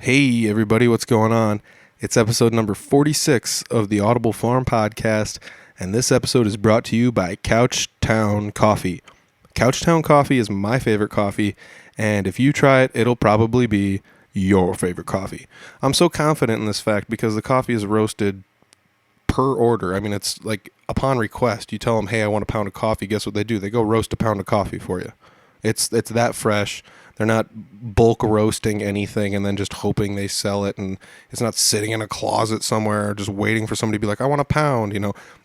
Hey everybody, what's going on? It's episode number 46 of the Audible Farm podcast, and this episode is brought to you by Couchtown Coffee. Couchtown Coffee is my favorite coffee, and if you try it, it'll probably be your favorite coffee. I'm so confident in this fact because the coffee is roasted per order. I mean, it's like upon request. You tell them, hey, I want a pound of coffee. Guess what they do? They go roast a pound of coffee for you. It's that fresh. They're not bulk roasting anything and then just hoping they sell it, and it's not sitting in a closet somewhere just waiting for somebody to be like, I want a pound.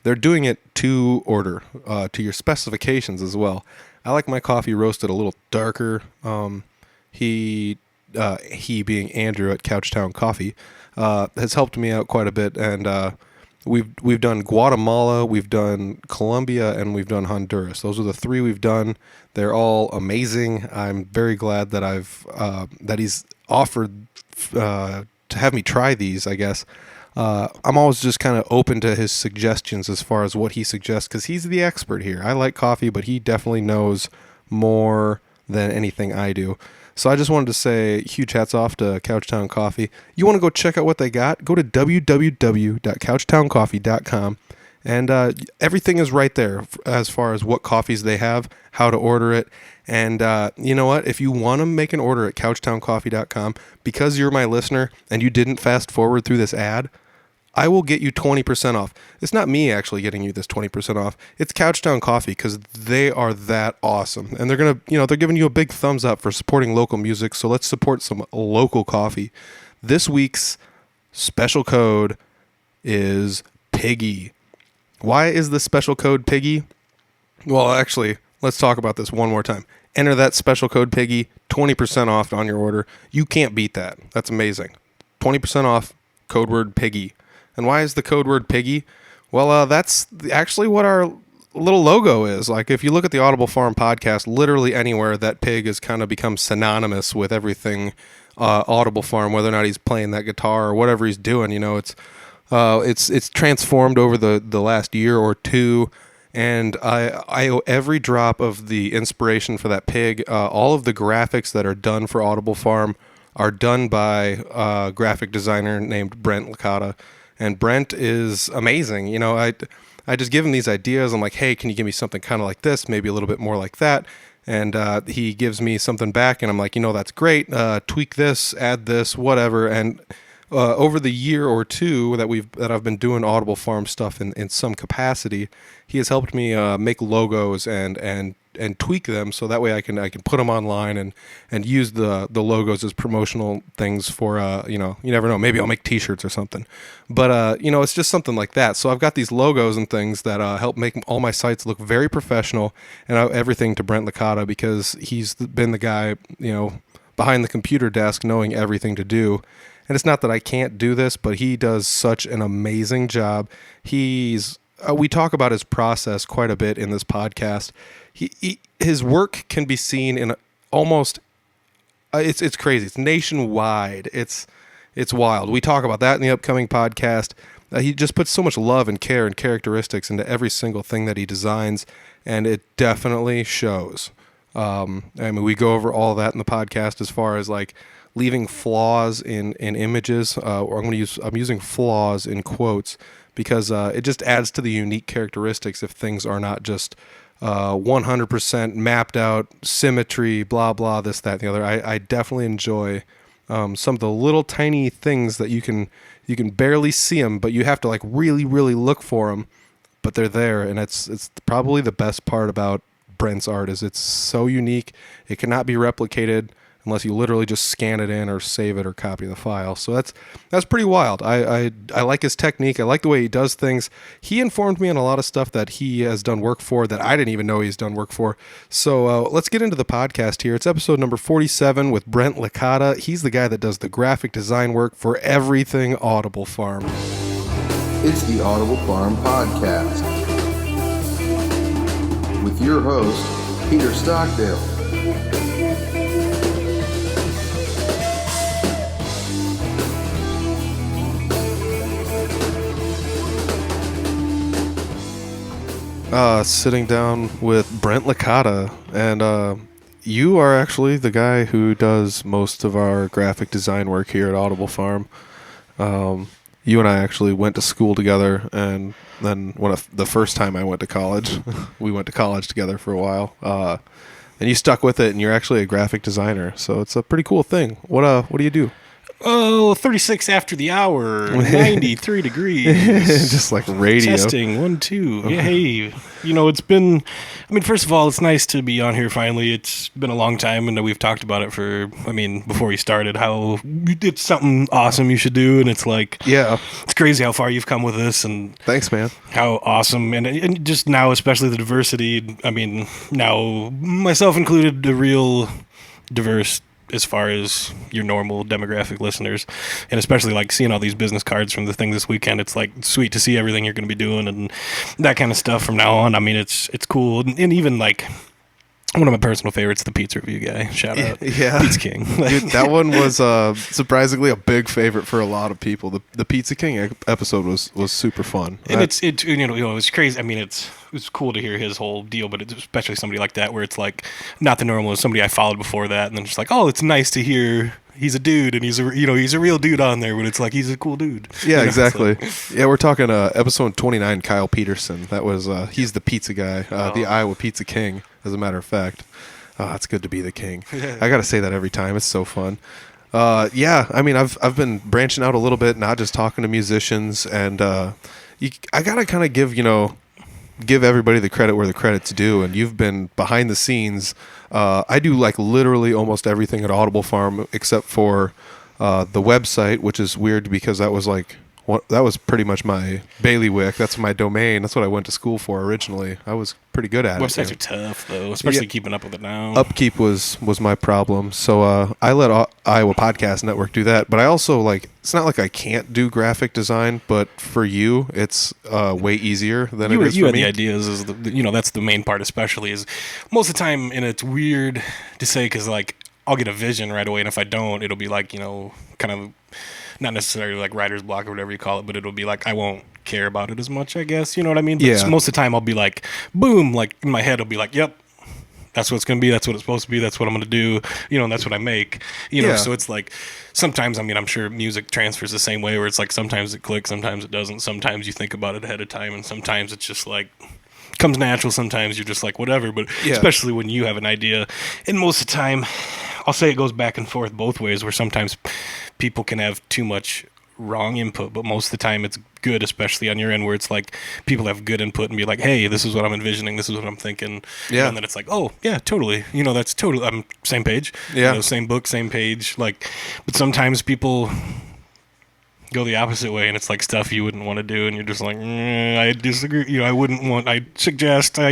They're doing it to order, to your specifications as well. I like my coffee roasted a little darker. He being Andrew at Couchtown Coffee, has helped me out quite a bit, and we've done Guatemala, we've done Colombia, and we've done Honduras. Those are the three we've done. They're all amazing. I'm very glad that that he's offered to have me try these, I guess. I'm always just kind of open to his suggestions as far as what he suggests, because he's the expert here. I like coffee, but he definitely knows more than anything I do. So I just wanted to say huge hats off to Couchtown Coffee. You want to go check out what they got? Go to www.couchtowncoffee.com, and everything is right there as far as what coffees they have, how to order it. And you know what? If you want to make an order at couchtowncoffee.com, because you're my listener and you didn't fast forward through this ad, I will get you 20% off. It's not me actually getting you this 20% off. It's Couchtown Coffee, because they are that awesome. And they're giving you a big thumbs up for supporting local music. So let's support some local coffee. This week's special code is PIGGY. Why is the special code PIGGY? Well, actually, let's talk about this one more time. Enter that special code PIGGY, 20% off on your order. You can't beat that. That's amazing. 20% off, code word PIGGY. And why is the code word PIGGY? Well, that's actually what our little logo is. Like, if you look at the Audible Farm podcast, literally anywhere, that pig has kind of become synonymous with everything Audible Farm, whether or not he's playing that guitar or whatever he's doing. It's transformed over the last year or two, and I owe every drop of the inspiration for that pig. All of the graphics that are done for Audible Farm are done by a graphic designer named Brent Licata. And Brent is amazing. I just give him these ideas. I'm like, hey, can you give me something kind of like this, maybe a little bit more like that? And he gives me something back, and I'm like, that's great. Tweak this, add this, whatever. And over the year or two that I've been doing Audible Farm stuff in some capacity, he has helped me make logos and tweak them, so that way I can put them online and use the logos as promotional things for you never know, maybe I'll make t-shirts or something, but it's just something like that. So I've got these logos and things that help make all my sites look very professional, and everything to Brent Licata, because he's been the guy behind the computer desk knowing everything to do. And it's not that I can't do this, but he does such an amazing job. We talk about his process quite a bit in this podcast. His work can be seen in almost it's crazy. It's nationwide. It's wild. We talk about that in the upcoming podcast. He just puts so much love and care and characteristics into every single thing that he designs, and it definitely shows. We go over all that in the podcast as far as like leaving flaws in images, or I'm using flaws in quotes, because it just adds to the unique characteristics if things are not just 100% mapped out, symmetry, blah, blah, this, that, and the other. I definitely enjoy some of the little tiny things that you can barely see them, but you have to like really, really look for them, but they're there. And it's probably the best part about Brent's art is it's so unique. It cannot be replicated unless you literally just scan it in or save it or copy the file. So that's pretty wild. I like his technique. I like the way he does things. He informed me on a lot of stuff that he has done work for that I didn't even know he's done work for. So let's get into the podcast here. It's episode number 47 with Brent Licata. He's the guy that does the graphic design work for everything Audible Farm. It's the Audible Farm podcast with your host, Peter Stockdale. Sitting down with Brent Licata, and you are actually the guy who does most of our graphic design work here at Audible Farm. You and I actually went to school together, and then the first time I went to college, we went to college together for a while. And you stuck with it, and you're actually a graphic designer, so it's a pretty cool thing. What do you do? Oh, 36 after the hour, 93 degrees. Just like radio. Testing, 1, 2. Yeah, hey. It's been, first of all, it's nice to be on here finally. It's been a long time, and we've talked about it before we started, how it's something awesome you should do, and it's like, yeah, it's crazy how far you've come with this, and thanks, man. How awesome, and just now, especially the diversity, now, myself included, a real diverse as far as your normal demographic listeners, and especially like seeing all these business cards from the thing this weekend. It's like sweet to see everything you're going to be doing and that kind of stuff from now on. It's cool, and even like one of my personal favorites, the pizza review guy. Shout out, yeah, Pizza King. Dude, that one was surprisingly a big favorite for a lot of people. The Pizza King episode was super fun, and it's crazy. It's cool to hear his whole deal, but it's especially somebody like that where it's like not the normal. It's somebody I followed before that, and then just like, oh, it's nice to hear he's a dude and he's a real dude on there, but it's like he's a cool dude. Yeah, exactly. Yeah, we're talking episode 29, Kyle Peterson. That was he's the pizza guy, the Iowa Pizza King, as a matter of fact. It's good to be the king. I got to say that every time. It's so fun. Yeah, I've been branching out a little bit, not just talking to musicians, and I got to kind of give everybody the credit where the credit's due, and you've been behind the scenes. I do like literally almost everything at Audible Farm except for the website, which is weird because that was pretty much my bailiwick. That's my domain. That's what I went to school for originally. I was pretty good at Websites are tough, though, especially keeping up with it now. Upkeep was my problem. So I let Iowa Podcast Network do that. But I also, it's not like I can't do graphic design, but for you, it's way easier than it is for me. You had the ideas. That's the main part, especially, is most of the time, and it's weird to say because, I'll get a vision right away, and if I don't, it'll be kind of not necessarily like writer's block or whatever you call it, but it'll be like I won't care about it as much, I guess. You know what I mean? But yeah. Most of the time I'll be like, boom, like in my head I'll be like, yep, that's what it's going to be. That's what it's supposed to be. That's what I'm going to do. And that's what I make. So it's like sometimes, I'm sure music transfers the same way where it's like sometimes it clicks, sometimes it doesn't. Sometimes you think about it ahead of time, and sometimes it's just like comes natural. Sometimes you're just like whatever, but especially when you have an idea. And most of the time, I'll say it goes back and forth both ways, where sometimes people can have too much wrong input, but most of the time it's good, especially on your end, where it's like people have good input and be like, hey, this is what I'm envisioning, this is what I'm thinking. Yeah. And then it's like, oh yeah, totally, that's totally, I'm same page. Yeah. Same book, same page. But sometimes people go the opposite way, and it's like stuff you wouldn't want to do, and you're just like, I disagree. I suggest, but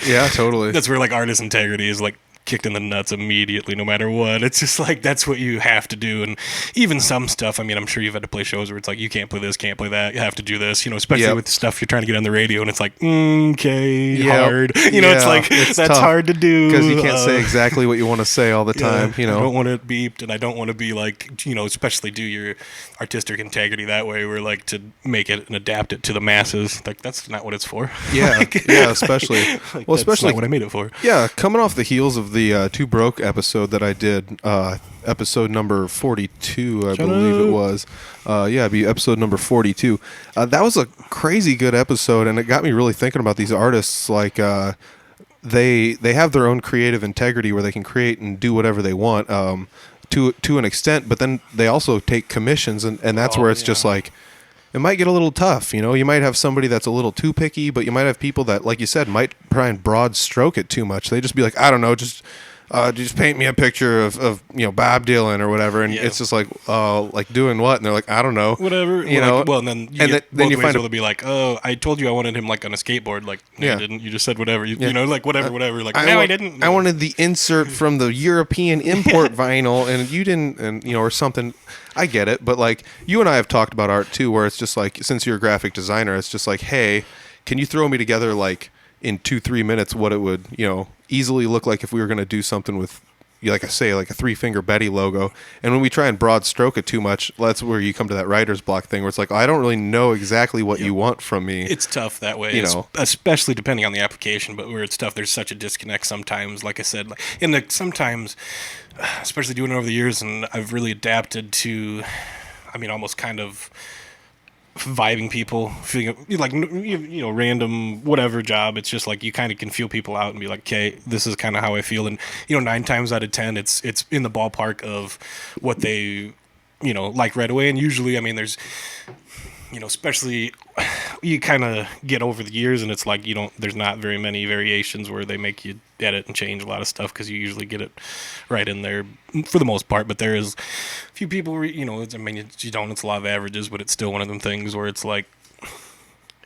yeah, totally. That's where artist integrity is kicked in the nuts immediately, no matter what. It's just that's what you have to do. And even some stuff, I'm sure you've had to play shows where it's like, you can't play this, can't play that, you have to do this, especially with stuff you're trying to get on the radio, and it's like, okay, hard. It's like, it's that's tough, hard to do. Because you can't say exactly what you want to say all the time, I don't want it beeped, and I don't want to be especially do your artistic integrity that way, where to make it and adapt it to the masses. That's not what it's for. Yeah, especially. Well, especially that's not what I made it for. Yeah, coming off the heels of the Two Broke episode that I did, episode number 42, I believe it was. It'd be episode number 42. That was a crazy good episode, and it got me really thinking about these artists. They have their own creative integrity where they can create and do whatever they want to an extent, but then they also take commissions, and that's where it's just like, it might get a little tough. You might have somebody that's a little too picky, but you might have people that, like you said, might try and broad stroke it too much. They just be like, I don't know, just paint me a picture of Bob Dylan or whatever, and it's just like doing what? And they're like, I don't know, whatever. Well, and then then you find it'll be like, oh, I told you I wanted him on a skateboard. No, you didn't. You just said whatever. Whatever. I didn't. I wanted the insert from the European import vinyl, and you didn't, and or something. I get it, but you and I have talked about art too, where it's just like, since you're a graphic designer, it's just like, hey, can you throw me together in 2-3 minutes what it would easily look like if we were going to do something with like I say, like a 3-finger Betty logo. And when we try and broad stroke it too much, that's where you come to that writer's block thing where it's like, I don't really know exactly what you want from me. It's tough that way, especially depending on the application, but where it's tough, there's such a disconnect sometimes, like I said. Sometimes, especially doing it over the years, and I've really adapted to, almost kind of vibing people, feeling like, random whatever job. It's just like you kind of can feel people out and be like, okay, this is kind of how I feel. And 9 times out of 10 it's in the ballpark of what they like right away. And usually there's especially you kind of get over the years and it's like there's not very many variations where they make you edit and change a lot of stuff, because you usually get it right in there for the most part. But there is a few people where you don't, it's a lot of averages, but it's still one of them things where it's like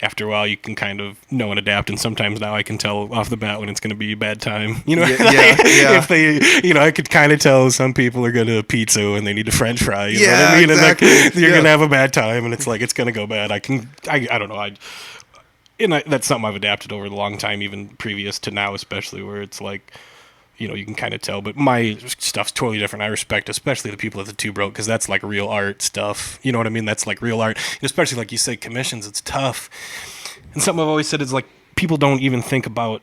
after a while you can kind of know and adapt. And sometimes now I can tell off the bat when it's going to be a bad time, if they, I could kind of tell some people are going to pizza and they need a French fry, you know what I mean? Exactly. And like, you're going to have a bad time and it's like, it's going to go bad. I don't know. That's something I've adapted over the long time, even previous to now, especially where it's like, you can kind of tell. But my stuff's totally different. I respect especially the people at the Two Broke, because that's like real art stuff. You know what I mean? That's like real art. And especially like you say, commissions, it's tough. And something I've always said is like, people don't even think about,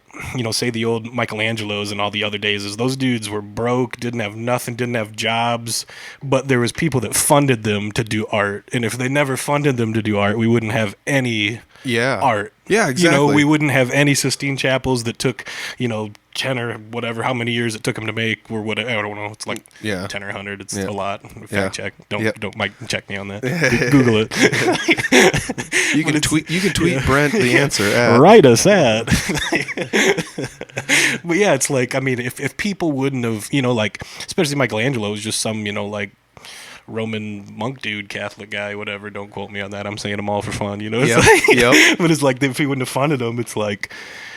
say the old Michelangelos and all the other days, is those dudes were broke, didn't have nothing, didn't have jobs, but there was people that funded them to do art. And if they never funded them to do art, we wouldn't have any art. Yeah, exactly. We wouldn't have any Sistine Chapels that took, 10 or whatever, how many years it took them to make, or whatever. I don't know. It's like 10 or 100. It's a lot. Fact check. Don't Mike check me on that. Google it. You can tweet Brent the answer. Write us at. But yeah, it's like, if people wouldn't have, especially Michelangelo was just some, Roman monk dude, Catholic guy, whatever. Don't quote me on that. I'm saying them all for fun, But it's like, if he wouldn't have funded them, it's like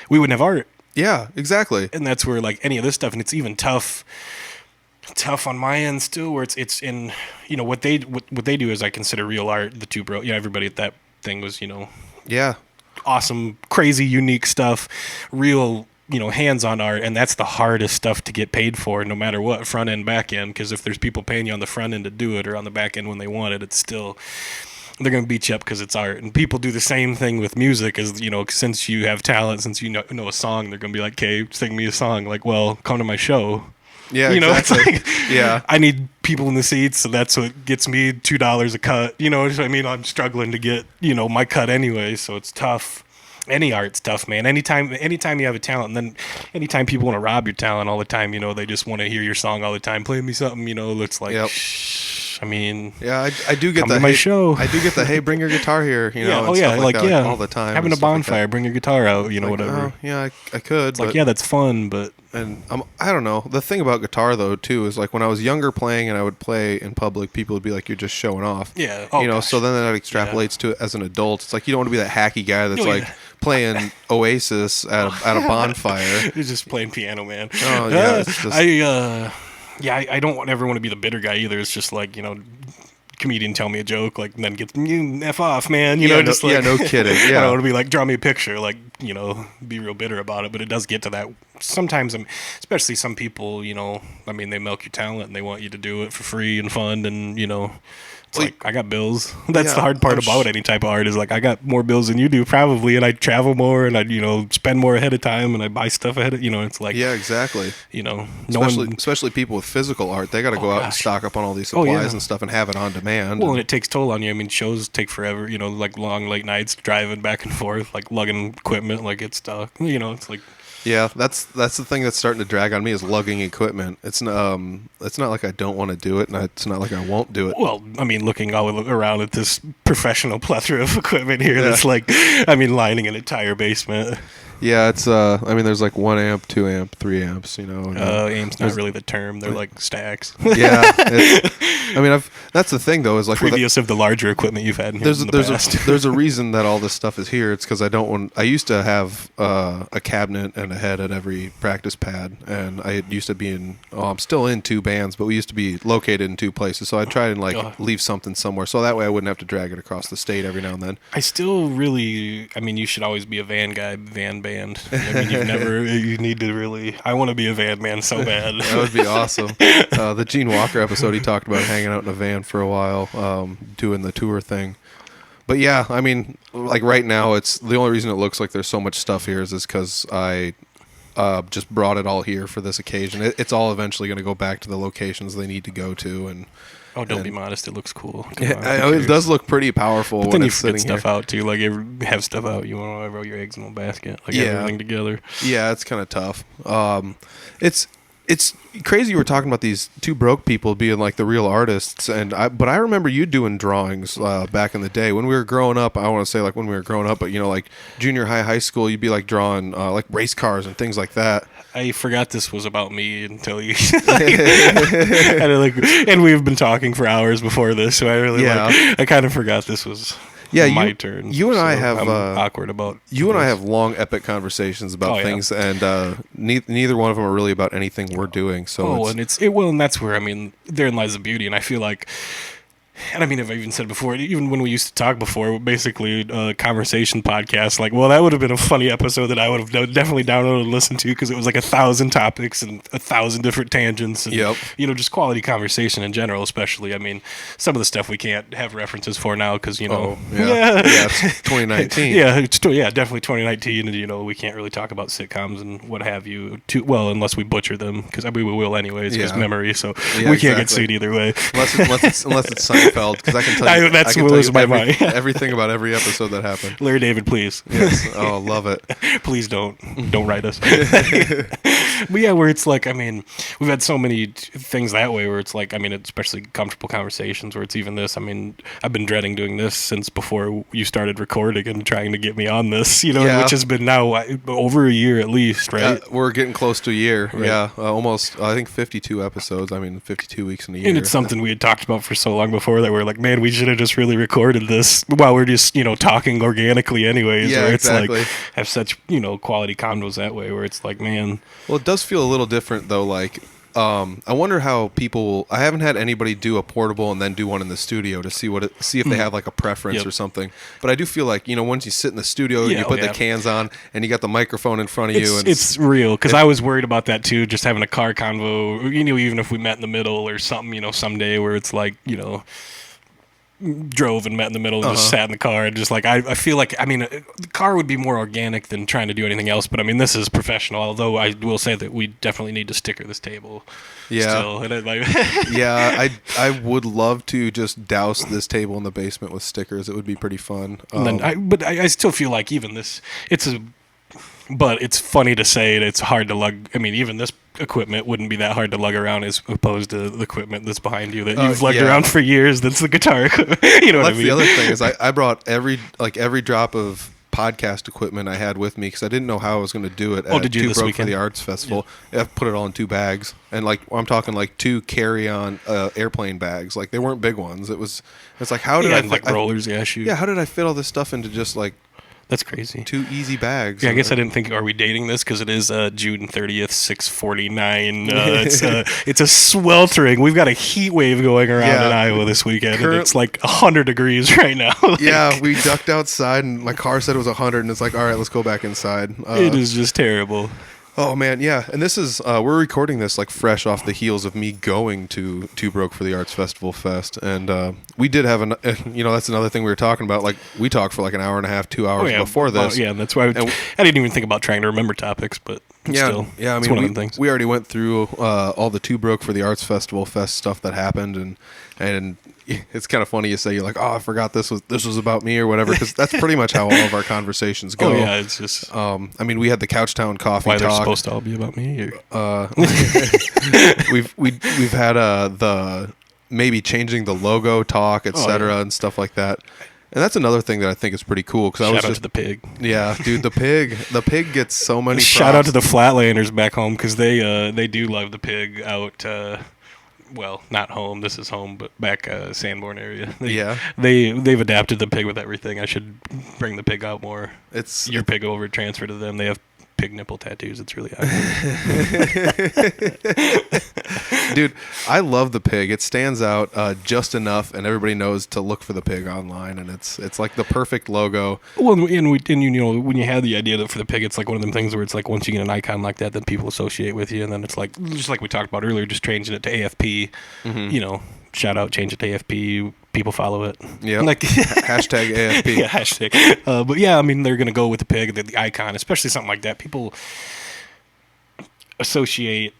we wouldn't have art. Yeah, exactly. And that's where like any of this stuff, and it's even tough on my end still, where it's in what they do is I consider real art. The Two Broke, everybody at that thing was awesome, crazy, unique stuff, real hands-on art, and that's the hardest stuff to get paid for, no matter what, front end, back end. Because if there's people paying you on the front end to do it or on the back end when they want it, it's still, they're going to beat you up because it's art. And people do the same thing with music, as since you have talent, since you know a song, they're going to be like, okay, sing me a song. Like, well, come to my show. Yeah, exactly. It's like, I need people in the seats, so that's what gets me $2 a cut. I'm struggling to get my cut anyway, so it's tough. Any art's tough, man. Anytime you have a talent, and then anytime people want to rob your talent all the time, they just want to hear your song all the time. Play me something, it's like, I do get come to my show. I do get the, hey, bring your guitar here, all the time. Having a bonfire, bring your guitar out, whatever. I could. It's like, that's fun, but. And I don't know. The thing about guitar, though, too, is like when I was younger playing and I would play in public, people would be like, you're just showing off. Yeah. So then that extrapolates to it as an adult. It's like you don't want to be that hacky guy that's playing Oasis at a bonfire. He's just playing piano, man. Oh, yeah. It's just... I don't ever want to be the bitter guy either. It's just like, comedian tell me a joke, like, and then gets F off, man. No kidding. Yeah. I don't want to be like, draw me a picture, like, be real bitter about it. But it does get to that. Sometimes, especially some people, they milk your talent and they want you to do it for free and fun, and it's like, I got bills. That's the hard part about any type of art, is like, I got more bills than you do probably, and I travel more, and I spend more ahead of time, and I buy stuff ahead of, it's like, yeah, exactly. Especially people with physical art, they got to go out and stock up on all these supplies and stuff and have it on demand. Well, and it takes toll on you. Shows take forever, like long late nights driving back and forth, like lugging equipment, like it's it's like. Yeah, that's the thing that's starting to drag on me, is lugging equipment. It's not like I don't want to do it, and it's not like I won't do it. Well, looking all around at this professional plethora of equipment here, that's like, lining an entire basement. Yeah, it's there's like 1 amp, 2 amp, 3 amps, amp's not really the term. They're like stacks. Yeah. That's the thing, though, is like previous of the larger equipment you've had in here there's a reason that all this stuff is here. It's because I used to have a cabinet and a head at every practice pad, and I used to be I'm still in 2 bands, but we used to be located in 2 places, so I'd try and leave something somewhere, so that way I wouldn't have to drag it across the state every now and then. I still really, I mean, you should always be a van guy, van band. I mean, you need to really, I want to be a van man so bad. That would be awesome. The Gene Walker episode, he talked about hanging out in a van for a while, doing the tour thing. But yeah, I mean, like right now, it's the only reason it looks like there's so much stuff here is because I just brought it all here for this occasion. It's all eventually going to go back to the locations they need to go to. And don't be modest. It looks cool. It does look pretty powerful. But when then it's you get sitting stuff out too. Like you have stuff out. You want to roll your eggs in one basket. Like everything together. Yeah, it's kind of tough. It's crazy. You were talking about these 2 broke people being like the real artists, but I remember you doing drawings back in the day when we were growing up. I want to say like when we were growing up, but like junior high school, you'd be like drawing like race cars and things like that. I forgot this was about me until you. And we've been talking for hours before this, so I kind of forgot this was. My turn. You and I have awkward about. You and I have long, epic conversations about things, and neither one of them are really about anything we're doing. So, and that's where therein lies the beauty, and I feel like. And I mean, I've even said before, even when we used to talk before, basically a conversation podcast, like, well, that would have been a funny episode that I would have definitely downloaded and listened to because it was like 1,000 topics and 1,000 different tangents and, just quality conversation in general, especially. I mean, some of the stuff we can't have references for now because, it's 2019. Definitely 2019. And, we can't really talk about sitcoms and what have you unless we butcher them because we will anyways because memory. So we can't get sued either way. Unless it's Seinfeld. Because I can tell you, that's what was my mind. Everything about every episode that happened. Larry David, please. Yes. Oh, love it. Please don't write us. But yeah, where it's like, we've had so many things that way where it's like, especially comfortable conversations where it's even this. I've been dreading doing this since before you started recording and trying to get me on this, which has been now over a year at least, right? We're getting close to a year. Right. Yeah, almost. I think 52 episodes. 52 weeks in a year. And it's something we had talked about for so long before that we're like, man, we should have just really recorded this while we're just, talking organically anyways. Yeah, where it's exactly. like have such, quality convos that way where it's like, man. Well, it does feel a little different though. Like, I wonder how people. I haven't had anybody do a portable and then do one in the studio to see if they have like a preference or something. But I do feel like once you sit in the studio and you put the cans on and you got the microphone in front of you, and it's real because I was worried about that too. Just having a car convo, even if we met in the middle or something, someday where it's like drove and met in the middle and just sat in the car and just like I feel like the car would be more organic than trying to do anything else, but this is professional, although I will say that we definitely need to sticker this table still. And I would love to just douse this table in the basement with stickers. It would be pretty fun. But I still feel like even this but it's funny to say and it's hard to lug. Even this equipment wouldn't be that hard to lug around as opposed to the equipment that's behind you that you've lugged around for years. That's the guitar equipment. That's the other thing is I brought every drop of podcast equipment I had with me because I didn't know how I was going to do it. Did you this Broke weekend? For the Arts Festival. Yeah. I put it all in 2 bags and I'm talking 2 carry-on airplane bags. Like they weren't big ones. It's like how did I rollers? Shoot. Yeah, how did I fit all this stuff into just That's crazy. 2 easy bags. Yeah, I guess I didn't think. Are we dating this? Because it is June 30th, 6:49. It's a sweltering. We've got a heat wave going around in Iowa this weekend, and it's like 100 degrees right now. Yeah, we ducked outside, and my car said it was 100, and it's like, all right, let's go back inside. It is just terrible. Oh man, yeah, and this is we're recording this fresh off the heels of me going to Two Broke for the Arts Festival Fest, and we did have that's another thing we were talking about. We talked for an hour and a half, 2 hours before this. Yeah, that's why I didn't even think about trying to remember topics, but still, it's one of them things. We already went through all the Two Broke for the Arts Festival Fest stuff that happened, and it's kind of funny you say you're like, oh, I forgot this was about me or whatever, because that's pretty much how all of our conversations go. Oh yeah, it's just. We had the Couchtown Coffee Why talk. They're supposed to all be about me? We've had the maybe changing the logo talk, etc. and stuff like that. And that's another thing that I think is pretty cool. Shout out to the pig. Yeah, dude, the pig gets so many props. Shout out to the Flatlanders back home because they do love the pig out. well, not home. This is home, but back Sanborn area. Yeah. They've adapted the pig with everything. I should bring the pig out more. It's Your pig over transfer to them. They have pig nipple tattoos. It's really ugly. Dude, I love the pig. It stands out just enough, and everybody knows to look for the pig online, and it's like the perfect logo. Well, and you know, when you had the idea for the pig, it's like one of them things where it's like once you get an icon like that, then people associate with you, and then it's like just like we talked about earlier, just changing it to AFP. Mm-hmm. You know, shout out, change it to AFP. People follow it. Yeah. Like Hashtag AFP. Yeah, hashtag. But yeah, I mean, they're gonna go with the pig, the icon, especially something like that. People associate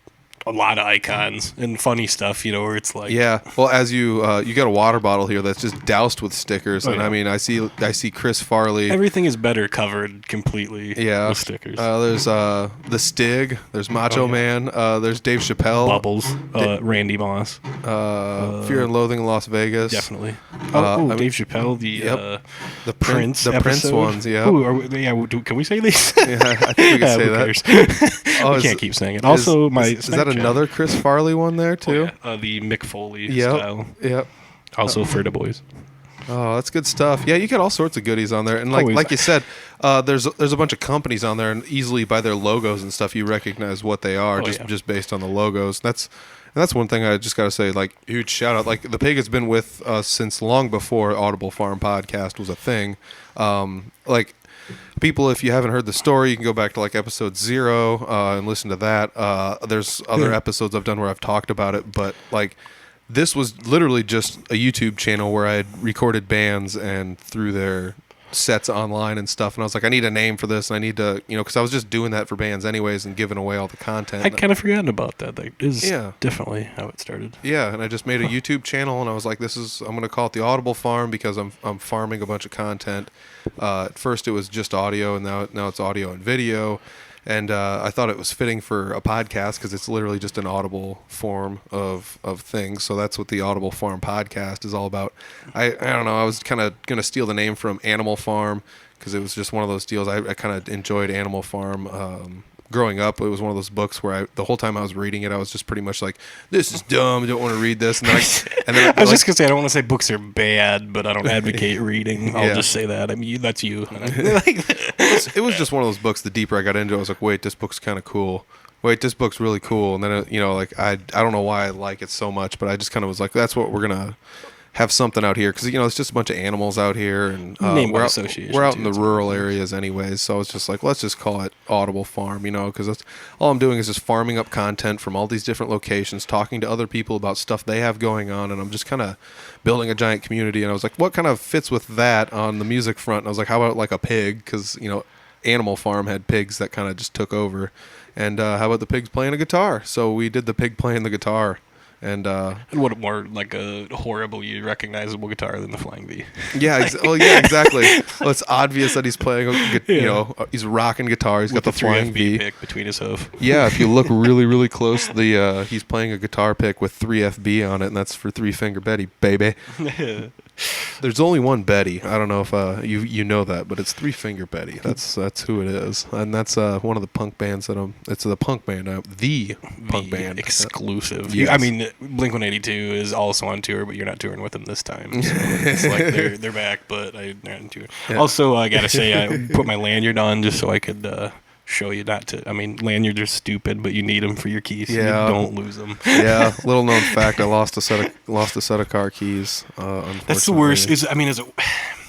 a lot of icons and funny stuff, you know, where it's like, yeah. Well, as you got a water bottle here that's just doused with stickers, and yeah. I mean, I see Chris Farley. Everything is better covered completely. Yeah. With stickers. There's the Stig. There's Macho Man. There's Dave Chappelle. Bubbles. Randy Moss. Fear and Loathing in Las Vegas. Definitely. Dave Dave Chappelle. The Prince. The Prince episode. ones. Yeah. Can we say these? Yeah, I think we can say who that. cares? We can't keep saying it. Also, is that another Chris Farley one there too? Oh, yeah. The Mick Foley style. Yep. Also for the boys. Oh, that's good stuff. Yeah, you get all sorts of goodies on there, and like you said, there's a bunch of companies on there, and easily by their logos and stuff, you recognize what they are just based on the logos. That's one thing I just got to say, like, huge shout out. Like, the pig has been with us since long before Audible Farm podcast was a thing. Like, people, if you haven't heard the story, you can go back to like episode 0 and listen to that. There's other episodes I've done where I've talked about it, but like, this was literally just a YouTube channel where I had recorded bands and threw their sets online and stuff, and I was like, I need a name for this, and I need to, you know, because I was just doing that for bands anyways and giving away all the content. I kind of forgotten about that. That is definitely how it started. Yeah, and I just made a YouTube channel, and I was like, I'm going to call it the Audible Farm because I'm farming a bunch of content. At first it was just audio, and now it's audio and video. And I thought it was fitting for a podcast because it's literally just an audible form of things. So that's what the Audible Farm podcast is all about. I don't know. I was kind of going to steal the name from Animal Farm because it was just one of those deals. I kind of enjoyed Animal Farm. Growing up, it was one of those books where the whole time I was reading it, I was just pretty much like, this is dumb. I don't want to read this. And then I was just going to say, I don't want to say books are bad, but I don't advocate reading. I'll just say that. I mean, that's you. It was just one of those books. The deeper I got into it, I was like, wait, this book's kind of cool. Wait, this book's really cool. And then, like, I don't know why I like it so much, but I just kind of was like, that's what we're going to have something out here, because it's just a bunch of animals out here, and we're out in the rural areas anyways. So I was just like, let's just call it Audible Farm, because that's all I'm doing is just farming up content from all these different locations, talking to other people about stuff they have going on, and I'm just kind of building a giant community. And I was like, what kind of fits with that on the music front? And I was like, how about like a pig, because Animal Farm had pigs that kind of just took over, and how about the pigs playing a guitar? So we did the pig playing the guitar. And what more like a horribly recognizable guitar than the Flying V? Yeah, exactly. Well, it's obvious that he's playing, he's rocking guitar. He's got the Flying V pick between his hoof. Yeah, if you look really, really close, he's playing a guitar pick with 3 FB on it, and that's for 3 Finger Betty, baby. There's only one Betty. I don't know if you know that, but it's 3 Finger Betty. That's who it is, and that's one of the punk bands that it's the punk band, the punk band exclusive. Yes. I mean, Blink-182 is also on tour, but you're not touring with them this time. So it's like they're back, but they're not on tour. Yeah. Also, I gotta say, I put my lanyard on just so I could show you not to. I mean, lanyards are stupid, but you need them for your keys. So you don't lose them. Yeah, little known fact: I lost a set of car keys. That's the worst. Is it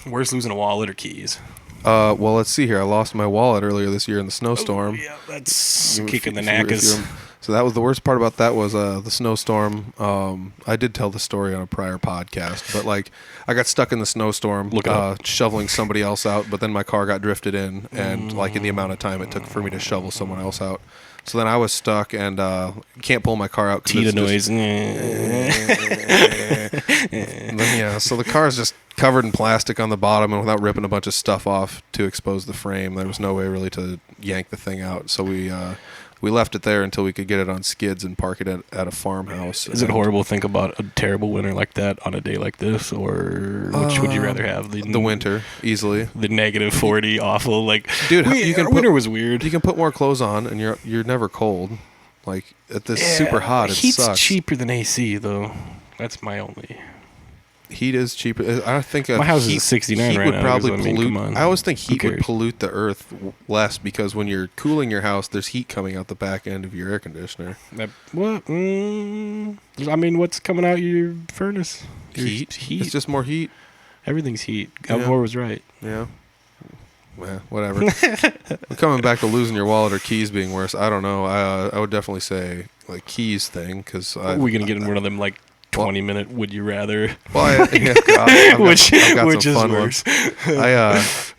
worse losing a wallet or keys? Well, let's see here. I lost my wallet earlier this year in the snowstorm. Oh, yeah, that's kicking the knackers. So that was the worst part about that was the snowstorm. I did tell the story on a prior podcast, but like I got stuck in the snowstorm shoveling somebody else out, but then my car got drifted in, and like in the amount of time it took for me to shovel someone else out. So then I was stuck and can't pull my car out. Tita noise. So the car is just covered in plastic on the bottom, and without ripping a bunch of stuff off to expose the frame, there was no way really to yank the thing out. So we left it there until we could get it on skids and park it at a farmhouse. Is it horrible to think about a terrible winter like that on a day like this, or which would you rather have? The winter, easily. The negative 40, awful. Like, dude, winter was weird. You can put more clothes on, and you're never cold. Like at this super hot, it heat's sucks. cheaper than AC though. That's my only. Heat is cheaper. I think My house is 69 heat right would now. probably 'Cause, I mean, pollute. come on. I always think Who heat would cares? pollute the earth less because when you're cooling your house, there's heat coming out the back end of your air conditioner. What? I mean, what's coming out your furnace? Your Heat. Heat. It's just more heat. Everything's heat. Yeah. Alvor was right. Yeah. Well, whatever. I'm coming back to losing your wallet or keys being worse. I don't know. I would definitely say like keys thing because Are we gonna get in one of them like 20-minute would you rather? Well, I've got which some is fun worse? ones.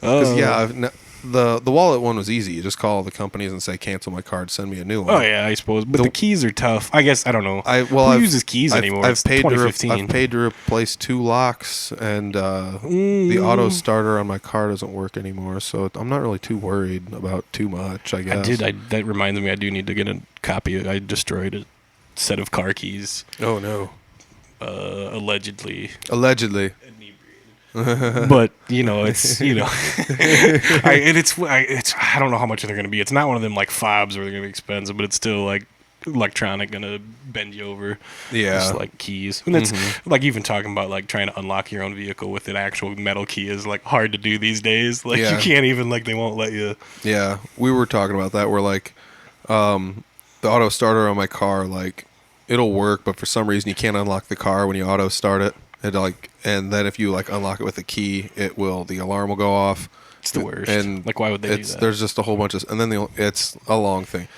The wallet one was easy. You just call the companies and say cancel my card, send me a new one. Oh yeah, I suppose. But the keys are tough. I guess I don't know. Who I've uses keys anymore? I've It's paid 2015. I've paid to replace 2 locks, and the auto starter on my car doesn't work anymore. So I'm not really too worried about too much. I guess That reminds me. I do need to get a copy. I destroyed a set of car keys. Oh no. Allegedly. But it's I don't know how much they're going to be. It's not one of them like fobs where they're going to be expensive, but it's still like electronic, going to bend you over. Yeah, just like keys. And it's like even talking about like trying to unlock your own vehicle with an actual metal key is like hard to do these days. Like you can't even they won't let you. Yeah, we were talking about that. Where like the auto starter on my car, like it'll work, but for some reason you can't unlock the car when you auto start it. And then if you unlock it with a key, the alarm will go off. It's the worst. And why would they do that? There's just a whole bunch of, and then it's a long thing.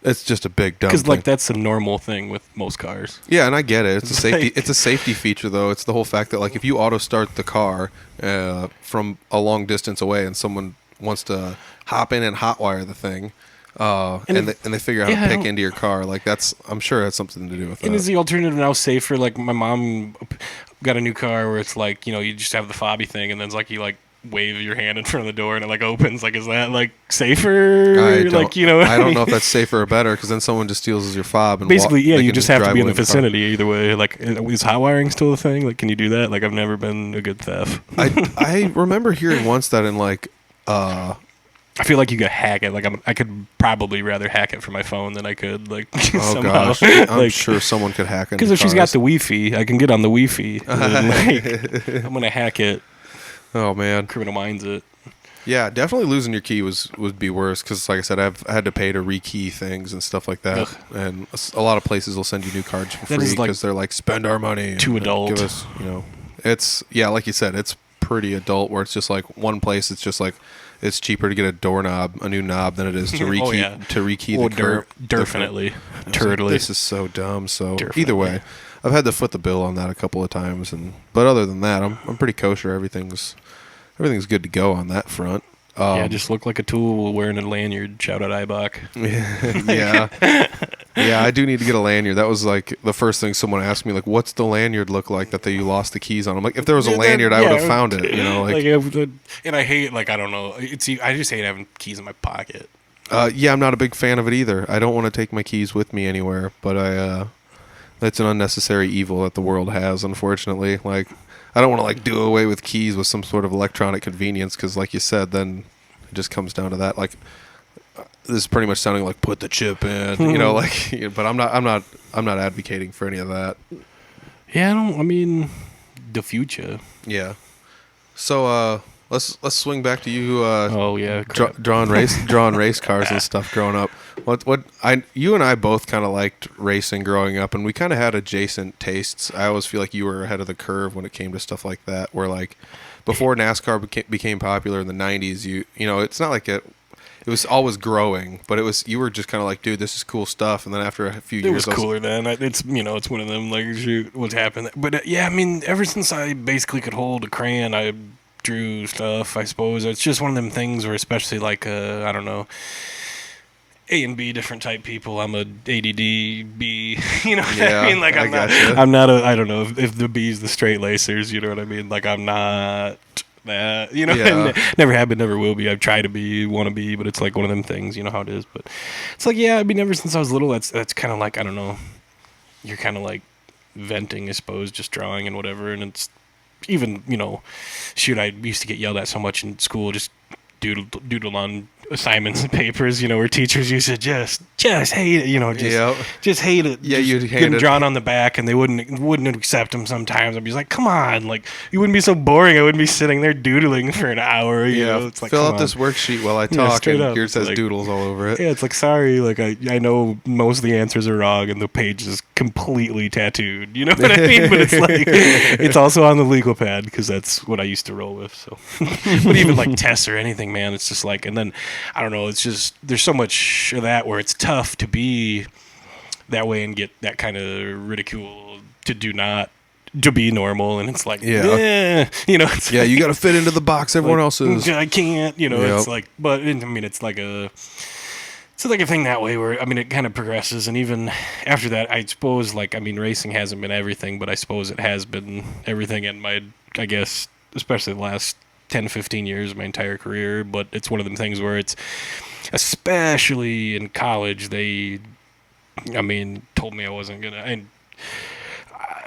It's just a big dumb. Because thing. that's a normal thing with most cars. Yeah, and I get it. It's a safety. It's a safety feature though. It's the whole fact that if you auto start the car from a long distance away, and someone wants to hop in and hotwire the thing. And they figure out how to pick into your car. I'm sure that's something to do with that. And is the alternative now safer? Like my mom got a new car where it's you just have the fobby thing, and then it's you wave your hand in front of the door and it opens. Is that safer? I don't know if mean? that's safer or better because then someone just steals your fob and basically, you just have to be in the car. vicinity either way. Is hot wiring still a thing? Can you do that? I've never been a good theft. I remember hearing once that in I feel like you could hack it. I could probably rather hack it from my phone than I could oh somehow. gosh, I'm sure someone could hack it. Because if she's got the Wi-Fi, I can get on the Wi-Fi. And I'm gonna hack it. Oh man, Criminal Minds it. Yeah, definitely losing your key would be worse because, like I said, I've had to pay to rekey things and stuff like that. Ugh. And a lot of places will send you new cards for free because they're spend our money. Too adult. Give us, it's like you said, it's pretty adult. Where it's just one place, it's just it's cheaper to get a new knob than it is to rekey the curve. Definitely. This is so dumb. So either way, I've had to foot the bill on that a couple of times, but other than that, I'm pretty kosher. Everything's good to go on that front. Just look like a tool wearing a lanyard. Shout out Ibach. Yeah, I do need to get a lanyard. That was the first thing someone asked me, what's the lanyard look like that you lost the keys on? I'm like, if there was a lanyard, I would have found it. And I hate I don't know. I just hate having keys in my pocket. I'm not a big fan of it either. I don't want to take my keys with me anywhere, but that's an unnecessary evil that the world has, unfortunately. I don't want to do away with keys with some sort of electronic convenience because, like you said, then it just comes down to that. This is pretty much sounding like put the chip in, But I'm not advocating for any of that. Yeah, I mean, the future. Yeah. So let's swing back to you. Drawing race cars and stuff growing up. You and I both kind of liked racing growing up, and we kind of had adjacent tastes. I always feel like you were ahead of the curve when it came to stuff like that. Where before NASCAR became popular in the '90s, it's not like it was always growing, but you were just kind of dude, this is cool stuff. And then after a few years, it was cooler then. It's it's one of them shoot, what's happened. But I mean, ever since I basically could hold a crayon, I drew stuff. I suppose it's just one of them things where, especially I don't know. A and B different type people. I'm a ADD B. You know what I mean? I'm not a. I don't know if the B's the straight lacers. You know what I mean? I'm not that. Never have been, never will be. I've tried to be, want to be, but it's one of them things. You know how it is. But it's I mean, ever since I was little, that's kind of I don't know. You're kind of venting, I suppose, just drawing and whatever. And it's even shoot. I used to get yelled at so much in school just doodle on assignments and papers, where teachers used to just hate it, just hate it. Yeah, you'd hate get them it. drawn on the back, and they wouldn't accept them sometimes. I'd be like, come on, like, you wouldn't be so boring. I wouldn't be sitting there doodling for an hour. It's like, fill out this worksheet while I talk, and here it says doodles all over it. Yeah, it's like, sorry, like, I know most of the answers are wrong, and the page is completely tattooed. You know what I mean? But it's like, it's also on the legal pad, because that's what I used to roll with. So, but even like tests or anything, man, it's just like, and then I don't know, it's just, there's so much of that where it's tough to be that way and get that kind of ridicule to be normal, and it's like, it's yeah, you got to fit into the box everyone else is. I can't, it's like, but I mean, it's like a thing that way where, I mean, it kind of progresses, and even after that, I suppose, like, I mean, racing hasn't been everything, but I suppose it has been everything in my, I guess, especially the last 10, 15 years of my entire career. But it's one of them things where it's, especially in college, they, I mean, told me I wasn't gonna, and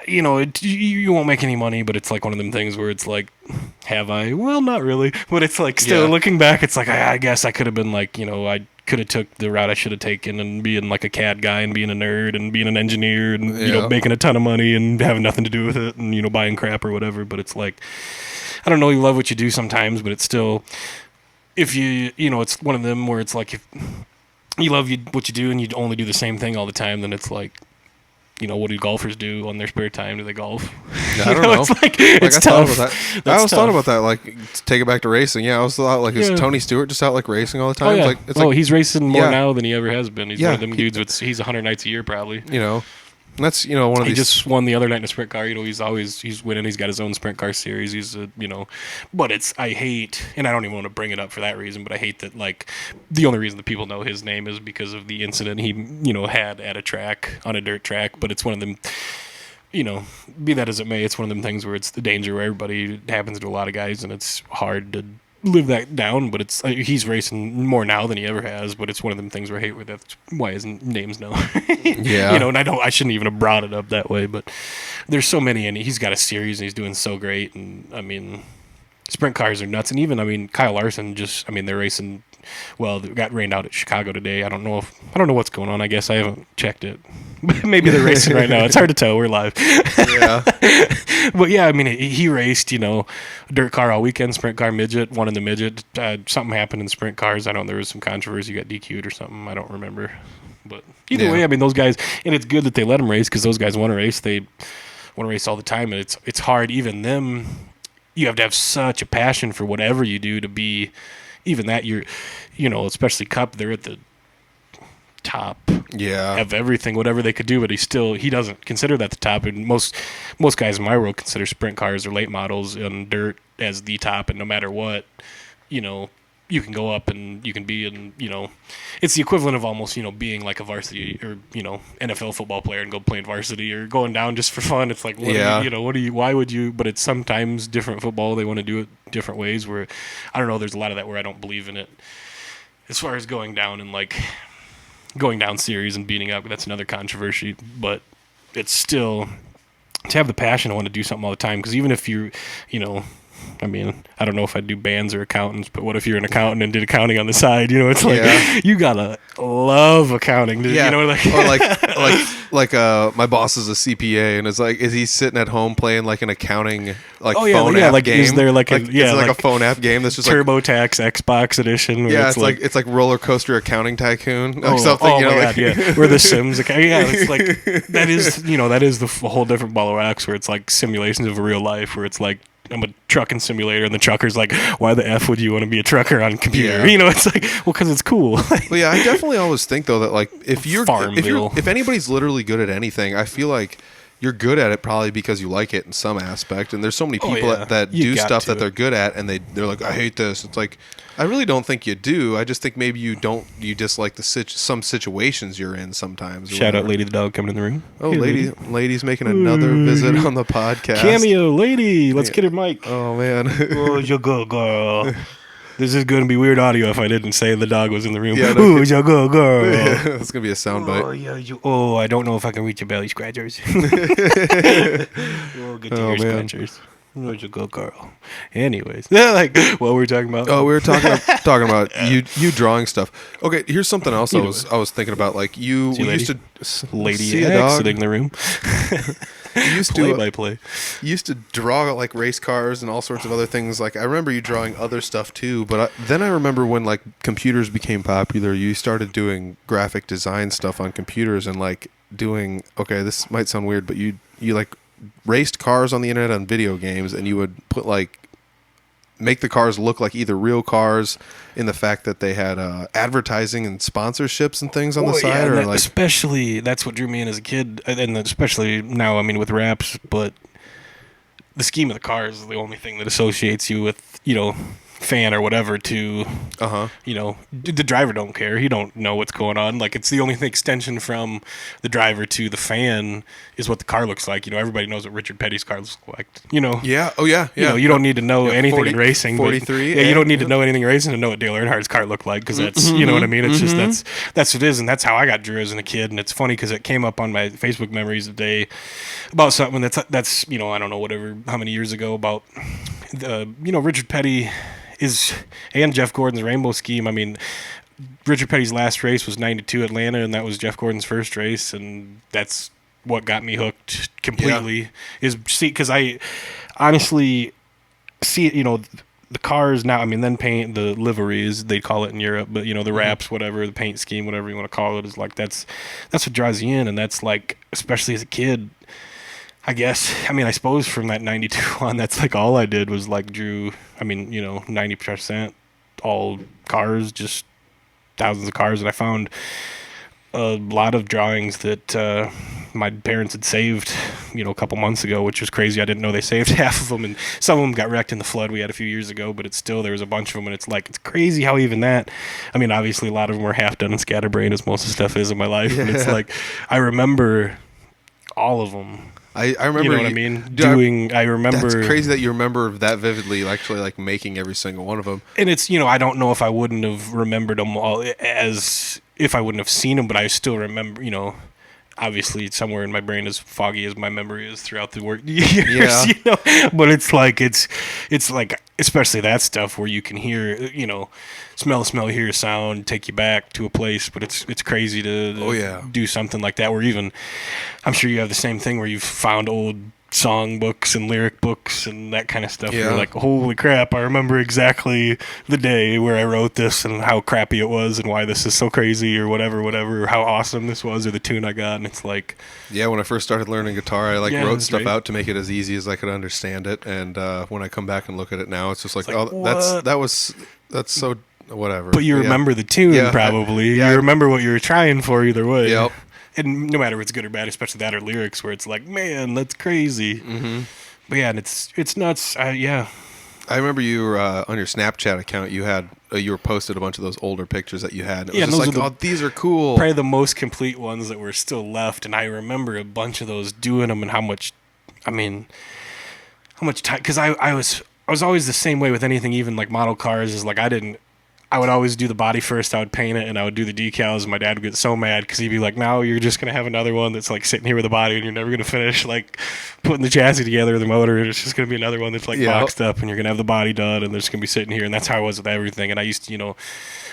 you won't make any money, but it's like one of them things where it's like, have I? Well, not really, but it's like, still looking back, it's like, I guess I could have been like, I could have took the route I should have taken, and being like a CAD guy and being a nerd and being an engineer and making a ton of money and having nothing to do with it, and buying crap or whatever. But it's like, I don't know, you love what you do sometimes, but it's still, if it's one of them where it's like, if you love what you do and you only do the same thing all the time, then it's like, what do golfers do on their spare time? Do they golf? Yeah, I don't know. It's like, it's tough. I always thought about that, like, take it back to racing. Yeah, I always thought, like, is Tony Stewart just out, like, racing all the time? Oh, yeah. He's racing more now than he ever has been. He's one of them dudes he's 100 nights a year, probably. And that's, one of these. He just won the other night in a sprint car. He's winning. He's got his own sprint car series. He's but I hate, and I don't even want to bring it up for that reason, but I hate that, like, the only reason that people know his name is because of the incident he, had at a track, on a dirt track. But it's one of them, be that as it may, it's one of them things where it's the danger where it happens to a lot of guys, and it's hard to live that down. But it's, he's racing more now than he ever has, but it's one of them things where I hate where that's why his name's known. Yeah. And I shouldn't even have brought it up that way, but there's so many, and he's got a series and he's doing so great. And I mean, sprint cars are nuts. And even, I mean, Kyle Larson they're racing, well, they got rained out at Chicago today. I don't know what's going on. I guess I haven't checked it. Maybe they're racing right now. It's hard to tell. We're live. Yeah. But yeah, I mean, he raced, a dirt car all weekend, sprint car, midget, won in the midget. Something happened in sprint cars. I know there was some controversy. Got DQ'd or something. I don't remember. But either way, I mean, those guys, and it's good that they let them race, because those guys want to race. They want to race all the time, and it's hard. Even them, you have to have such a passion for whatever you do to be, even that you're, especially Cup, they're at the top of everything, whatever they could do, but he doesn't consider that the top. And most guys in my world consider sprint cars or late models and dirt as the top, and no matter what, you can go up and you can be in, it's the equivalent of almost, being like a varsity or, NFL football player and go playing varsity or going down just for fun. It's like, why would you, but it's sometimes different football. They want to do it different ways where, I don't know, there's a lot of that where I don't believe in it as far as going down and like going down series and beating up. That's another controversy, but it's still to have the passion. I want to do something all the time. Cause even if you, I mean, I don't know if I'd do bands or accountants, but what if you're an accountant and did accounting on the side? It's like you gotta love accounting. My boss is a CPA, and it's like, is he sitting at home playing like an accounting phone app like game? Is there like a phone app game that's just TurboTax Xbox edition? Yeah, it's like Roller Coaster Accounting Tycoon or something. Where the Sims. It's like that is the whole different ball of wax where it's like simulations of real life, where it's like, I'm a trucking simulator, and the trucker's like, why the F would you want to be a trucker on computer? It's like, well, because it's cool. Well, yeah, I definitely always think, though, that, like, if anybody's literally good at anything, I feel like you're good at it probably because you like it in some aspect. And there's so many people that do stuff that they're good at, and they're like, I hate this. It's like, I really don't think you do. I just think maybe you dislike some situations you're in sometimes. Shout out Lady the dog coming in the room. Oh, hey, lady's making another visit on the podcast. Cameo, lady. Let's get her mic. Oh, man. Oh, you go, girl. This is going to be weird audio if I didn't say the dog was in the room. Yeah, ooh, you go, girl. Yeah, that's going to be a soundbite. Oh, yeah, I don't know if I can reach your belly scratchers. Good to hear scratchers. Where'd you go, Carl? Anyways, yeah, like what were we talking about? Oh, we were talking about you drawing stuff. Okay, here's something else I was thinking about. Like we lady? used to Lady see a dog. exiting the room. You used Play to by play. You used to draw like race cars and all sorts of other things. Like I remember you drawing other stuff too. But then I remember when like computers became popular, you started doing graphic design stuff on computers and like doing. Okay, this might sound weird, but you like raced cars on the internet on video games, and you would put like make the cars look like either real cars in the fact that they had advertising and sponsorships and things on the side, or like especially that's what drew me in as a kid, and especially now. I mean, with raps, but the scheme of the cars is the only thing that associates you with fan or whatever to the driver don't care, he don't know what's going on, like it's the only thing extension from the driver to the fan is what the car looks like. Everybody knows what Richard Petty's car looks like, you don't need to know anything 40, in racing, 43 but, you don't need to know anything in racing to know what Dale Earnhardt's car looked like, because that's you know what I mean, it's just that's what it is, and that's how I got Drew as a kid. And it's funny because it came up on my Facebook memories today about something that's I don't know, whatever, how many years ago, about Richard Petty and Jeff Gordon's rainbow scheme. I mean, Richard Petty's last race was 92 Atlanta, and that was Jeff Gordon's first race, and that's what got me hooked completely. Because I honestly see the cars now. I mean, then paint, the liveries they call it in Europe, but the wraps, whatever, the paint scheme, whatever you want to call it, is like that's what draws you in, and that's like, especially as a kid. I guess, I suppose from that 92 on, that's like all I did was like drew, 90% all cars, just thousands of cars. And I found a lot of drawings that my parents had saved, a couple months ago, which was crazy. I didn't know they saved half of them. And some of them got wrecked in the flood we had a few years ago, but it's still, there was a bunch of them. And it's like, it's crazy how even that, obviously a lot of them were half done in scatterbrain, as most of the stuff is in my life. Yeah. And it's like, I remember all of them. I remember, you know what I mean? I remember. That's crazy that you remember that vividly, actually, like making every single one of them. And it's, I don't know if I wouldn't have remembered them all as if I wouldn't have seen them, but I still remember, obviously somewhere in my brain, as foggy as my memory is throughout the work years, but it's like, it's like, especially that stuff where you can hear, smell, hear sound, take you back to a place, but it's crazy to do something like that, where even, I'm sure you have the same thing where you've found old song books and lyric books and that kind of stuff. Yeah. You're like, holy crap, I remember exactly the day where I wrote this and how crappy it was and why this is so crazy or whatever, or how awesome this was or the tune I got. And it's like, yeah, when I first started learning guitar, I wrote stuff out to make it as easy as I could understand it. And when I come back and look at it now, it's just like, that's so whatever. But you remember the tune probably. Yeah. You remember what you were trying for either way. Yep. And no matter if it's good or bad, especially that or lyrics, where it's like, man, that's crazy. Mm-hmm. But yeah, and it's nuts. I remember you were on your Snapchat account. You had you were posted a bunch of those older pictures that you had. And it was just like, these are cool. Probably the most complete ones that were still left. And I remember a bunch of those, doing them, and how much time. Because I was always the same way with anything, even like model cars. Is like I would always do the body first. I would paint it, and I would do the decals. And my dad would get so mad because he'd be like, "Now you're just gonna have another one that's like sitting here with the body, and you're never gonna finish like putting the chassis together, the motor. And it's just gonna be another one that's like boxed up, and you're gonna have the body done, and they're just gonna be sitting here." And that's how I was with everything. And I used to,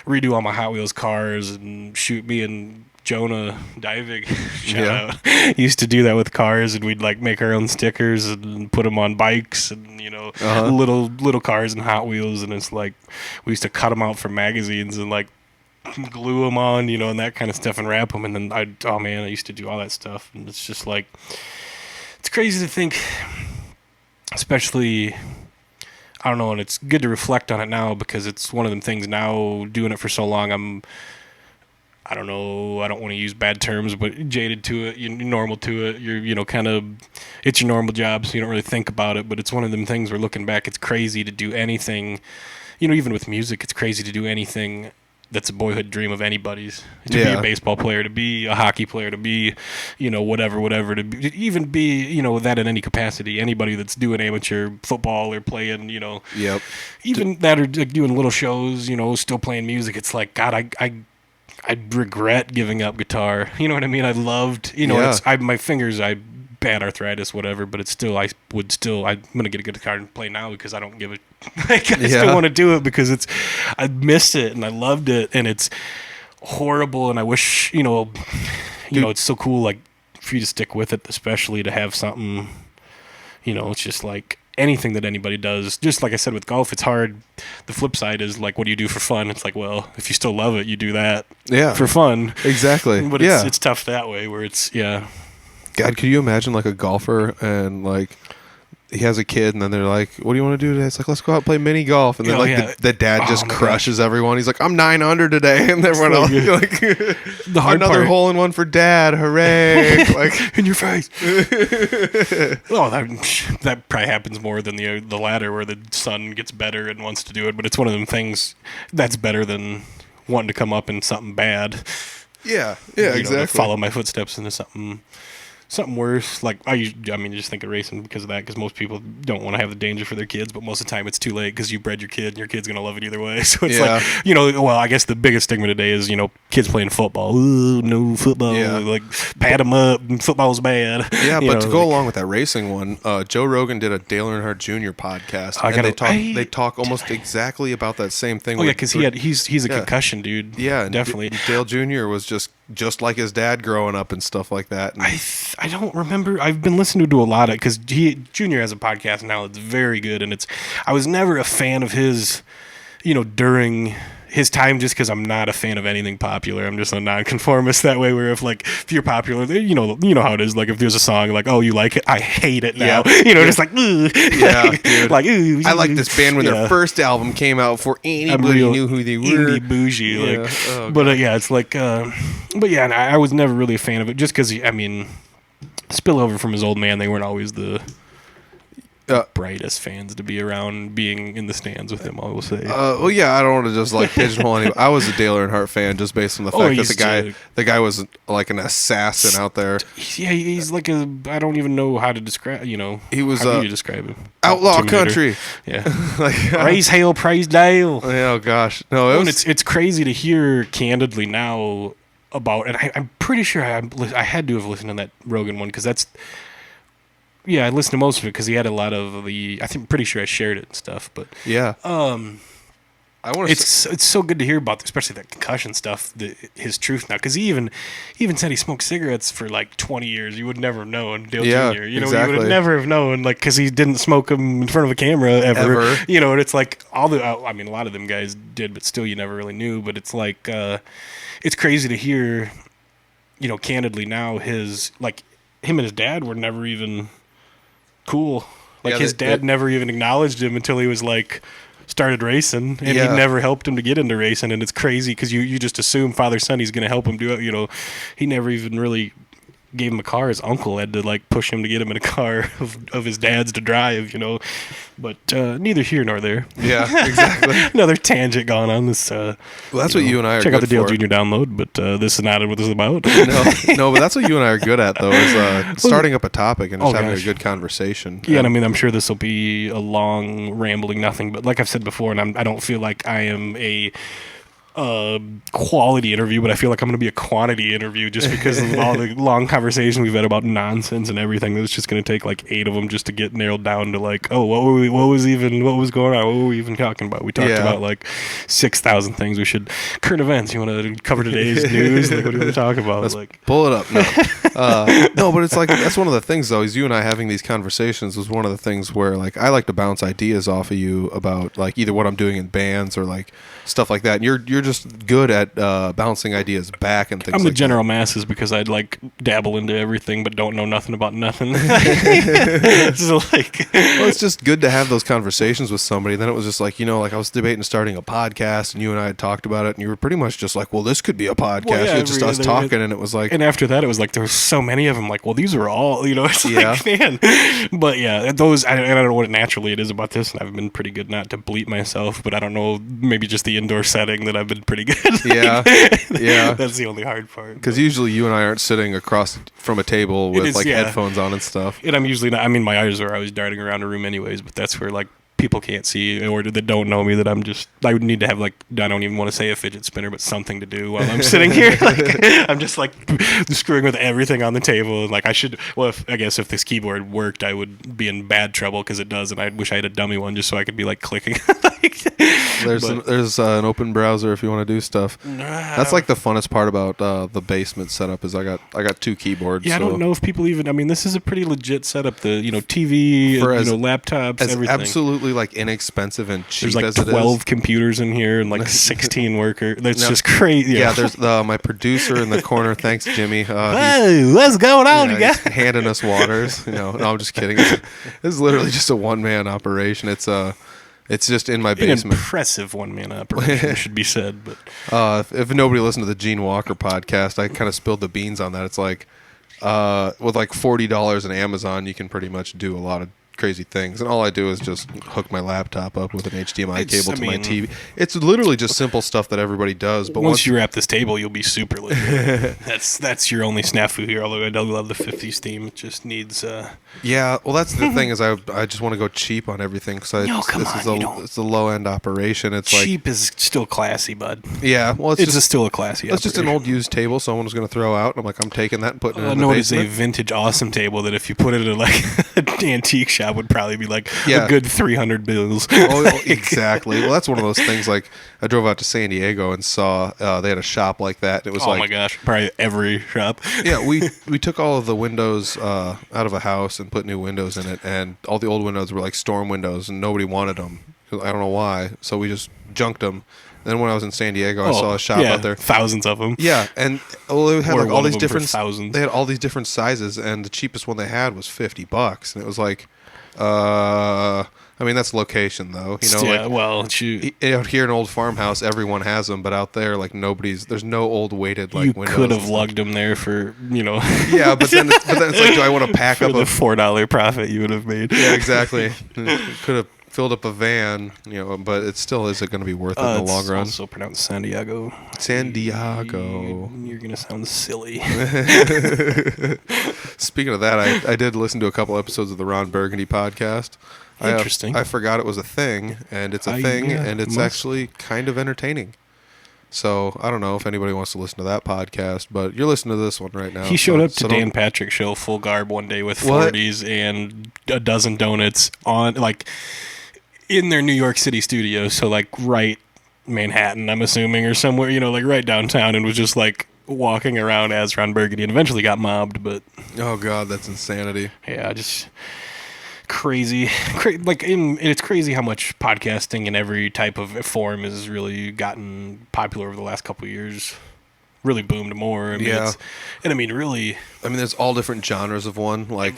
redo all my Hot Wheels cars and shoot me and Jonah Diving shout out, used to do that with cars, and we'd like make our own stickers and put them on bikes and little cars and Hot Wheels, and it's like we used to cut them out from magazines and like glue them on, and that kind of stuff, and wrap them. And then I used to do all that stuff, and it's just like, it's crazy to think, especially, I don't know, and it's good to reflect on it now, because it's one of them things now, doing it for so long, I don't know, I don't want to use bad terms, but jaded to it, you're normal to it, you're kind of, it's your normal job, so you don't really think about it. But it's one of them things where, looking back, it's crazy to do anything, even with music, it's crazy to do anything that's a boyhood dream of anybody's, to be a baseball player, to be a hockey player, to be, whatever, to even be, that in any capacity. Anybody that's doing amateur football or playing, even that, or like doing little shows, still playing music. It's like, God, I regret giving up guitar. You know what I mean? I loved, my fingers, I bad arthritis, whatever, but it's still, I'm gonna get a guitar and play now because I don't give a like, I still want to do it because I missed it and I loved it, and it's horrible, and I wish, it's so cool, like, for you to stick with it, especially to have something, it's just like anything that anybody does, just like I said with golf, it's hard. The flip side is like, what do you do for fun? It's like, well, if you still love it, you do that for fun. Exactly. But it's tough that way where it's, God, could you imagine like a golfer and like he has a kid and then they're like, what do you want to do today? It's like, let's go out and play mini golf. And then the dad just crushes everyone. He's like, I'm 9 under today. And everyone else like, the hard another part. hole in one for dad. Hooray. Like in your face. Oh, that probably happens more than the latter where the son gets better and wants to do it. But it's one of them things that's better than wanting to come up in something bad. Yeah, exactly. To follow my footsteps into something worse. Like I mean, just think of racing because of that. Because most people don't want to have the danger for their kids, but most of the time it's too late because you bred your kid, and your kid's gonna love it either way. So it's like, well, I guess the biggest stigma today is kids playing football. Ooh, no football. Yeah. Like pat them up. Football's bad. Yeah, but to go along with that racing one, Joe Rogan did a Dale Earnhardt Jr. podcast, and they talk almost exactly about that same thing. Oh yeah, because he's a concussion dude. Yeah, definitely. Dale Jr. was just like his dad growing up and stuff like that. And I don't remember. I've been listening to a lot of, because Junior has a podcast now that's very good, and I was never a fan of his, during his time, just because I'm not a fan of anything popular. I'm just a nonconformist that way, where if you're popular, you know how it is. Like if there's a song like, oh, you like it, I hate it now. Yeah. Just like, ugh. Yeah, dude. Like, ooh, I like this band when their first album came out before anybody knew who they were. Indie bougie, it's like, but yeah, and I was never really a fan of it, just because spillover from his old man, they weren't always the brightest fans to be around being in the stands with him, I will say. Well, yeah, I don't want to just pigeonhole anybody. I was a Dale Earnhart fan just based on the fact that the guy was like an assassin out there. Yeah, he's like I don't even know how to describe, He was how do you describe him? Outlaw country. Yeah. Praise hail, praise Dale. Oh gosh. No, it's crazy to hear candidly now about, and I'm pretty sure I had to have listened to that Rogan one, because I listened to most of it because he had a lot of pretty sure I shared it and stuff, but yeah. It's so good to hear about, especially that concussion stuff, his truth now, because he even said he smoked cigarettes for like 20 years. You would never have known, Dale Jr. Exactly. You would never have known, because he didn't smoke them in front of a camera ever. And it's like a lot of them guys did, but still you never really knew. But it's like it's crazy to hear, candidly now, him and his dad were never even cool. His dad never even acknowledged him until he was started racing, and he never helped him to get into racing. And it's crazy because you just assume father son, he's going to help him do it. He never even really gave him a car. His uncle had to push him to get him in a car of his dad's to drive, but neither here nor there. Yeah, exactly. Another tangent going on this. Well, that's what you and I are check good out the Dale for. Jr. download, but this is not what this is about. no, but that's what you and I are good at, though, is starting up a topic and just having a good conversation. Yeah, and I'm sure this will be a long, rambling nothing, but like I've said before, and I don't feel like I am a quality interview, but I feel like I'm going to be a quantity interview just because of all the long conversations we've had about nonsense and everything. It's just going to take 8 of them just to get narrowed down to what was going on? What were we even talking about? We talked about 6,000 things. Current events. You want to cover today's news? What do you want to talk about? Let's pull it up. No, no, but it's that's one of the things though. Is you and I having these conversations was one of the things where I like to bounce ideas off of you about either what I'm doing in bands or stuff like that. And you're just good at bouncing ideas back and things. I'm the general masses because I'd dabble into everything but don't know nothing about nothing. So well, it's just good to have those conversations with somebody. Then it was just I was debating starting a podcast, and you and I had talked about it, and you were pretty much just well, this could be a podcast. Well, yeah, it's just us talking, and it was and after that, it was there were so many of them. Well, these are all, it's man. But yeah, those, I don't know what naturally it is about this, and I've been pretty good not to bleep myself, but I don't know, maybe just the indoor setting that I've been pretty good. Yeah. That's the only hard part. Because usually you and I aren't sitting across from a table with headphones on and stuff. And I'm usually not. My eyes are always darting around a room anyways, but that's where people can't see or that don't know me that I would need to have like, I don't even want to say a fidget spinner, but something to do while I'm sitting here. Like, I'm just like screwing with everything on the table. And like I guess if this keyboard worked, I would be in bad trouble because it does. And I wish I had a dummy one just so I could be like clicking. There's an open browser if you want to do stuff. That's like the funnest part about the basement setup is I got 2 keyboards. Yeah, I don't know if people even. I mean, this is a pretty legit setup. The TV, laptops, everything. Absolutely like inexpensive and cheap. There's like as 12 computers in here and like 16 workers. That's just crazy. Yeah, there's my producer in the corner. Thanks, Jimmy. Hey, what's going on, you guys? Handing us waters. No, I'm just kidding. This is literally just a one-man operation. It's just in my basement. An impressive one-man operation, should be said. But if nobody listened to the Gene Walker podcast, I kind of spilled the beans on that. It's like with like $40 in Amazon, you can pretty much do a lot of crazy things, and all I do is just hook my laptop up with an HDMI cable to my TV. It's literally just simple stuff that everybody does. But once you wrap this table, you'll be super legit. That's your only snafu here. Although I do love the 50s theme, it just needs. Yeah, well, that's the thing is I just want to go cheap on everything because it's a low end operation. It's cheap is still classy, bud. Yeah, well, it's still a classy. It's just an old used table someone was going to throw out. And I'm taking that and putting it in the no, basement. it is a vintage awesome table that if you put it in like an antique shop would probably be like a good 300 bills. Oh, exactly. Well, that's one of those things. Like I drove out to San Diego and saw they had a shop like that. And it was oh my gosh, probably every shop. Yeah, we took all of the windows out of a house and put new windows in it, and all the old windows were like storm windows, and nobody wanted them. I don't know why, so we just junked them. Then when I was in San Diego, I saw a shop out there, thousands of them. Yeah, and they had like all these different thousands. They had all these different sizes, and the cheapest one they had was $50, and it was like, I mean that's location though, you know. Yeah, like, well, out here in Old Farmhouse, everyone has them, but out there, like there's no old weighted like windows. You could have lugged them there for, Yeah, but then it's like, do I want to pack up the $4 profit you would have made? Yeah, exactly. Could have filled up a van, but it still isn't going to be worth it in the long run. It's also pronounced San Diego. San Diego. You're going to sound silly. Speaking of that, I did listen to a couple episodes of the Ron Burgundy podcast. Interesting. I forgot it was a thing, and it's a thing, and it's actually kind of entertaining. So I don't know if anybody wants to listen to that podcast, but you're listening to this one right now. He showed up to Dan Patrick's show full garb one day with 40s and a dozen donuts on, like, in their New York City studio. So, like, right Manhattan, I'm assuming, or somewhere, like right downtown, and was just, like, walking around as Ron Burgundy and eventually got mobbed, but... Oh, God, that's insanity. Yeah, just... crazy. It's crazy how much podcasting in every type of form has really gotten popular over the last couple of years. Really boomed more. Really, there's all different genres of one, like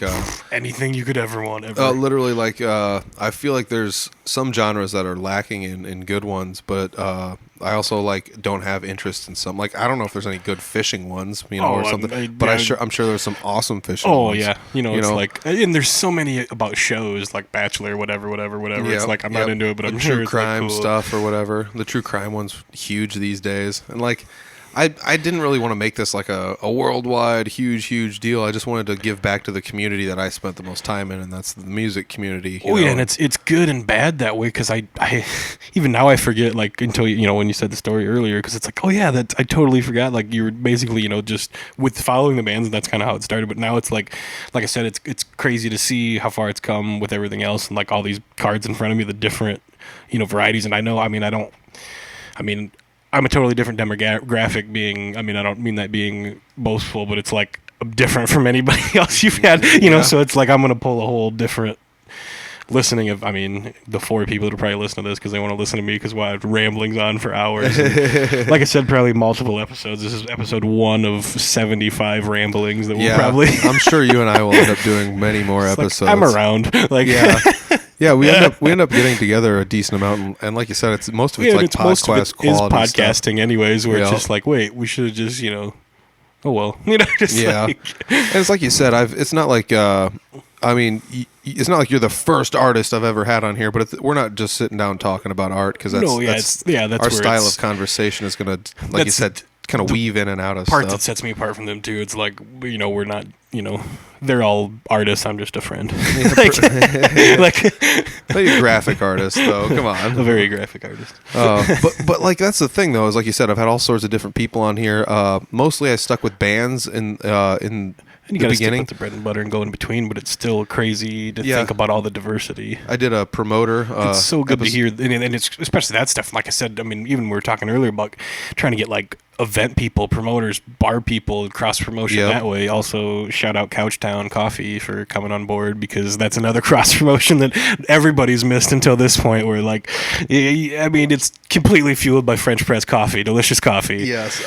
anything you could ever want. Literally, like I feel like there's some genres that are lacking in good ones, but I also like don't have interest in some. Like I don't know if there's any good fishing ones, or something. But I'm sure there's some awesome fishing. Oh ones. Yeah, it's like, and there's so many about shows like Bachelor, whatever. Yep, It's like I'm not into it, but I'm sure true it's crime like cool stuff or whatever. The true crime one's huge these days, and like. I didn't really want to make this like a worldwide huge deal. I just wanted to give back to the community that I spent the most time in, and that's the music community. Yeah, and it's good and bad that way because I even now I forget, like, until when you said the story earlier, because it's like, oh yeah, that I totally forgot. Like you were basically just with following the bands, and that's kind of how it started. But now it's like I said, it's crazy to see how far it's come with everything else, and like all these cards in front of me, the different varieties. And I'm a totally different demographic being, I don't mean that being boastful, but it's like different from anybody else you've had, so it's like I'm going to pull a whole different listening of, the 4 people that will probably listen to this because they want to listen to me because I have ramblings on for hours. And, like I said, probably multiple episodes. This is episode 1 of 75 ramblings that we'll probably... I'm sure you and I will end up doing many more episodes. Like, I'm around. Like, yeah. Yeah, we end up getting together a decent amount, and like you said, it's most of it's like podcast quality podcasting stuff. Anyways, where it's just like, wait, we should have just oh well, just and it's like you said, it's not like it's not like you're the first artist I've ever had on here, but we're not just sitting down talking about art because that's our style of conversation is gonna, like you said, kind of weave in and out of part stuff. that sets me apart from them too. It's like, we're not, they're all artists. I'm just a friend. Like a graphic artist, though. Come on, a very graphic artist. But like that's the thing, though. Is like you said, I've had all sorts of different people on here. Mostly, I stuck with bands in And you got to stick with the bread and butter and go in between, but it's still crazy to think about all the diversity. I did a promoter. It's so good to hear, and it's especially that stuff. Like I said, I mean, even we were talking earlier about trying to get like event people, promoters, bar people, cross promotion that way. Also, shout out Couchtown Coffee for coming on board, because that's another cross promotion that everybody's missed until this point. Where like, I mean, it's completely fueled by French press coffee, delicious coffee. Yes,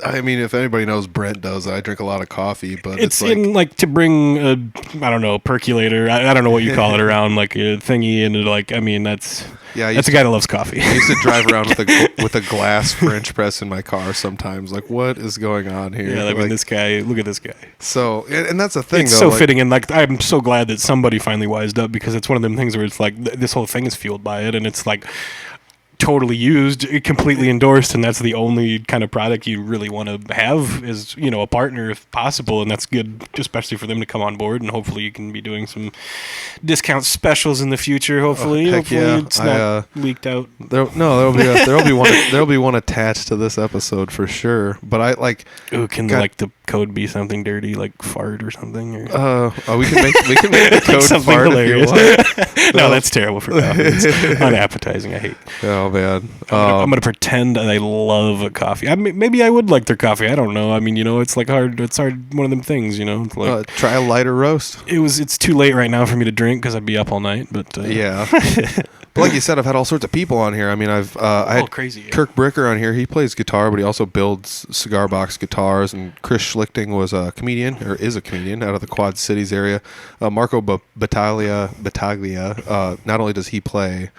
I mean, if anybody knows, Brent does. I drink a lot of coffee, but it's in like to bring a, I don't know, percolator. I don't know what you call it around, like a thingy, and like, I mean, that's a guy that loves coffee. I used to drive around with a glass French press in my car sometimes. Like, what is going on here? Yeah, I mean, this guy. Look at this guy. So, and that's the thing. It's so fitting, and like, I'm so glad that somebody finally wised up, because it's one of them things where it's like this whole thing is fueled by it, and it's like totally used, completely endorsed, and that's the only kind of product you really want to have is, a partner if possible, and that's good, especially for them to come on board, and hopefully you can be doing some discount specials in the future. Hopefully, it's not leaked out. There'll be one attached to this episode for sure. But I like. Ooh, can like the code be something dirty, like fart or something? Or? We can make the code something fart hilarious. if you want. No, that's terrible for coffee. It's unappetizing. I hate. Oh man, I'm gonna pretend that I love coffee. Maybe I would like their coffee. I don't know. I mean, it's like hard. It's hard. One of them things, It's like, try a lighter roast. It's too late right now for me to drink because I'd be up all night. But yeah. But like you said, I've had all sorts of people on here. I mean, I had crazy. Kirk Bricker on here. He plays guitar, but he also builds cigar box guitars. And Chris Schlichting was a comedian, or is a comedian, out of the Quad Cities area. Marco Battaglia. Not only does he play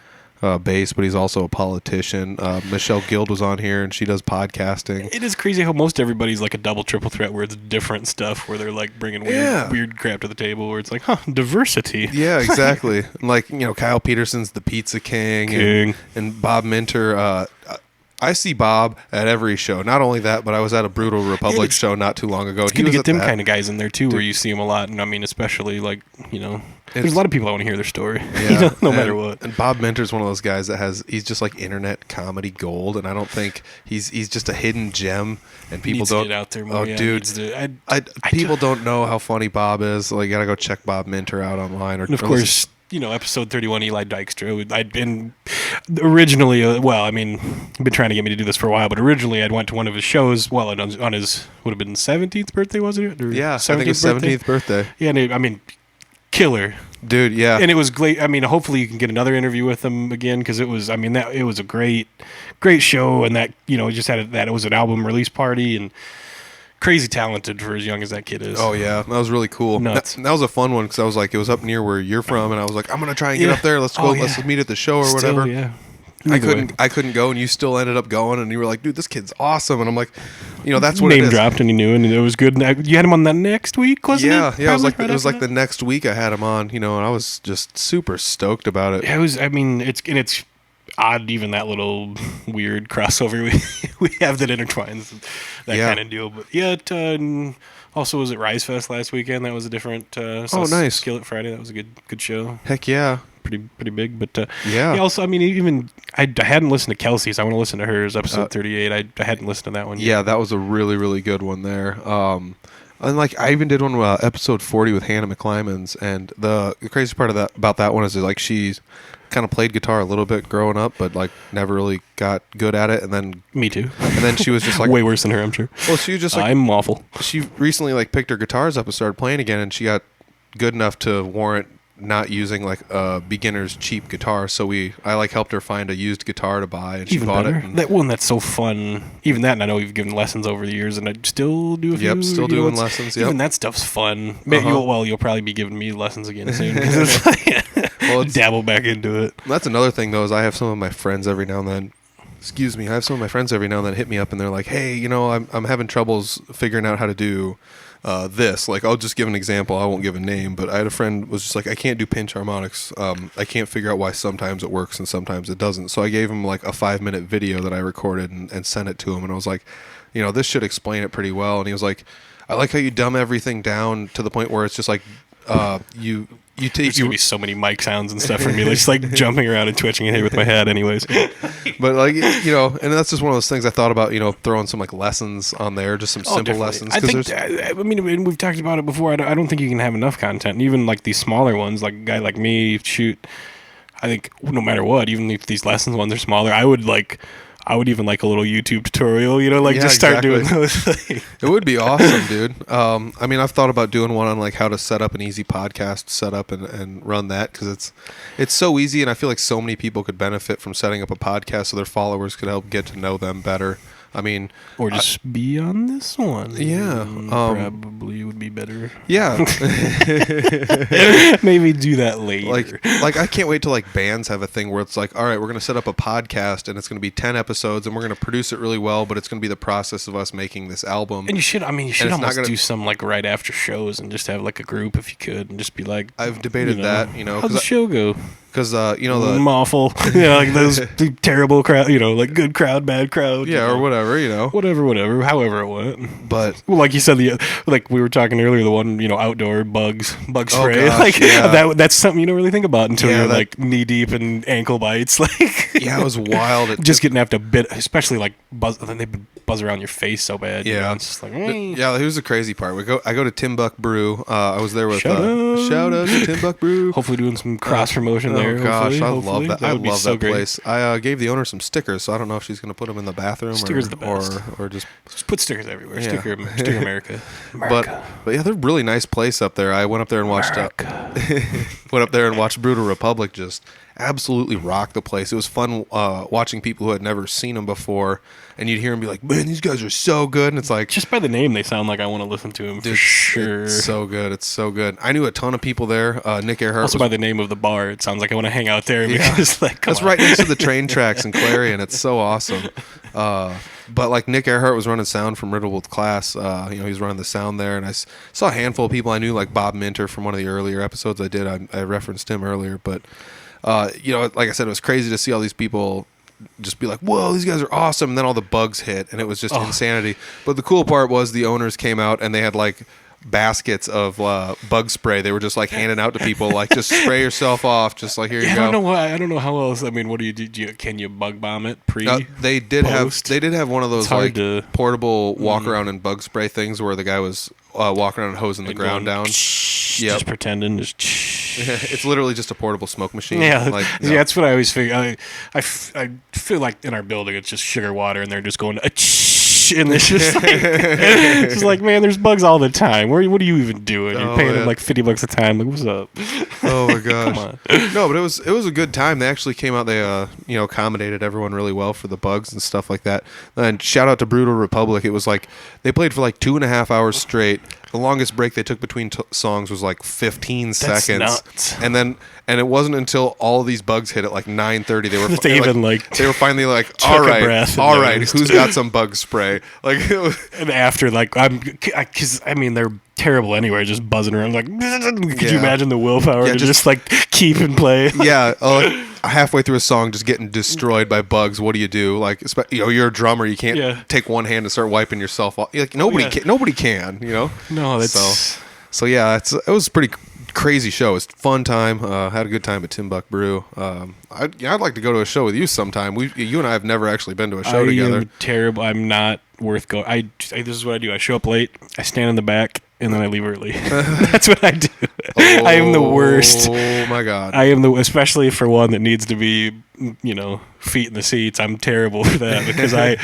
bass, but he's also a politician. Michelle Guild was on here, and she does podcasting. It is crazy how most everybody's like a double, triple threat, where it's different stuff, where they're like bringing weird crap to the table, where it's like, diversity. Yeah, exactly. Like, Kyle Peterson's the Pizza King. And Bob Minter. I see Bob at every show. Not only that, but I was at a Brutal Republic show not too long ago. It's good to get them kind of guys in there too, where you see them a lot. And I mean, especially like, there's a lot of people that want to hear their story, no matter what. And Bob Minter's one of those guys that he's just like internet comedy gold, and I don't think he's just a hidden gem. And people don't get out there more. Oh, dude, people don't know how funny Bob is. Like, you gotta go check Bob Minter out online. And of course, episode 31, Eli Dykstra. I'd been originally, I've been trying to get me to do this for a while, but originally I'd went to one of his shows, on his, would have been 17th birthday, was it? Or yeah, I think it's 17th birthday. Yeah, and killer. Dude, yeah. And it was great. I mean, hopefully you can get another interview with him again, because it was, it was a great show, and that, it just had it was an album release party, and crazy talented for as young as that kid is. Oh yeah, that was really cool. That was a fun one, because I was like, it was up near where you're from, and I was like, I'm gonna try and get up there. Let's go. Let's meet at the show or whatever. Yeah. I couldn't go, and you still ended up going, and you were like, dude, this kid's awesome. And I'm like, that's what name it is. dropped, and he knew, and it was good. And you had him on that next week, wasn't it? Yeah. It was like the next week I had him on, and I was just super stoked about it. Yeah, it was. It's odd, even that little weird crossover we have that intertwines that kind of deal. But yeah, also was at Rise Fest last weekend. That was a different. Nice. Skillet Friday. That was a good show. Heck yeah. Pretty big, but yeah. Also, even I hadn't listened to Kelsey's. I want to listen to hers, episode 38. I hadn't listened to that one yet. Yeah, that was a really, really good one there. And like, I even did one episode 40 with Hannah McClymans, and the crazy part about that one is like, she's kind of played guitar a little bit growing up, but like never really got good at it. And then me too. And then she was just like way worse than her, I'm sure. Well, she was just like, I'm awful. She recently like picked her guitars up and started playing again, and she got good enough to warrant not using like a beginner's cheap guitar, so I like helped her find a used guitar to buy, and she bought it. And that one, that's so fun. Even that, and I know you've given lessons over the years, and I still do a few. Yep, still doing lessons. Yep. Even that stuff's fun. You'll probably be giving me lessons again soon, because it's dabble back into it. That's another thing though, is I have some of my friends every now and then. I have some of my friends every now and then hit me up, and they're like, "Hey, I'm having troubles figuring out how to do this." Like, I'll just give an example. I won't give a name, but I had a friend was just like, I can't do pinch harmonics. I can't figure out why sometimes it works and sometimes it doesn't. So I gave him like a 5-minute video that I recorded and sent it to him, and I was like, this should explain it pretty well. And he was like, I like how you dumb everything down to the point where it's just like, you take. There's gonna be so many mic sounds and stuff for me, just like jumping around and twitching in here with my head, anyways. But like, and that's just one of those things I thought about, throwing some like lessons on there, just some simple lessons. I mean, we've talked about it before. I don't think you can have enough content, and even like these smaller ones, like a guy like me, I think no matter what, even if these lessons ones are smaller, I would even like a little YouTube tutorial, just start doing those things. It would be awesome, dude. I mean, I've thought about doing one on like how to set up an easy podcast setup and run that, because it's so easy, and I feel like so many people could benefit from setting up a podcast so their followers could help get to know them better. I mean, or just be on this one. Yeah, probably would be better. Yeah, maybe do that later. Like I can't wait till like bands have a thing where it's like, all right, we're gonna set up a podcast and it's gonna be 10 episodes and we're gonna produce it really well, but it's gonna be the process of us making this album. And you should almost do some like right after shows and just have like a group if you could, and just be like, I've debated that. How'd the show go? Because the awful, like those terrible crowd, like good crowd, bad crowd, or whatever, whatever, however it went. But like you said, like we were talking earlier, the one outdoor bug spray, gosh, that's something you don't really think about until you're like knee deep in ankle bites. It was wild. Just getting after a bit, especially like buzz. Then they buzz around your face so bad. Yeah, it's just like here's the crazy part. I go to Timbuk Brew. I was there with shout out to Timbuk Brew. Hopefully doing some cross promotion there. Oh gosh, hopefully. I love that. I love so that place. I gave the owner some stickers, so I don't know if she's going to put them in the bathroom or just put stickers everywhere. Yeah. Sticker America. But yeah, they're a really nice place up there. I went up there and watched Brutal Republic just absolutely rock the place. It was fun watching people who had never seen them before, and you'd hear them be like, man, these guys are so good. And it's like, just by the name they sound like I want to listen to them for sure. It's so good. It's so good. I knew a ton of people there. Nick Earhart also by the name of the bar, it sounds like I want to hang out there. Because that's right next to the train tracks in Clarion. It's so awesome. But like Nick Earhart was running sound from Riddle with Class. He was running the sound there, and I saw a handful of people I knew, like Bob Minter from one of the earlier episodes I did. I referenced him earlier, but like I said, it was crazy to see all these people just be like, whoa, these guys are awesome. And then all the bugs hit, and it was just insanity. But the cool part was the owners came out and they had like baskets of bug spray. They were just like handing out to people, like, just spray yourself off, just like, here you go. I don't know how else. I mean, what do you do? Can you bug bomb it they did have one of those like portable walk around and bug spray things where the guy was walking around and hosing the ground down. Just pretending. It's literally just a portable smoke machine. Yeah, that's what I always figure. I feel like in our building it's just sugar water, and they're just going and it's just like, man, there's bugs all the time. What are you even doing? You're paying them like $50 a time. Like, what's up? Oh my gosh! Come on. No, but it was a good time. They actually came out. They accommodated everyone really well for the bugs and stuff like that. And shout out to Brutal Republic. It was like they played for like 2.5 hours straight. The longest break they took between songs was like 15 seconds. Nuts. And it wasn't until all these bugs hit at like 9:30 they were finally like, all right, who's got some bug spray? Like, and after, like, because I mean they're terrible anyway, just buzzing around. Like, could you imagine the willpower to just like keep and play? Yeah. Halfway through a song, just getting destroyed by bugs. What do you do? Like, you're a drummer. You can't take one hand and start wiping yourself off. Like, nobody can. No, that's so yeah. It was a pretty crazy show. It's a fun time. Had a good time at Timbuk Brew. I'd like to go to a show with you sometime. You and I have never actually been to a show together. I'm terrible. I'm not worth going. This is what I do. I show up late. I stand in the back. And then I leave early. That's what I do. I am the worst. Oh my god! I am especially for one that needs to be, feet in the seats. I'm terrible for that because I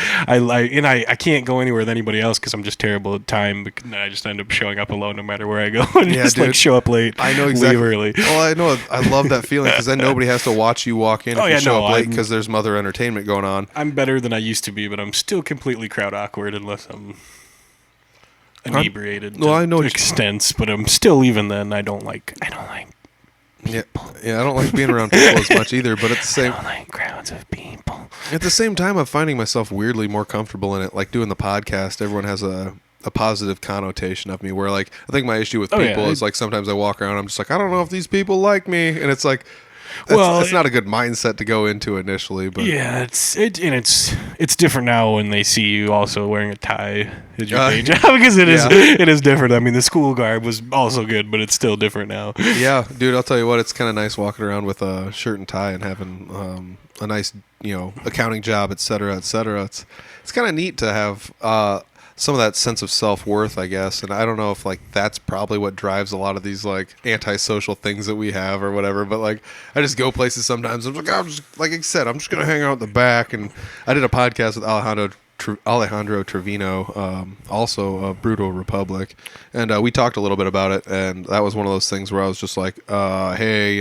can't go anywhere with anybody else because I'm just terrible at time. I just end up showing up alone no matter where I go. And like show up late. I know exactly. Leave early. Well, I know. I love that feeling because then nobody has to watch you walk in if you show up late because there's some other entertainment going on. I'm better than I used to be, but I'm still completely crowd awkward unless I'm inebriated to extents, but I'm still, even then, I don't like people. Yeah, I don't like being around people as much either, but at the same I don't like crowds of people. At the same time, I'm finding myself weirdly more comfortable in it. Like doing the podcast, everyone has a positive connotation of me, where like I think my issue with people is like sometimes I walk around, I'm just like, I don't know if these people like me, and it's like it's not a good mindset to go into initially, but yeah, it's different now when they see you also wearing a tie as your day job, because it is different. I mean, the school garb was also good, but it's still different now. Yeah, dude, I'll tell you what, it's kind of nice walking around with a shirt and tie and having a nice, accounting job, et cetera, et cetera. It's kind of neat to have some of that sense of self-worth, I guess. And I don't know if like that's probably what drives a lot of these like antisocial things that we have or whatever. But like I just go places sometimes. I'm like, like I said, I'm just gonna hang out in the back. And I did a podcast with Alejandro Trevino, also of Brutal Republic, and we talked a little bit about it. And that was one of those things where I was just like, hey,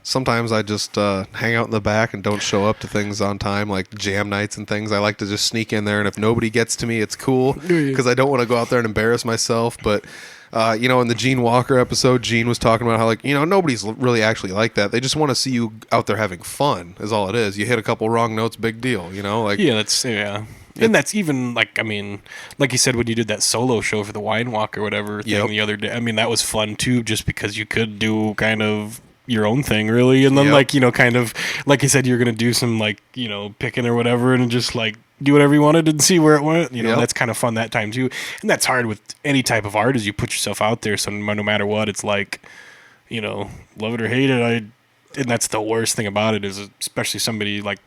sometimes I just hang out in the back and don't show up to things on time, like jam nights and things. I like to just sneak in there, and if nobody gets to me, it's cool because I don't want to go out there and embarrass myself. But in the Gene Walker episode, Gene was talking about how like nobody's really actually like that. They just want to see you out there having fun. Is all it is. You hit a couple wrong notes, big deal. And that's even like, I mean, like you said, when you did that solo show for the Wine Walk or whatever thing the other day, I mean, that was fun too, just because you could do kind of your own thing really, and then kind of like you said, you're gonna do some like picking or whatever, and just like do whatever you wanted and see where it went. That's kind of fun that time too, and that's hard with any type of art, is you put yourself out there, so no matter what, it's like love it or hate it. And that's the worst thing about it, is especially somebody like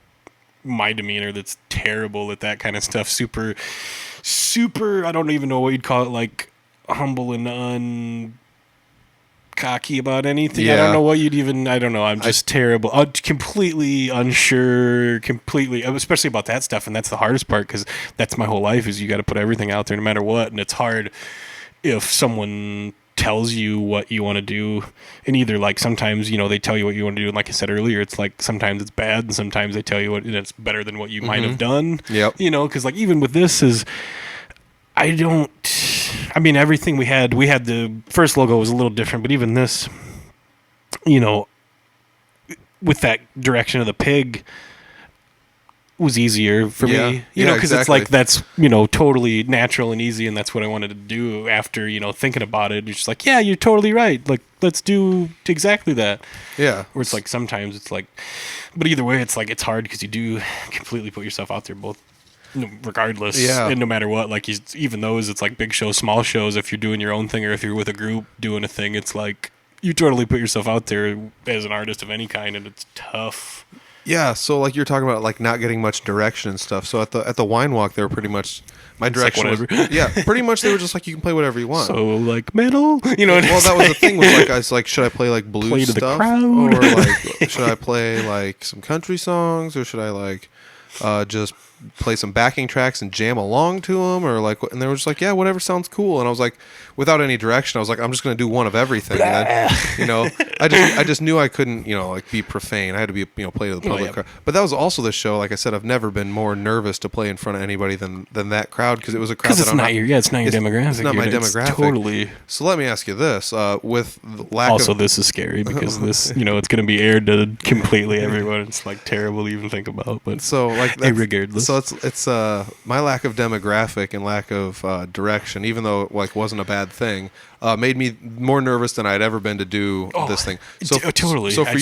my demeanor that's terrible at that kind of stuff, super I don't even know what you'd call it, like humble and cocky about anything. I don't know what you'd even. I don't know. I'm just terrible. Completely unsure. Especially about that stuff, and that's the hardest part, because that's my whole life. Is you got to put everything out there, no matter what, and it's hard if someone tells you what you want to do, and either like sometimes they tell you what you want to do, and like I said earlier, it's like sometimes it's bad, and sometimes they tell you what, and it's better than what you might have done. Yep. Because like even with this is, everything we had the first logo was a little different, but even this, with that direction of the pig was easier for me, because it's like, that's, totally natural and easy. And that's what I wanted to do after, thinking about it. You're just like, yeah, you're totally right. Like, let's do exactly that. Yeah. Where it's like, sometimes it's like, but either way, it's like, it's hard because you do completely put yourself out there, both regardless, and no matter what, like even those, it's like big shows, small shows, if you're doing your own thing or if you're with a group doing a thing, it's like you totally put yourself out there as an artist of any kind, and it's tough. Yeah, so like you're talking about like not getting much direction and stuff. So at the Wine Walk, they were pretty much my direction was pretty much they were just like, you can play whatever you want. So like metal, well, that was the thing, was like I was like, should I play like blues stuff, or like should I play like some country songs, or should I like just play some backing tracks and jam along to them, or like, and they were just like, yeah, whatever sounds cool. And I was like, without any direction, I was like, I'm just going to do one of everything. And then, I just knew I couldn't, like be profane. I had to be, play to the public crowd. But that was also the show. Like I said, I've never been more nervous to play in front of anybody than that crowd, because it was a crowd. Because it's not your demographic. It's not my demographic. Totally. So let me ask you this: with the lack also, this is scary because this, it's going to be aired to completely everyone. It's like terrible to even think about. But so like, regardless. So it's my lack of demographic and lack of direction, even though it like wasn't a bad thing, made me more nervous than I'd ever been to do this thing. So totally. So for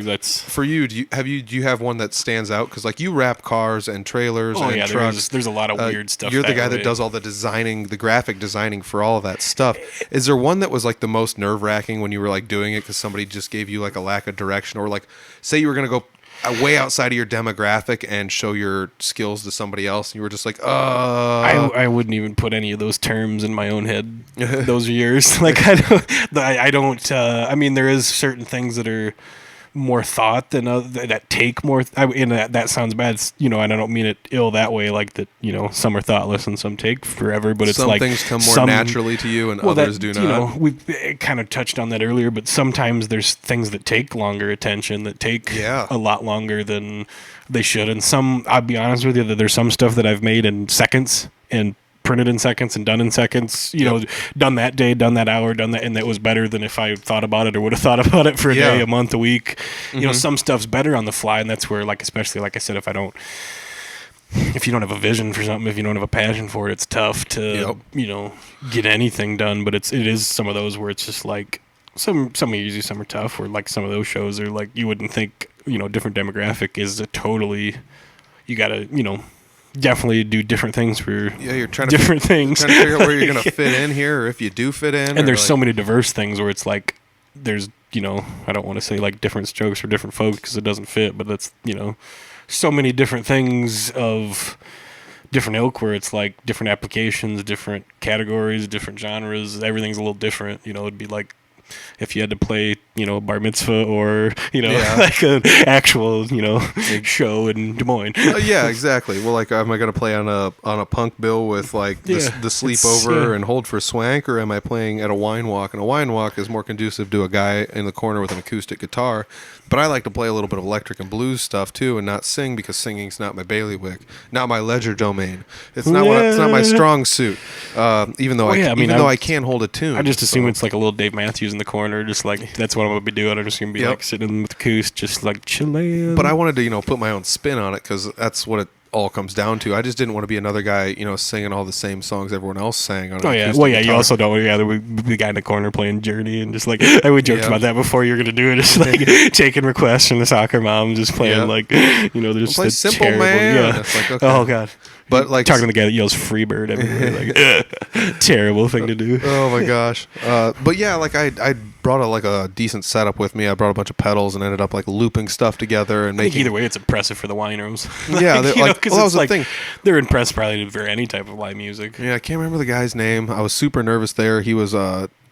that's for you. Do you have one that stands out? Because like you wrap cars and trailers and trucks. There's a lot of weird stuff. You're the guy that does all the designing, the graphic designing for all of that stuff. Is there one that was like the most nerve-wracking when you were like doing it because somebody just gave you like a lack of direction, or like say you were gonna go way outside of your demographic and show your skills to somebody else, and you were just like, I wouldn't even put any of those terms in my own head. Those are yours. Like I don't. I mean, there is certain things that are more thought than that take more. And that sounds bad, and I don't mean it ill that way. Like that, some are thoughtless and some take forever. But it's some like things come more naturally to you, and others do not. We've kind of touched on that earlier. But sometimes there's things that take longer attention, that take a lot longer than they should. And some, I'll be honest with you, that there's some stuff that I've made in seconds and printed in seconds and done in seconds, done that day, done that hour, done that, and that was better than if I thought about it or would have thought about it for a day, a month, a week. Some stuff's better on the fly, and that's where, like, especially like I said, if you don't have a vision for something, if you don't have a passion for it, it's tough to get anything done. But it is some of those where it's just like, some are easy, some are tough. Where like some of those shows are like you wouldn't think, different demographic is a totally. You gotta, definitely do different things for you're trying different things. Trying to figure out where you're gonna fit in here, or if you do fit in. And there's so many diverse things where it's like there's I don't want to say like different strokes for different folks because it doesn't fit, but that's so many different things of different ilk where it's like different applications, different categories, different genres. Everything's a little different. It'd be like if you had to play, a bar mitzvah or, like an actual, show in Des Moines. Yeah, exactly. Well, like, am I going to play on a punk bill with like the sleepover and hold for swank, or am I playing at a wine walk? And a wine walk is more conducive to a guy in the corner with an acoustic guitar. But I like to play a little bit of electric and blues stuff too, and not sing because singing's not my bailiwick, not my ledger domain. It's not it's not my strong suit. Even though I can hold a tune. I just assume it's like a little Dave Matthews in the corner, just like that's what I'm gonna be doing. I'm just gonna be like sitting with the coos, just like chilling. But I wanted to put my own spin on it because that's what it all comes down to. I just didn't want to be another guy, singing all the same songs everyone else sang on. Guitar. You also don't. Yeah, the guy in the corner playing Journey and just like we joked about that before. You're gonna do it, just like taking requests from the soccer mom, just playing like there's play the Simple terrible, Man. Yeah. It's like, okay. Oh god. But like talking to the guy that yells "Freebird" everywhere, like terrible thing to do. Oh my gosh! But yeah, like I brought a decent setup with me. I brought a bunch of pedals and ended up like looping stuff together and making. Either way, it's impressive for the wine rooms. Yeah, that was the thing. They're impressed probably for any type of live music. Yeah, I can't remember the guy's name. I was super nervous there. He was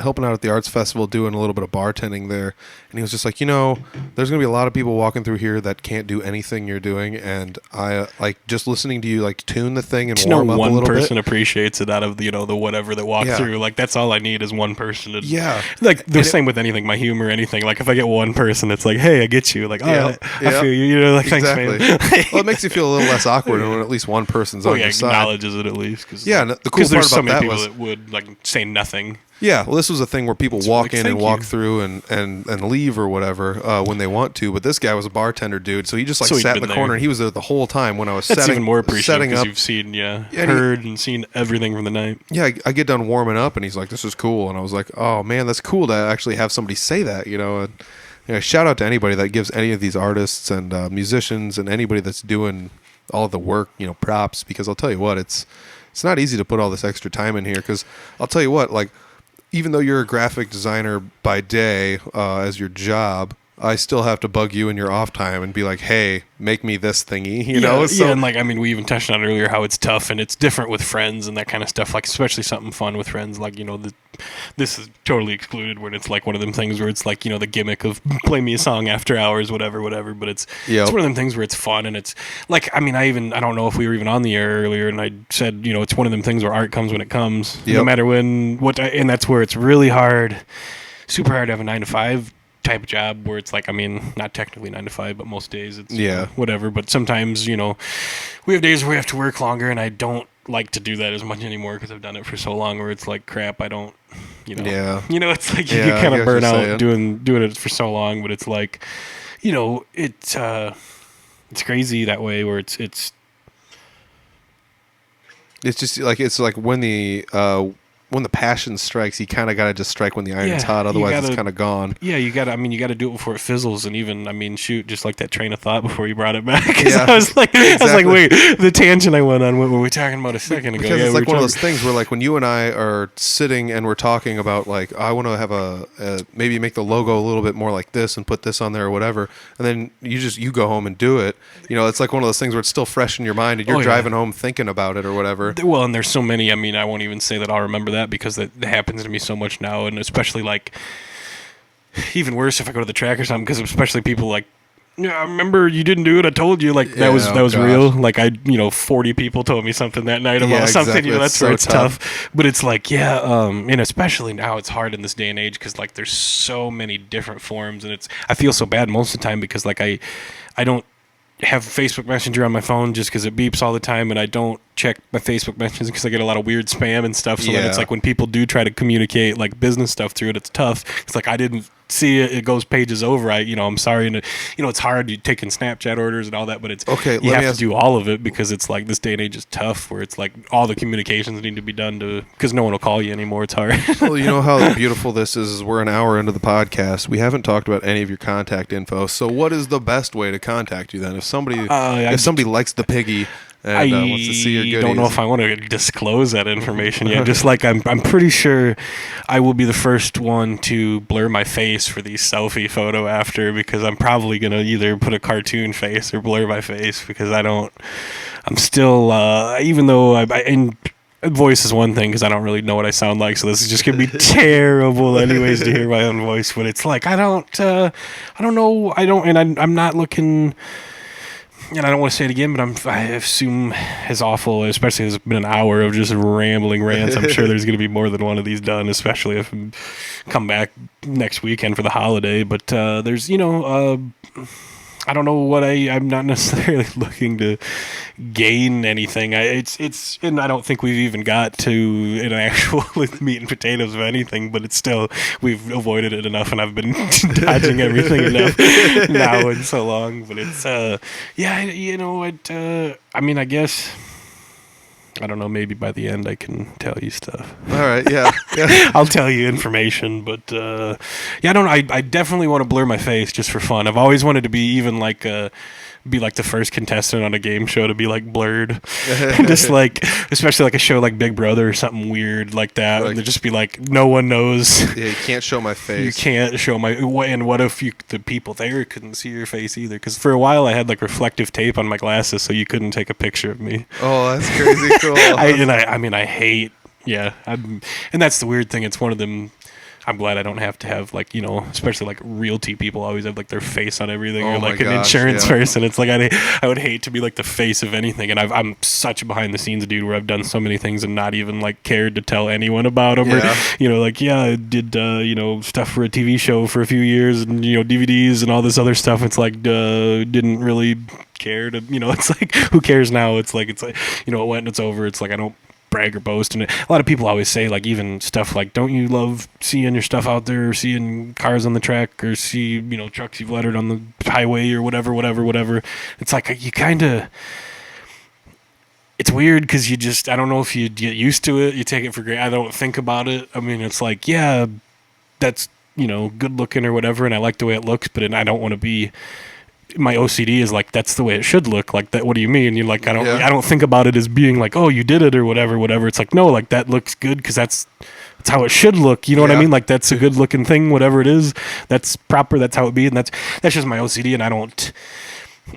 helping out at the arts festival, doing a little bit of bartending there, and he was just like, there's gonna be a lot of people walking through here that can't do anything you're doing, and I like just listening to you like tune the thing and warm up a little bit. One person appreciates it out of the whatever that walk through. Like that's all I need is one person. Like the same with anything, my humor, anything. Like if I get one person, it's like, hey, I get you. Like I feel you. Like exactly. Thanks, man. Well, it makes you feel a little less awkward when at least one person's on your side. Acknowledges it at least. Cause, the cool part about so many that people was that would like say nothing. Yeah, well, this was a thing where people walk in and walk you. through and leave or whatever when they want to. But this guy was a bartender, dude, so he just sat in the corner and he was there the whole time when I was That's setting. even more appreciative because up. you've seen, heard and seen everything from the night. Yeah, I get done warming up and he's like, "This is cool," and I was like, "Oh man, that's cool to actually have somebody say that," And, shout out to anybody that gives any of these artists and musicians and anybody that's doing all of the work, props, because I'll tell you what, it's not easy to put all this extra time in here. Because I'll tell you what, like. Even though you're a graphic designer by day as your job, I still have to bug you in your off time and be like, hey, make me this thingy, So, and like, we even touched on earlier how it's tough and it's different with friends and that kind of stuff, like especially something fun with friends, like, this is totally excluded when it's like one of them things where it's like, the gimmick of play me a song after hours, whatever, but it's one of them things where it's fun and it's like, I don't know if we were even on the air earlier and I said, it's one of them things where art comes when it comes, no matter and that's where it's really hard, super hard to have a 9 to 5 type of job where it's like, not technically 9 to 5, but most days it's whatever. But sometimes, we have days where we have to work longer and I don't like to do that as much anymore because I've done it for so long where it's like, crap, I don't, it's like you kind of burn out doing it for so long, but it's like, it's crazy that way where it's just like, it's like when the passion strikes, you kind of got to just strike when the iron's hot. Otherwise, it's kind of gone. Yeah, you got to do it before it fizzles. And even, shoot, just like that train of thought before you brought it back. I was like, wait, the tangent I went on, what were we talking about a second ago? Because it's like one of those things where, like, when you and I are sitting and we're talking about, like, I want to have maybe make the logo a little bit more like this and put this on there or whatever. And then you go home and do it. It's like one of those things where it's still fresh in your mind and you're driving home thinking about it or whatever. Well, and there's so many, I won't even say that I'll remember that because that happens to me so much now, and especially like even worse if I go to the track or something, because especially people like, I remember you didn't do it, I told you, like that was real, like 40 people told me something that night about something, exactly. That's where it's tough. But it's like and especially now it's hard in this day and age because like there's so many different forms, and I feel so bad most of the time because like I don't have Facebook Messenger on my phone just because it beeps all the time, and I don't check my Facebook mentions because I get a lot of weird spam and stuff. So then it's Yeah. like when people do try to communicate like business stuff through it, it's tough. It's like I didn't see it. It goes pages over. I'm sorry. And it's hard. You're taking Snapchat orders and all that, but it's Okay, you let me have to ask- do all of it because it's like this day and age is tough where it's like all the communications need to be done because no one will call you anymore. It's hard. Well, you know how beautiful this is. We're an hour into the podcast. We haven't talked about any of your contact info. So, what is the best way to contact you then? If somebody likes the piggy and wants to see your goodies, I don't know if I want to disclose that information yet. Just like I'm pretty sure I will be the first one to blur my face for the selfie photo after because I'm probably gonna either put a cartoon face or blur my face because I'm still even though and voice is one thing because I don't really know what I sound like, so this is just gonna be terrible anyways to hear my own voice. But it's like I don't know, I'm not looking. And I don't want to say it again, but I assume as awful, especially as it's been an hour of just rambling rants. I'm sure there's going to be more than one of these done, especially if I come back next weekend for the holiday. But there's, I don't know what I'm not necessarily looking to gain anything. And I don't think we've even got to an actual meat and potatoes of anything, but it's still, we've avoided it enough and I've been dodging everything enough now and so long. But it's, I guess, I don't know, maybe by the end I can tell you stuff. all right, yeah. I'll tell you information, but I definitely want to blur my face just for fun. I've always wanted to be even like be like the first contestant on a game show to be like blurred, just like especially like a show like Big Brother or something weird like that, and to just be like no one knows. Yeah, you can't show my face. You can't show and what if the people there couldn't see your face either? Because for a while I had like reflective tape on my glasses, so you couldn't take a picture of me. Oh, that's crazy cool. I hate. Yeah, and that's the weird thing. It's one of them. I'm glad I don't have to have like especially like realty people always have like their face on everything, Oh or my like an gosh, insurance yeah. person. It's like I would hate to be like the face of anything, and I'm such a behind the scenes dude where I've done so many things and not even like cared to tell anyone about them, Yeah. or I did stuff for a TV show for a few years and DVDs and all this other stuff. It's like didn't really care to it's like who cares now? It's like it went and it's over. It's like I don't brag or boast. And a lot of people always say like even stuff like, don't you love seeing your stuff out there, or seeing cars on the track, or see trucks you've lettered on the highway or whatever. It's like you kind of, it's weird because you just, I don't know if you get used to it, you take it for granted. I don't think about it. I mean, it's like, yeah, that's good looking or whatever, and I like the way it looks, but I don't want to be, my OCD is like, that's the way it should look. Like that, what do you mean? You're like, I don't think about it as being like, oh, you did it or whatever. It's like, no, like that looks good because that's how it should look. You know what I mean? Like that's a good looking thing, whatever it is. That's proper. That's how it be. And that's just my OCD. And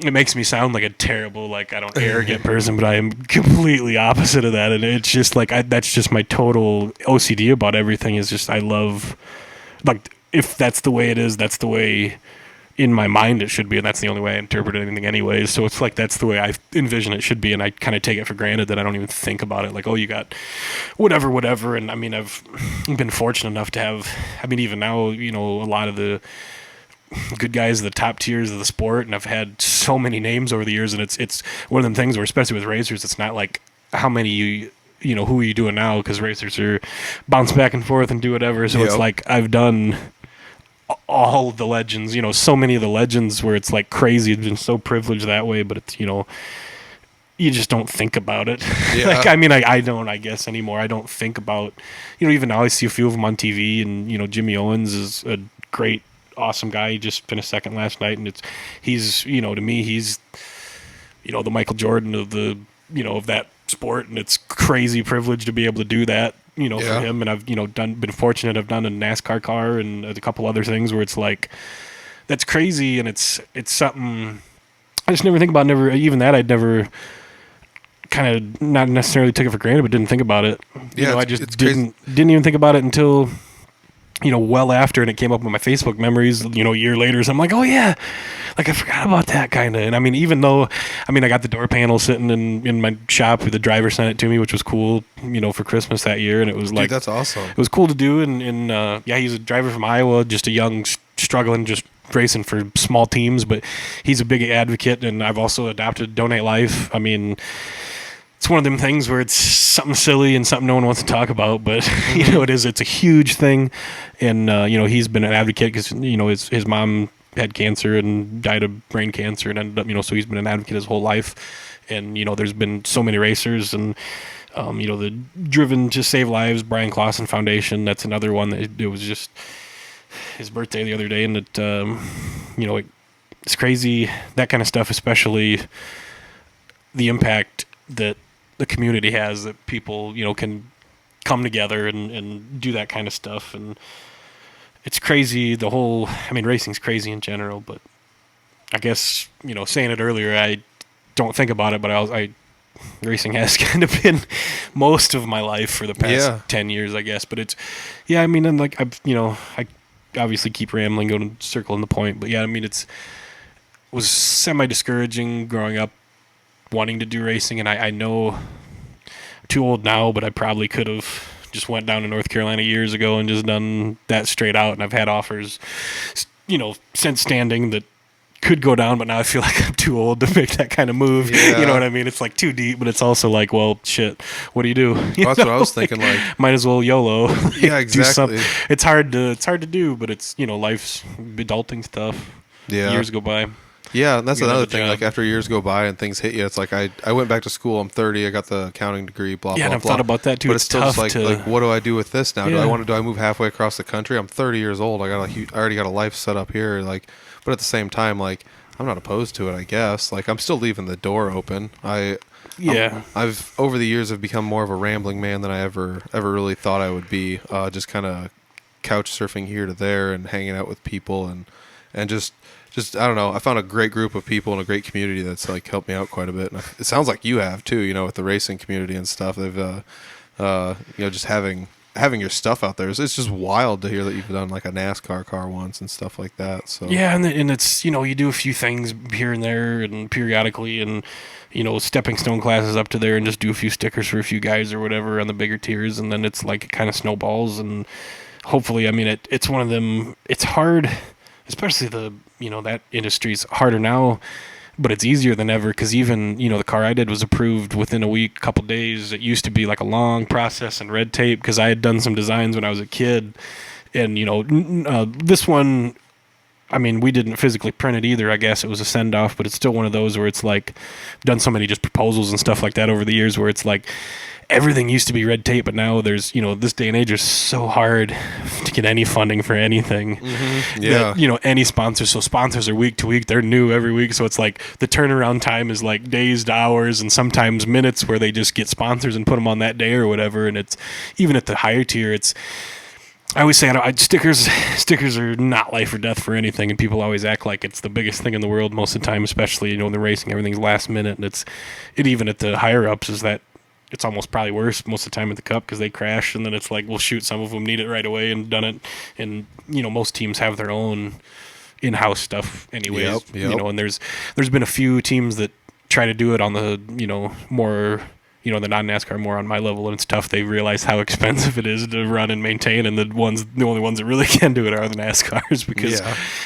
it makes me sound like a terrible, like I don't arrogant person, but I am completely opposite of that. And it's just like, that's just my total OCD about everything is just, I love, like, if that's the way it is, that's the way in my mind it should be, and that's the only way I interpret anything anyways. So it's like that's the way I envision it should be, and I kind of take it for granted that I don't even think about it like, oh, you got whatever. And I mean, I've been fortunate enough to have, I mean, even now, a lot of the good guys, the top tiers of the sport, and I've had so many names over the years, and it's one of them things where, especially with racers, it's not like how many who are you doing now, because racers are bounce back and forth and do whatever. So It's like I've done all of the legends, so many of the legends where it's like crazy. I've been so privileged that way, but it's, you just don't think about it. Yeah. Like, I mean, I don't, I guess anymore. I don't think about, even now I see a few of them on TV, and, Jimmy Owens is a great, awesome guy. He just finished second last night, and he's, to me, he's, the Michael Jordan of the, of that sport, and it's crazy privilege to be able to do that. For him, and I've been fortunate. I've done a NASCAR car and a couple other things where it's like that's crazy, and it's something I just never think about. Never even that I'd never kind of not necessarily took it for granted, but didn't think about it. I just didn't even think about it until well after, and it came up in my Facebook memories, a year later. So I'm like, oh yeah, like I forgot about that kind of. And I mean, even though, I got the door panel sitting in my shop, the driver sent it to me, which was cool, for Christmas that year. And it was like, dude, that's awesome. It was cool to do. And he's a driver from Iowa, just a young, struggling, just racing for small teams, but he's a big advocate. And I've also adopted Donate Life. I mean, it's one of them things where it's something silly and something no one wants to talk about, but you know, it's a huge thing. And, you know, he's been an advocate because, you know, his mom had cancer and died of brain cancer and ended up, you know, so he's been an advocate his whole life. And, you know, there's been so many racers and, you know, the Driven to Save Lives, Brian Clausen Foundation, that's another one that it was just his birthday the other day. And it, you know, it's crazy, that kind of stuff, especially the impact that the community has, that people, you know, can come together and do that kind of stuff. And it's crazy, the whole, I mean, racing's crazy in general, but I guess, you know, saying it earlier, I don't think about it, but racing has kind of been most of my life for the past 10 years, I guess. But it's, yeah, I mean, and like, I obviously keep rambling, going circling the point, but yeah, I mean, it was semi-discouraging growing up wanting to do racing, and I know I'm too old now, but I probably could have just went down to North Carolina years ago and just done that straight out, and I've had offers, you know, since standing that could go down, but now I feel like I'm too old to make that kind of move. Yeah. You know what I mean? It's like too deep, but it's also like, well, shit, what do you do? That's what I was thinking. Like, might as well YOLO. Yeah, exactly. It's hard to do, but it's, you know, life's adulting stuff. Yeah. Years go by. Yeah, and that's another thing. job. Like, after years go by and things hit you, it's like I went back to school. I'm 30. I got the accounting degree. Blah Yeah, blah and I've blah. thought about that too. But It's still tough just like what do I do with this now? Yeah. Do I move halfway across the country? I'm 30 years old. I already got a life set up here. Like, but at the same time, like, I'm not opposed to it. I guess. Like, I'm still leaving the door open. I've over the years have become more of a rambling man than I ever really thought I would be. Just kind of couch surfing here to there and hanging out with people and just I don't know. I found a great group of people and a great community that's like helped me out quite a bit. And it sounds like you have too. You know, with the racing community and stuff. They've you know, just having your stuff out there. It's just wild to hear that you've done like a NASCAR car once and stuff like that. So yeah, and it's, you know, you do a few things here and there and periodically, and, you know, stepping stone classes up to there and just do a few stickers for a few guys or whatever on the bigger tiers, and then it's like it kind of snowballs. And hopefully, I mean, it's one of them. It's hard, especially you know, that industry's harder now, but it's easier than ever, because even, you know, the car I did was approved within a week, couple days. It used to be like a long process and red tape, because I had done some designs when I was a kid. And, you know, this one, I mean, we didn't physically print it either. I guess it was a send-off, but it's still one of those where it's like, done so many just proposals and stuff like that over the years, where it's like, everything used to be red tape, but now there's, you know, this day and age is so hard to get any funding for anything. Mm-hmm. Yeah. That, you know, any sponsors. So sponsors are week to week. They're new every week. So it's like the turnaround time is like days to hours and sometimes minutes, where they just get sponsors and put them on that day or whatever. And it's even at the higher tier, I always say stickers are not life or death for anything, and people always act like it's the biggest thing in the world most of the time, especially, you know, in the racing, everything's last minute. And it even at the higher ups is that it's almost probably worse most of the time at the Cup, because they crash, and then it's like, well, shoot, some of them need it right away and done it. And, you know, most teams have their own in-house stuff anyways. Yep. You know, and there's been a few teams that try to do it on the, you know, more, you know, the non-NASCAR more on my level, and it's tough. They realize how expensive it is to run and maintain, and the only ones that really can do it are the NASCARs, because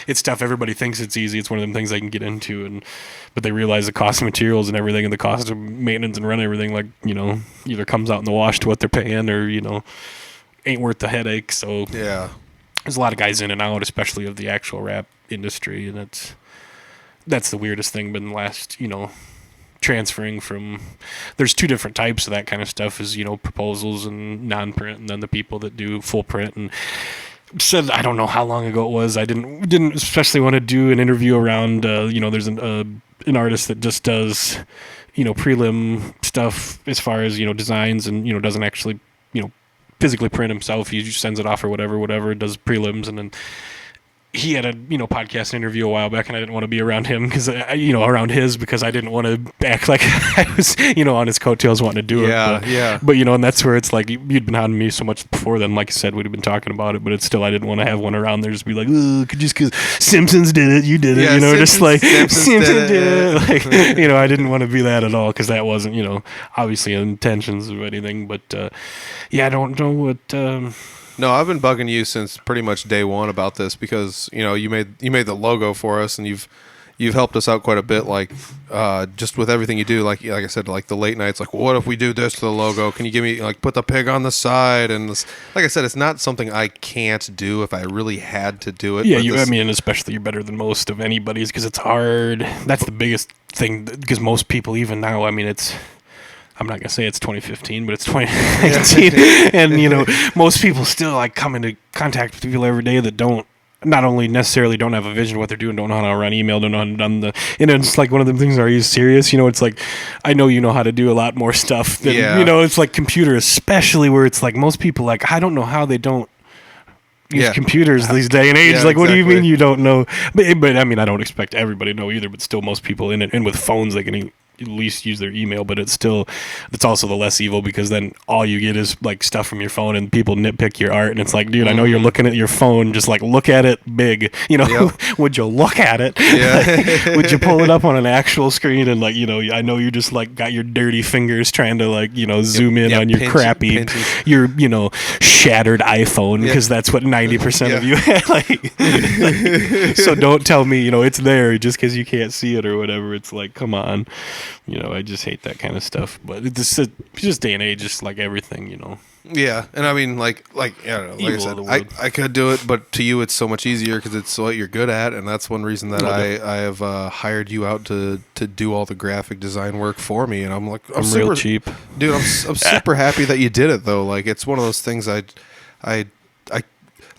it's tough. Everybody thinks it's easy. It's one of them things they can get into, but they realize the cost of materials and everything, and the cost of maintenance and running everything, like, you know, either comes out in the wash to what they're paying, or, you know, ain't worth the headache. So yeah, there's a lot of guys in and out, especially of the actual rap industry, and that's the weirdest thing. But in the last, you know, transferring from, there's two different types of that kind of stuff, is, you know, proposals and non-print, and then the people that do full print. And said, I don't know how long ago it was, I didn't especially want to do an interview around, you know, there's an artist that just does, you know, prelim stuff as far as, you know, designs, and, you know, doesn't actually, you know, physically print himself. He just sends it off or whatever, does prelims. And then he had a, you know, podcast interview a while back, and I didn't want to be around him, because around his, because I didn't want to act like I was, you know, on his coattails wanting to do it. But, you know, and that's where it's like, you'd been on me so much before then, like I said, we'd have been talking about it, but it's still, I didn't want to have one around there just be like, just because Simpsons did it, you did it, you know, just like Simpsons did it. Like, you know, I didn't want to be that at all, because that wasn't, you know, obviously intentions or anything. But I don't know what. No, I've been bugging you since pretty much day one about this, because, you know, you made the logo for us, and you've you've helped us out quite a bit, like just with everything you do. Like I said, like the late nights. Like, what if we do this to the logo? Can you give me like put the pig on the side? And this, like I said, it's not something I can't do if I really had to do it. Yeah, I mean, especially you're better than most of anybody's because it's hard. That's the biggest thing because most people, even now, I mean, I'm not gonna say it's 2015, but it's 2019, and most people still like come into contact with people every day that don't. Not only necessarily don't have a vision of what they're doing, don't know how to run email, don't know how to run and it's like one of the things, are you serious? It's like, I know you know how to do a lot more stuff than, it's like computer, especially where it's like most people, like, I don't know how they don't use computers these day and age. Like, what do you mean you don't know? But I mean, I don't expect everybody to know either, but still most people and with phones, they can at least use their email, but it's also the less evil because then all you get is like stuff from your phone and people nitpick your art and it's like, dude, I know you're looking at your phone, just like look at it big, would you look at it? Yeah. Would you pull it up on an actual screen and like, I know you just like got your dirty fingers trying to like, zoom in on your crappy, your, shattered iPhone because that's what 90% of you have. Like, so don't tell me, it's there just because you can't see it or whatever. It's like, come on. I just hate that kind of stuff. But it's just day and age, just like everything, Yeah, and I mean, like I don't know, like I said, I could do it, but to you, it's so much easier because it's what you're good at, and that's one reason that I have hired you out to do all the graphic design work for me. And I'm like, I'm real cheap, dude. I'm super happy that you did it though. Like, it's one of those things I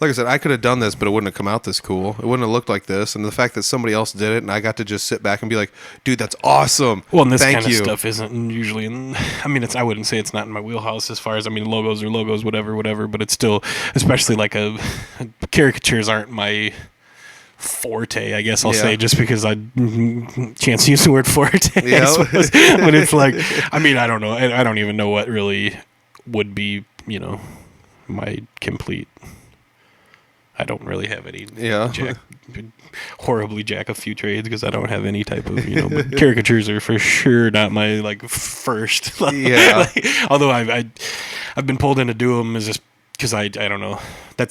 like I said, I could have done this, but it wouldn't have come out this cool. It wouldn't have looked like this. And the fact that somebody else did it and I got to just sit back and be like, dude, that's awesome. Well, and this Thank kind of you. stuff isn't usually I wouldn't say it's not in my wheelhouse as far as, logos are logos, whatever, but it's still, especially like caricatures aren't my forte, I guess I'll say, just because I chance to use the word forte, I suppose. But it's like, I don't know. I don't even know what really would be, my complete... I don't really have any horribly jack of few trades because I don't have any type of, but caricatures are for sure not my, like, first. Although I've been pulled in to do them is just because I don't know.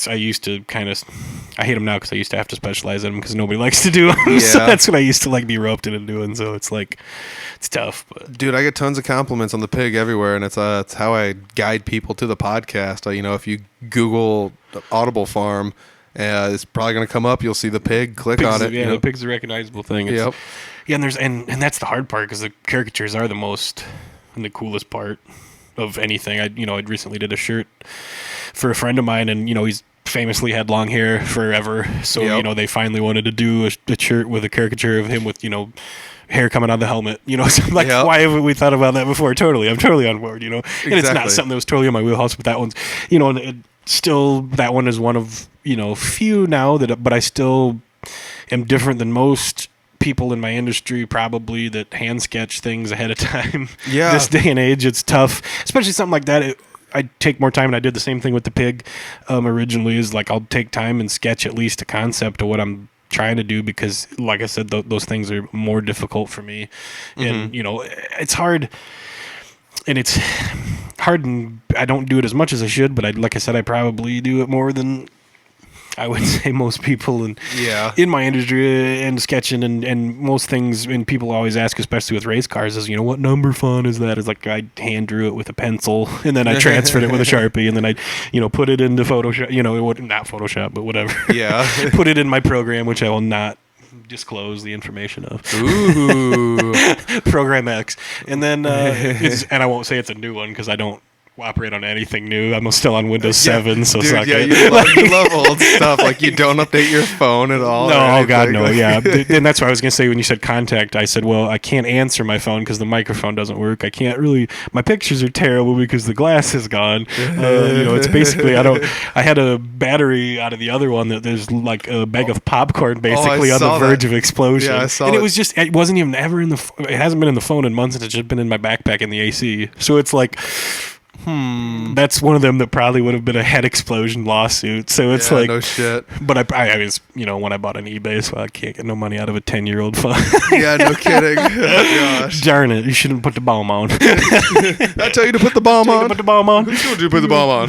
I used to kind of, I hate them now because I used to have to specialize in them because nobody likes to do them. Yeah. So that's what I used to, like, be roped into doing. So it's like, it's tough. But dude, I get tons of compliments on the pig everywhere, and it's how I guide people to the podcast. If you Google Audible Farm, it's probably going to come up. You'll see the pig. Click on it. Yeah, the pig's a recognizable thing. Yeah, and and that's the hard part because the caricatures are the most and the coolest part of anything. I recently did a shirt for a friend of mine, and he's famously had long hair forever. So they finally wanted to do a shirt with a caricature of him with hair coming out of the helmet. So I'm like, why haven't we thought about that before? I'm totally on board. And it's not something that was totally on my wheelhouse, but that one's still, that one is one of few now but I still am different than most people in my industry probably that hand sketch things ahead of time. Yeah. This day and age, it's tough, especially something like that. I take more time, and I did the same thing with the pig originally, is like I'll take time and sketch at least a concept of what I'm trying to do because, like I said, those things are more difficult for me. And, it's hard. And it's hard, and I don't do it as much as I should, but like I said, I probably do it more than I would say most people in my industry and sketching and most things. And people always ask, especially with race cars, is what number font is that? It's like I hand drew it with a pencil and then I transferred it with a Sharpie and then I put it into Photoshop. Not Photoshop, but whatever. Yeah, put it in my program, which I will not disclose the information of. Ooh. Program X. And then and I won't say it's a new one because I don't operate on anything new. I'm still on Windows 7, so dude, suck it. You love old stuff. Like, you don't update your phone at all. No, oh God, no. Yeah, and that's what I was gonna say when you said contact. I said, well, I can't answer my phone because the microphone doesn't work. I can't really. My pictures are terrible because the glass is gone. It's basically I had a battery out of the other one that there's like a bag of popcorn basically on the verge of explosion. Yeah, I saw and it. It was just, it wasn't even ever in the. It hasn't been in the phone in months, and it's just been in my backpack in the AC. So it's like. That's one of them that probably would have been a head explosion lawsuit. So it's like, no shit. But I was, when I bought on eBay, so I can't get no money out of a 10-year-old phone. Yeah, no kidding. Oh, gosh. Darn it! You shouldn't put the bomb on. I tell you to put the bomb on. Put the bomb on. Who told you to put the bomb on?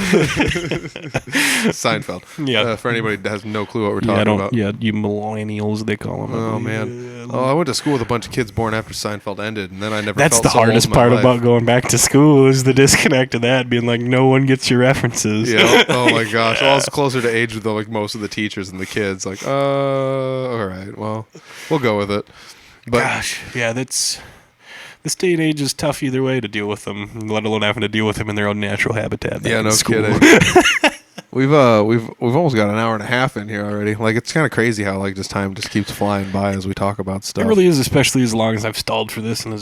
Seinfeld. Yeah. For anybody that has no clue what we're talking about. Yeah, you millennials, they call them. Oh, man. Oh, I went to school with a bunch of kids born after Seinfeld ended, and then I never That's felt the so old hardest in my part life. about going back to school is the disconnect of that, being like, no one gets your references. Yeah. Oh, my gosh. Well, I was closer to age with like most of the teachers and the kids. Like, all right, well, we'll go with it. But Gosh, yeah, this day and age is tough either way to deal with them, let alone having to deal with them in their own natural habitat. yeah, in no school. kidding. We've almost got an hour and a half in here already. Like, it's kind of crazy how like just time just keeps flying by as we talk about stuff. It really is, especially as long as I've stalled for this, and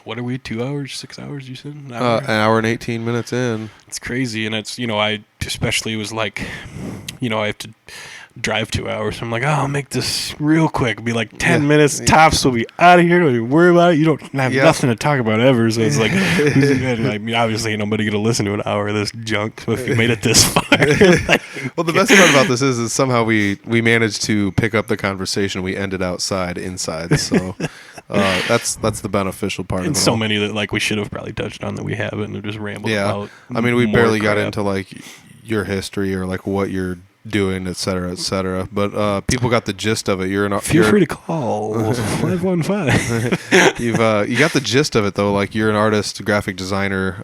what are we, 2 hours, 6 hours, you said? An hour and 18 minutes in. It's crazy, and it's, I especially was like, I have to drive 2 hours. So I'm like, I'll make this real quick. It'll be like 10 minutes tops. We'll be out of here. Don't even worry about it. You don't have nothing to talk about ever. So it's like, obviously ain't nobody gonna listen to an hour of this junk. So if you made it this far, Well, the best part about this is somehow we managed to pick up the conversation. We ended inside. So that's the beneficial part. And of it so all. many that like we should have probably touched on that we haven't, and just rambled about. I mean, we more barely crap. got into like your histoy or like what you're doing, et cetera, et cetera. But people got the gist of it. Feel free to call 515. you got the gist of it though. Like, you're an artist, graphic designer.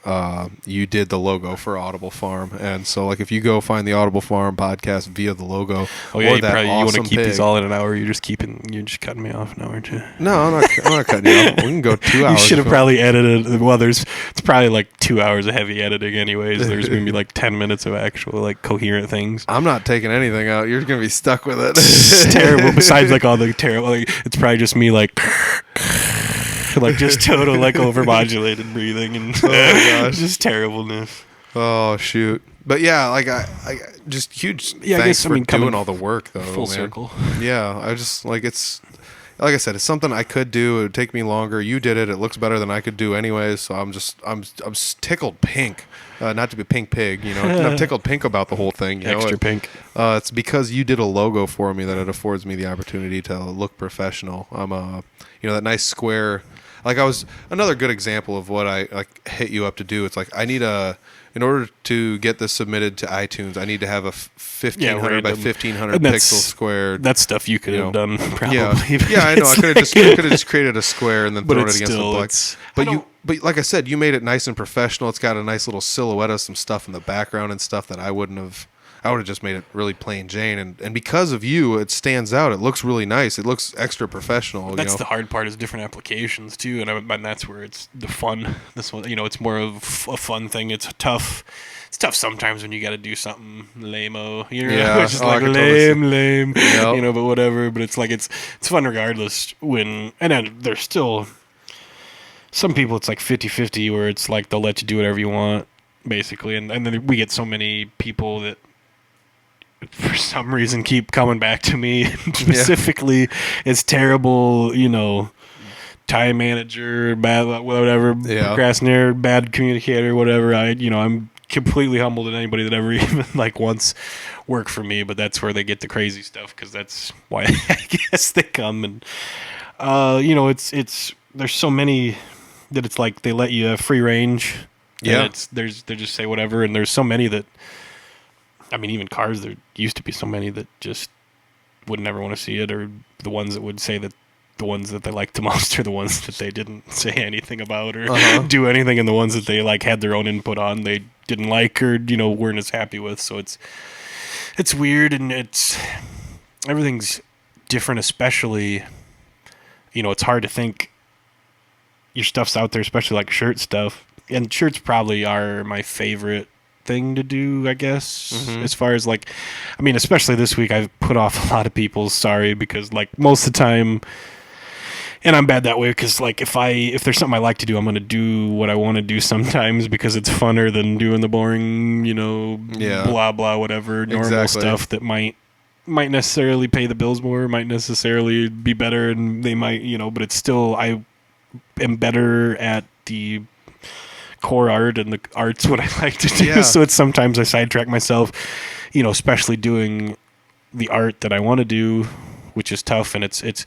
You did the logo for Audible Farm, and so like if you go find the Audible Farm podcast via the logo, Oh yeah, or you that want to awesome keep pig. these all in an hour. You're just cutting me off now, aren't you? No, I'm not cutting you off. We can go 2 hours. You should have if probably edited. Well, it's probably like 2 hours of heavy editing, anyways. There's gonna be like 10 minutes of actual like coherent things. I'm not taking anything out. You're gonna be stuck with it. It's terrible. Besides like all the terrible, like it's probably just me like just total like overmodulated breathing and gosh. just terribleness. Oh shoot! But yeah, like I just huge thanks for doing all the work though. Full man. circle. Yeah, I just like it's. Like I said, it's something I could do. It would take me longer. You did it. It looks better than I could do anyways. So I'm tickled pink. Not to be pink pig, I'm tickled pink about the whole thing. Extra pink. It's because you did a logo for me that it affords me the opportunity to look professional. I'm that nice square. Like, I was another good example of what I like hit you up to do. It's like in order to get this submitted to iTunes, I need to have a 1500 by 1500 pixel square. That's stuff you could have done probably. Yeah, I know. I could have just created a square and then thrown it against the black. But like I said, you made it nice and professional. It's got a nice little silhouette of some stuff in the background and stuff that I wouldn't have. I would have just made it really plain Jane, and because of you, it stands out. It looks really nice. It looks extra professional. That's the hard part, is different applications too, and that's where it's the fun. This one, it's more of a fun thing. It's tough. It's tough sometimes when you got to do something lame-o. Yeah, it's just like lame. Yep. But whatever. But it's like it's fun regardless. And then there's still some people. It's like 50-50, where it's like they'll let you do whatever you want, basically. And then we get so many people that, for some reason, keep coming back to me specifically. It's terrible, time manager, bad, whatever, procrastinator, bad communicator, whatever. I'm completely humbled at anybody that ever even wants work for me, but that's where they get the crazy stuff, because that's why I guess they come. And it's there's so many that it's like they let you have free range. Yeah, they just say whatever, and there's so many that. I mean, even cars, there used to be so many that just would never want to see it, or the ones that would say that the ones that they liked the most are the ones that they didn't say anything about or do anything, and the ones that they had their own input on they didn't like or weren't as happy with. So it's weird, and everything's different, especially it's hard to think your stuff's out there, especially like shirt stuff, and shirts probably are my favorite thing to do, I guess, as far as especially this week I've put off a lot of people's sorry, because most of the time, and I'm bad that way, because if there's something I like to do, I'm going to do what I want to do sometimes, because it's funner than doing the boring blah blah whatever normal stuff that might necessarily pay the bills more, might necessarily be better, and they might but it's still, I am better at the core art, and the art's what I like to do. Yeah. So it's sometimes I sidetrack myself, especially doing the art that I want to do, which is tough. And it's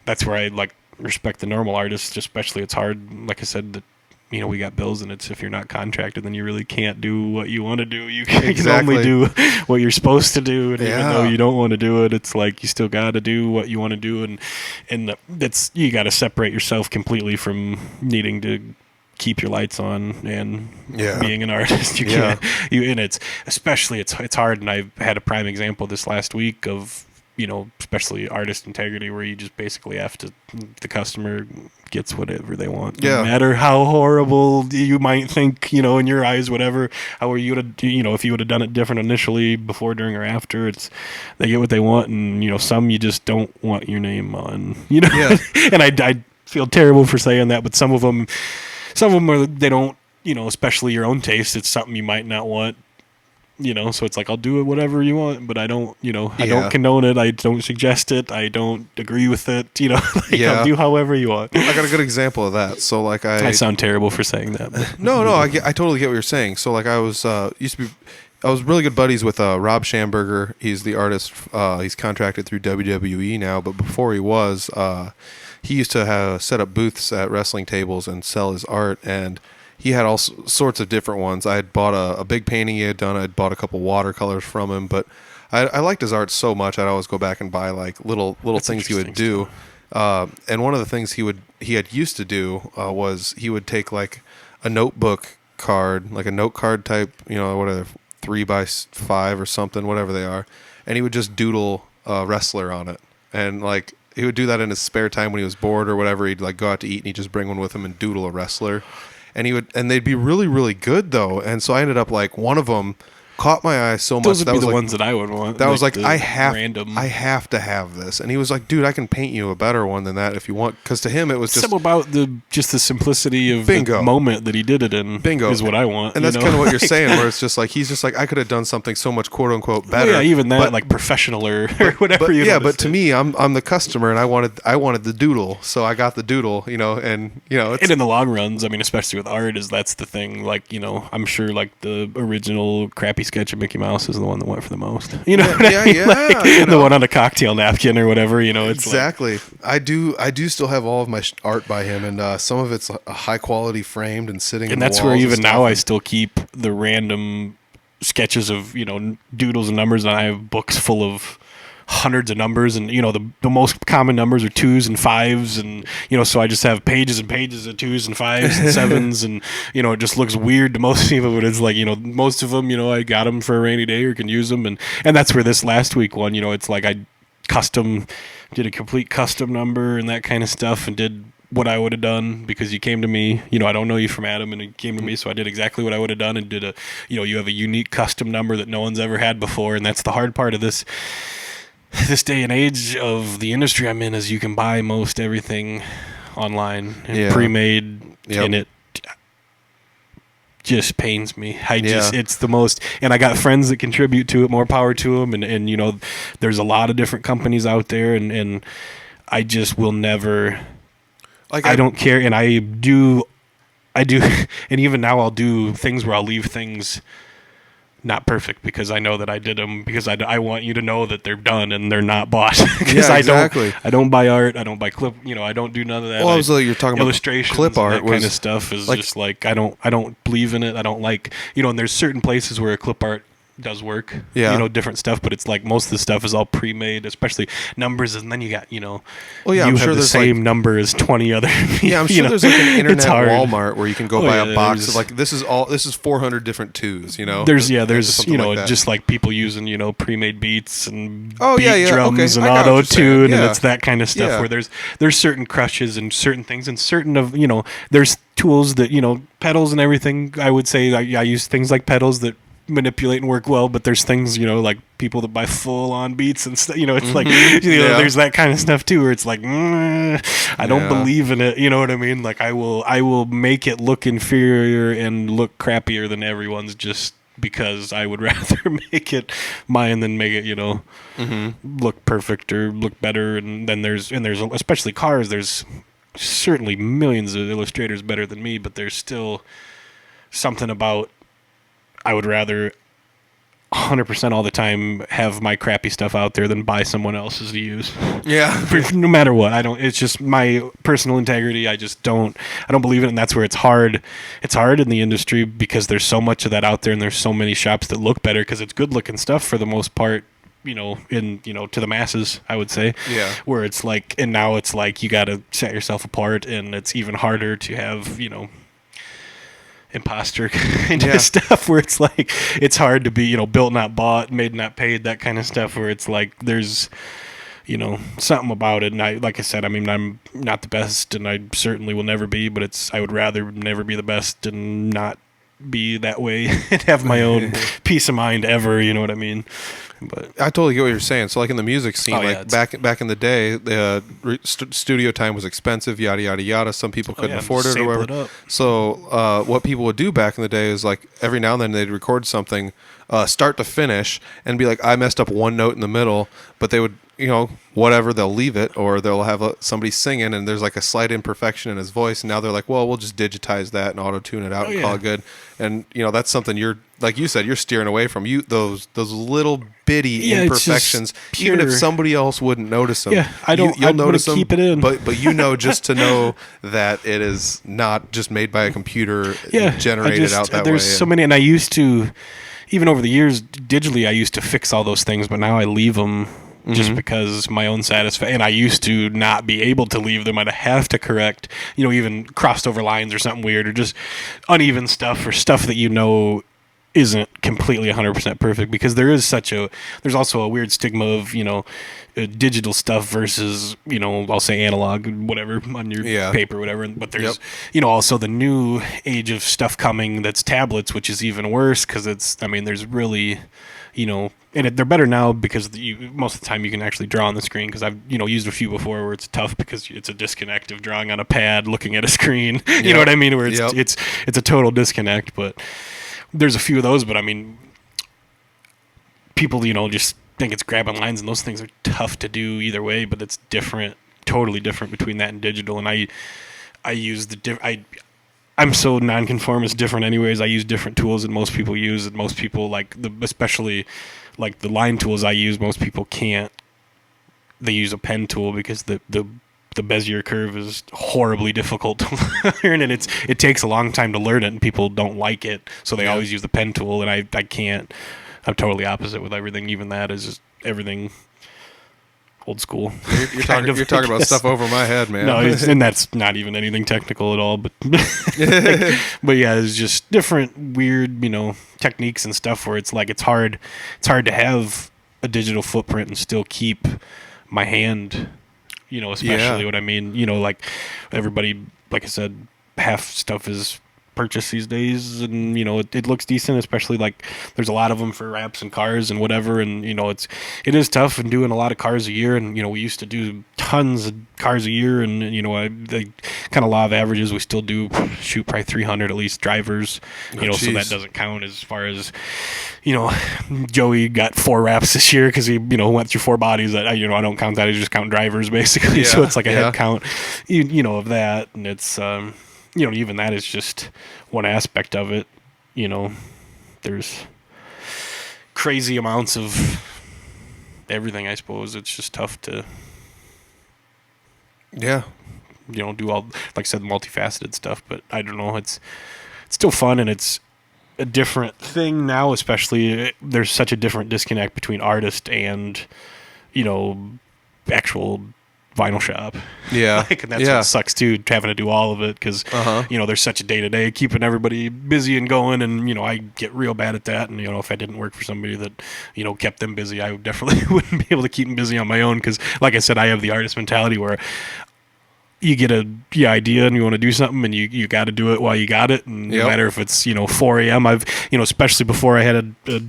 that's where I like respect the normal artists, especially. It's hard, like I said, that we got bills, and it's if you're not contracted, then you really can't do what you want to do. You can only do what you're supposed to do, and even though you don't want to do it, it's like you still got to do what you want to do, and that's, you got to separate yourself completely from needing to keep your lights on and being an artist. You can't. And it's especially it's hard, and I've had a prime example this last week of especially artist integrity, where you just basically have to, the customer gets whatever they want, no matter how horrible you might think, in your eyes, whatever, how you would have, if you would have done it different initially, before, during, or after, they get what they want, and some you just don't want your name on, and I feel terrible for saying that, but some of them are, they don't, especially your own taste, it's something you might not want. So it's like, I'll do it whatever you want, but I don't, I don't condone it. I don't suggest it. I don't agree with it. I'll do however you want. I got a good example of that. So like I sound terrible for saying that. But, no, I totally get what you're saying. So like I was I was really good buddies with Rob Schamberger. He's the artist. He's contracted through WWE now, but before he was, he used to set up booths at wrestling tables and sell his art, and he had all sorts of different ones. I had bought a big painting he had done. I'd bought a couple watercolors from him, but I liked his art so much I'd always go back and buy like little things he would do. And one of the things he had used to do was he would take like a notebook card, like a note card type, whatever, 3x5 or something, whatever they are, and he would just doodle a wrestler on it. And like he would do that in his spare time when he was bored or whatever. He'd like go out to eat and he'd just bring one with him and doodle a wrestler. And they'd be really, really good though. And so I ended up like, one of them caught my eye so much. Those would be the ones that I would want. That was like, I have to have this. And he was like, dude, I can paint you a better one than that if you want. Because to him, it was just something about the simplicity of the moment that he did it in. Bingo is what I want. And that's kind of what you're saying, where it's just like, he's just like, I could have done something so much quote unquote better. Yeah, even that, like professional or whatever. But to me, I'm the customer, and I wanted the doodle, so I got the doodle. And in the long runs, I mean, especially with art, that's the thing. Like I'm sure like the original crappy sketch of Mickey Mouse is the one that went for the most. The one on a cocktail napkin or whatever. It's exactly. I do still have all of my art by him, and some of it's high quality framed and sitting. And that's where even now I still keep the random sketches of doodles and numbers, and I have books full of hundreds of numbers, and the most common numbers are 2s and 5s, and so I just have pages and pages of 2s and 5s and 7s, and it just looks weird to most people, but it's like most of them I got them for a rainy day or can use them, and that's where this last week one it's like I did a complete custom number and that kind of stuff, and did what I would have done because you came to me. I don't know you from Adam, and you came to me, so I did exactly what I would have done, and did a you have a unique custom number that no one's ever had before, and that's the hard part of this day and age of the industry I'm in, is you can buy most everything online and pre-made, and it just pains me. It's the most, and I got friends that contribute to it, more power to them, and there's a lot of different companies out there, and I just will never, like, I don't care, and I do, and even now I'll do things where I'll leave things not perfect because I know that I did them, because I want you to know that they're done and they're not bought. Because I don't buy art, I don't buy clip, I don't do none of that. Well, you're talking about illustrations, clip art, and that kind of stuff is like, just like I don't believe in it. I don't like, and there's certain places where clip art does work, different stuff, but it's like most of the stuff is all pre-made, especially numbers, and then you got, you I'm have sure the same number as 20 other. I'm sure there's like an internet Walmart where you can go buy a box of like, this is 400 different twos, There's like just like people using, pre-made beats and beat drums and auto-tune, and it's that kind of stuff where there's certain crushes and certain things, and certain of, there's tools that, pedals and everything. I would say I use things like pedals that manipulate and work well, but there's things, like people that buy full-on beats and stuff, it's like, there's that kind of stuff too, where it's like, I don't believe in it, you know what I mean? Like I will make it look inferior and look crappier than everyone's, just because I would rather make it mine than make it, look perfect or look better. And then there's especially cars, there's certainly millions of illustrators better than me, but there's still something about I would rather 100% all the time have my crappy stuff out there than buy someone else's to use. Yeah. No matter what, it's just my personal integrity. I don't believe it. And that's where it's hard. It's hard in the industry because there's so much of that out there and there's so many shops that look better because it's good looking stuff for the most part, to the masses, I would say. Yeah. Where it's like, and now it's like you got to set yourself apart and it's even harder to have, imposter kind of stuff where it's like it's hard to be built not bought, made not paid, that kind of stuff where it's like there's something about it. And like I said, I'm not the best and I certainly will never be, but I would rather never be the best and not be that way and have my own peace of mind ever, you know what I mean? But I totally get what you're saying. So, like in the music scene, back in the day, the studio time was expensive, yada yada yada. Some people couldn't afford it or whatever. So, what people would do back in the day is like every now and then they'd record something, start to finish, and be like, I messed up one note in the middle, but they would. Whatever, they'll leave it, or they'll have somebody singing, and there's like a slight imperfection in his voice, and now they're like, well, we'll just digitize that and auto-tune it out and call it good. And that's something you're, like you said, you're steering away from. Those little bitty imperfections, even if somebody else wouldn't notice them. Yeah, you'll notice them, keep it in. but just to know that it is not just made by a computer, generated out that way. There's so many, and I used to, even over the years, digitally, I used to fix all those things, but now I leave them. Just because my own satisfaction, and I used to not be able to leave them. I'd have to correct, even crossed over lines or something weird, or just uneven stuff, or stuff that isn't completely 100% perfect. Because there's also a weird stigma of digital stuff versus I'll say analog, whatever, on your paper, whatever. But there's also the new age of stuff coming that's tablets, which is even worse because there's really and they're better now because most of the time you can actually draw on the screen, because I've used a few before where it's tough because it's a disconnect of drawing on a pad looking at a screen. You know what I mean? Where it's a total disconnect. But there's a few of those. But people just think it's grabbing lines, and those things are tough to do either way. But it's different, totally different between that and digital. And I use I'm so nonconformist different anyways. I use different tools than most people use, and most people especially like the line tools I use, most people can't. They use a pen tool because the Bezier curve is horribly difficult to learn, and it takes a long time to learn it, and people don't like it, so they always use the pen tool, and I can't. I'm totally opposite with everything. Even that is just everything old school. You're talking about stuff over my head, man. No, and that's not even anything technical at all. But but yeah, it's just different weird, techniques and stuff where it's like it's hard to have a digital footprint and still keep my hand. Especially what I mean. Like everybody, like I said, half stuff is purchase these days, and it looks decent, especially like there's a lot of them for wraps and cars and whatever, and it is tough and doing a lot of cars a year, and we used to do tons of cars a year, and the kind of law of averages, we still do shoot probably 300 at least drivers, so that doesn't count as far as Joey got 4 wraps this year because he went through 4 bodies. That I don't count that, I just count drivers basically. So it's like a head count of that, and it's even that is just one aspect of it. There's crazy amounts of everything, I suppose. It's just tough to, do all, like I said, multifaceted stuff. But I don't know. It's still fun, and it's a different thing now, especially. There's such a different disconnect between artist and, actual vinyl shop. Yeah. And that's what sucks too, having to do all of it, because there's such a day-to-day keeping everybody busy and going, and I get real bad at that, and if I didn't work for somebody that kept them busy, I definitely wouldn't be able to keep them busy on my own, because like I said, I have the artist mentality where you get the idea and you want to do something, and you got to do it while you got it, and no matter if it's 4 a.m. I've especially before I had a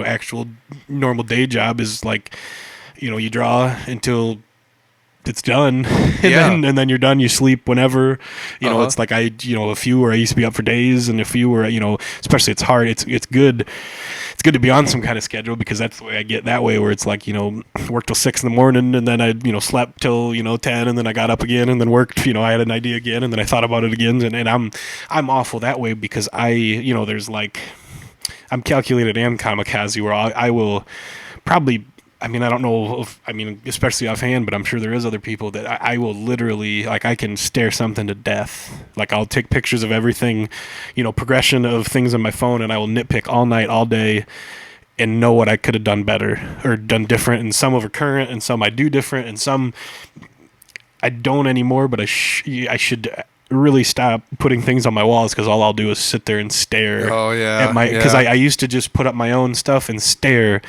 actual normal day job, is like you draw until it's done. And then you're done. You sleep whenever, it's like a few where I used to be up for days, and a few where, especially it's hard. It's good. It's good to be on some kind of schedule, because that's the way I get that way, where it's like, work till 6 in the morning, and then I, slept till, 10, and then I got up again and then worked, I had an idea again, and then I thought about it again. And I'm awful that way, because there's like, I'm calculated and kamikaze, where I will probably, I don't know especially offhand, but I'm sure there is other people that I will literally, like, I can stare something to death. Like, I'll take pictures of everything, progression of things on my phone, and I will nitpick all night, all day, and know what I could have done better or done different. And some are current, and some I do different, and some I don't anymore, but I should really stop putting things on my walls, because all I'll do is sit there and stare at my, because I used to just put up my own stuff and stare,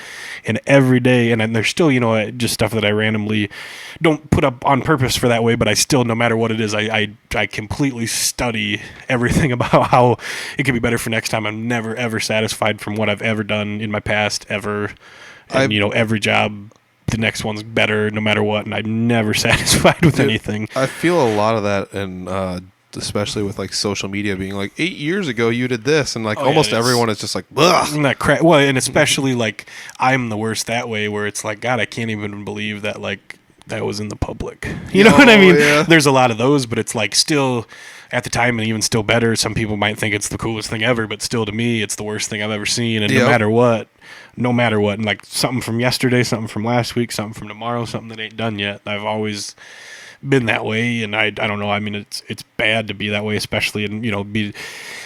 and every day, and there's still just stuff that I randomly don't put up on purpose for that way, but I still, no matter what it is, I completely study everything about how it can be better for next time. I'm never ever satisfied from what I've ever done in my past ever, and every job, the next one's better no matter what, and I'm never satisfied with anything. I feel a lot of that, and especially with like social media being like, 8 years ago you did this, and like almost everyone is just like, ugh. That crap. Well, and especially like I'm the worst that way, where it's like, God, I can't even believe that like that was in the public. You know what I mean? Yeah. There's a lot of those, but it's like still at the time, and even still better, some people might think it's the coolest thing ever, but still to me it's the worst thing I've ever seen. And no matter what, and like something from yesterday, something from last week, something from tomorrow, something that ain't done yet, I've always been that way. And I don't know, it's bad to be that way, especially, and be,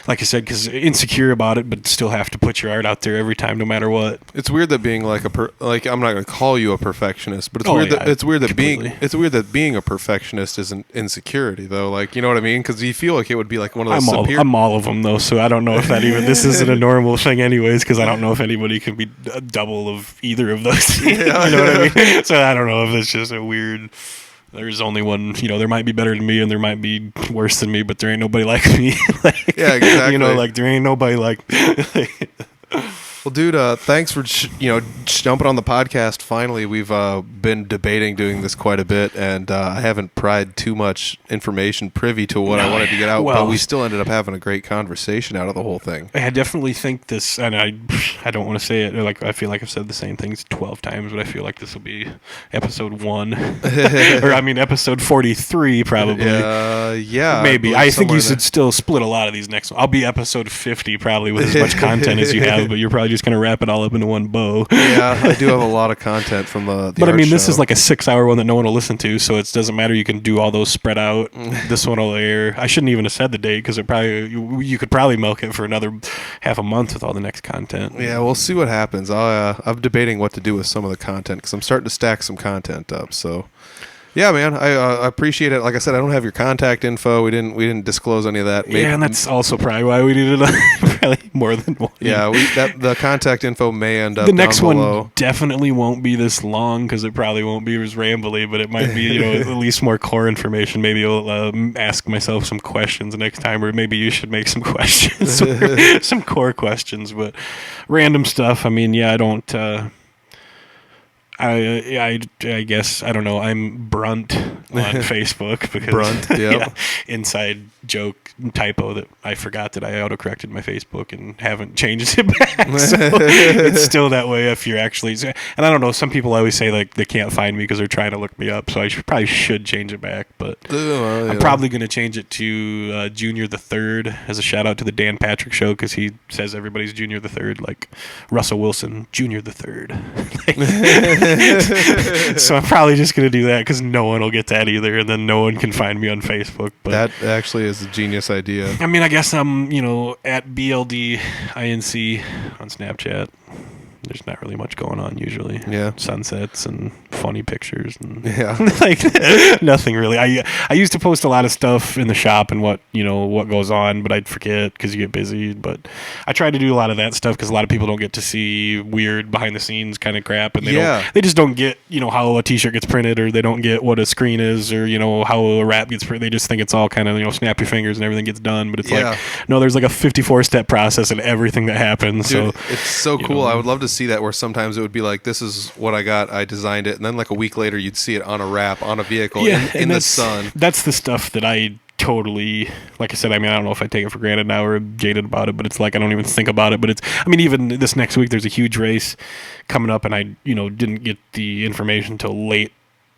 like I said, because insecure about it, but still have to put your art out there every time, no matter what. It's weird that being like I'm not going to call you a perfectionist, but it's weird that being a perfectionist isn't insecurity, though. Like, you know what I mean? Because you feel like it would be like one of those. I'm all of them, though, so I don't know if that this isn't a normal thing, anyways. Because I don't know if anybody can be a double of either of those things. You know what I mean? So I don't know if it's just a weird. There's only one, there might be better than me, and there might be worse than me, but there ain't nobody like me. Like, yeah, exactly. There ain't nobody like me. Well, dude, thanks for jumping on the podcast. Finally, we've been debating doing this quite a bit, and I haven't pried too much information privy to what I wanted to get out, but we still ended up having a great conversation out of the whole thing. I definitely think this, and I don't want to say it, like I feel like I've said the same things 12 times, but I feel like this will be episode 1, or episode 43 probably. Yeah, maybe. I think you should still split a lot of these next ones. I'll be episode 50 probably with as much content as you have, but you're probably just going to wrap it all up into one bow. Yeah, I do have a lot of content from the but this show. is like a 6-hour one that no one will listen to, so it doesn't matter. You can do all those spread out. This one will air. I shouldn't even have said the date, because you could probably milk it for another half a month with all the next content. Yeah, we'll see what happens. I'm debating what to do with some of the content, because I'm starting to stack some content up. So yeah, man, I appreciate it. Like I said, I don't have your contact info. We didn't disclose any of that. Maybe, and that's also probably why we needed probably more than one. Yeah, the contact info may end up the next down below. One definitely won't be this long, because it probably won't be as rambly, but it might be at least more core information. Maybe I'll ask myself some questions next time, or maybe you should make some questions, some core questions, but random stuff. I don't. I guess, I don't know, I'm Brunt on Facebook, because Brunt, yeah, inside joke typo that I forgot that I autocorrected my Facebook and haven't changed it back. So it's still that way if you're actually, and I don't know, some people always say like they can't find me because they're trying to look me up, so I probably should change it back, but I'm probably going to change it to Junior the Third as a shout out to the Dan Patrick Show, because he says everybody's Junior the Third, like Russell Wilson, Junior the Third. So I'm probably just going to do that, because no one will get that either, and then no one can find me on Facebook. But that actually is a genius idea. I guess I'm, at BLDINC on Snapchat. There's not really much going on usually. Yeah. Sunsets and funny pictures and like nothing really. I used to post a lot of stuff in the shop and what goes on, but I'd forget because you get busy. But I try to do a lot of that stuff because a lot of people don't get to see weird behind the scenes kind of crap, and they just don't get how a t-shirt gets printed, or they don't get what a screen is, or how a wrap gets printed. They just think it's all kind of snap your fingers and everything gets done. But it's like no, there's like a 54-step process and everything that happens. Dude, so it's so cool. I would love to see that where sometimes it would be like, this is what I got, I designed it, and then like a week later you'd see it on a wrap on a vehicle in the sun. That's the stuff that I totally, like I said, I mean, I don't know if I take it for granted now or jaded about it, but it's like I don't even think about it. But even this next week there's a huge race coming up, and I didn't get the information till late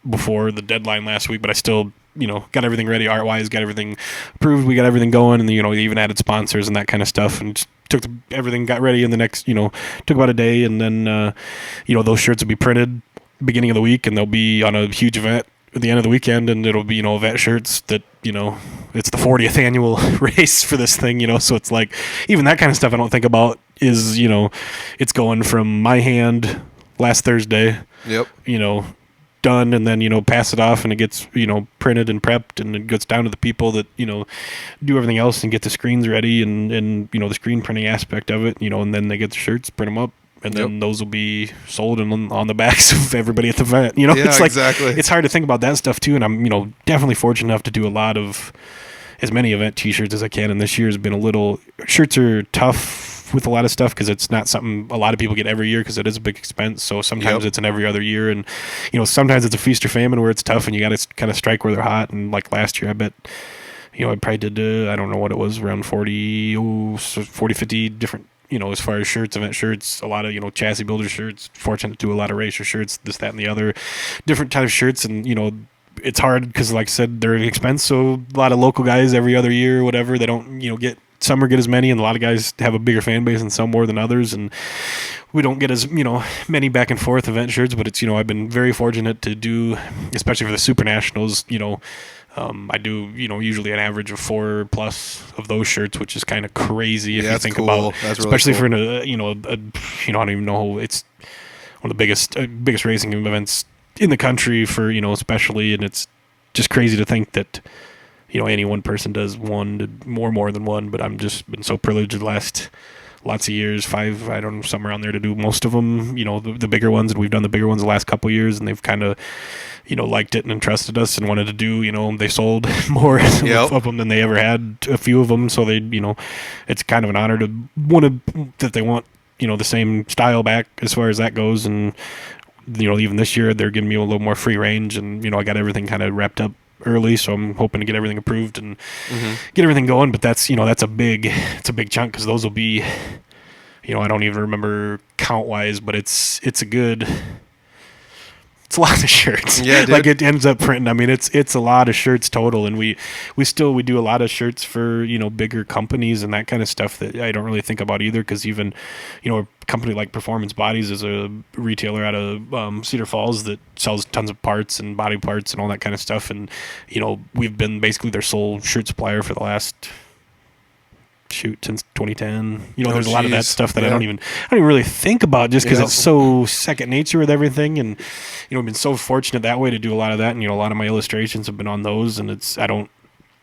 before the deadline last week, but I still got everything ready art-wise, got everything approved, we got everything going, and we even added sponsors and that kind of stuff, and just everything got ready in the next took about a day, and then those shirts will be printed beginning of the week, and they'll be on a huge event at the end of the weekend, and it'll be vet shirts that it's the 40th annual race for this thing, so it's like even that kind of stuff I don't think about is it's going from my hand last Thursday, done, and then pass it off, and it gets printed and prepped, and it gets down to the people that do everything else and get the screens ready, and the screen printing aspect of it, and then they get the shirts, print them up, and then those will be sold and on the backs of everybody at the event. It's like exactly. It's hard to think about that stuff too, and I'm definitely fortunate enough to do a lot of as many event T-shirts as I can, and this year has been a little. Shirts are tough with a lot of stuff because it's not something a lot of people get every year because it is a big expense. So sometimes it's an every other year, and sometimes it's a feast or famine where it's tough and you got to kind of strike where they're hot. And like last year, I bet I probably did I don't know what it was, around 40, 50 different. As far as shirts, event shirts, a lot of, chassis builder shirts, fortunate to do a lot of racer shirts, this, that, and the other, different types of shirts. And, it's hard because, like I said, they're an expense. So a lot of local guys every other year or whatever, they don't, get, some or get as many. And a lot of guys have a bigger fan base and some more than others. And we don't get as, many back and forth event shirts. But it's, I've been very fortunate to do, especially for the Super Nationals, I do, usually an average of 4+ of those shirts, which is kind of crazy if you think about, that's especially really cool. for I don't even know, it's one of the biggest racing events in the country for, especially, and it's just crazy to think that, any one person does one more than one, but I'm just been so privileged the last lots of years, 5, I don't know, somewhere around there to do most of them, the bigger ones, and we've done the bigger ones the last couple of years, and they've kind of, liked it and entrusted us and wanted to do, they sold more of them than they ever had, a few of them, so they, it's kind of an honor to that they want, the same style back as far as that goes, and, even this year, they're giving me a little more free range, and, I got everything kind of wrapped up early, so I'm hoping to get everything approved and get everything going, but that's, it's a big chunk, because those will be, I don't even remember count-wise, but it's a lot of shirts. Yeah, dude. Like it ends up printing. I mean, it's a lot of shirts total, and we do a lot of shirts for bigger companies and that kind of stuff that I don't really think about either. Because even a company like Performance Bodies is a retailer out of Cedar Falls that sells tons of parts and body parts and all that kind of stuff. And we've been basically their sole shirt supplier for the last. Since 2010, there's a lot of that stuff that I don't even really think about just because it's so second nature with everything, and I've been so fortunate that way to do a lot of that, and a lot of my illustrations have been on those, and I don't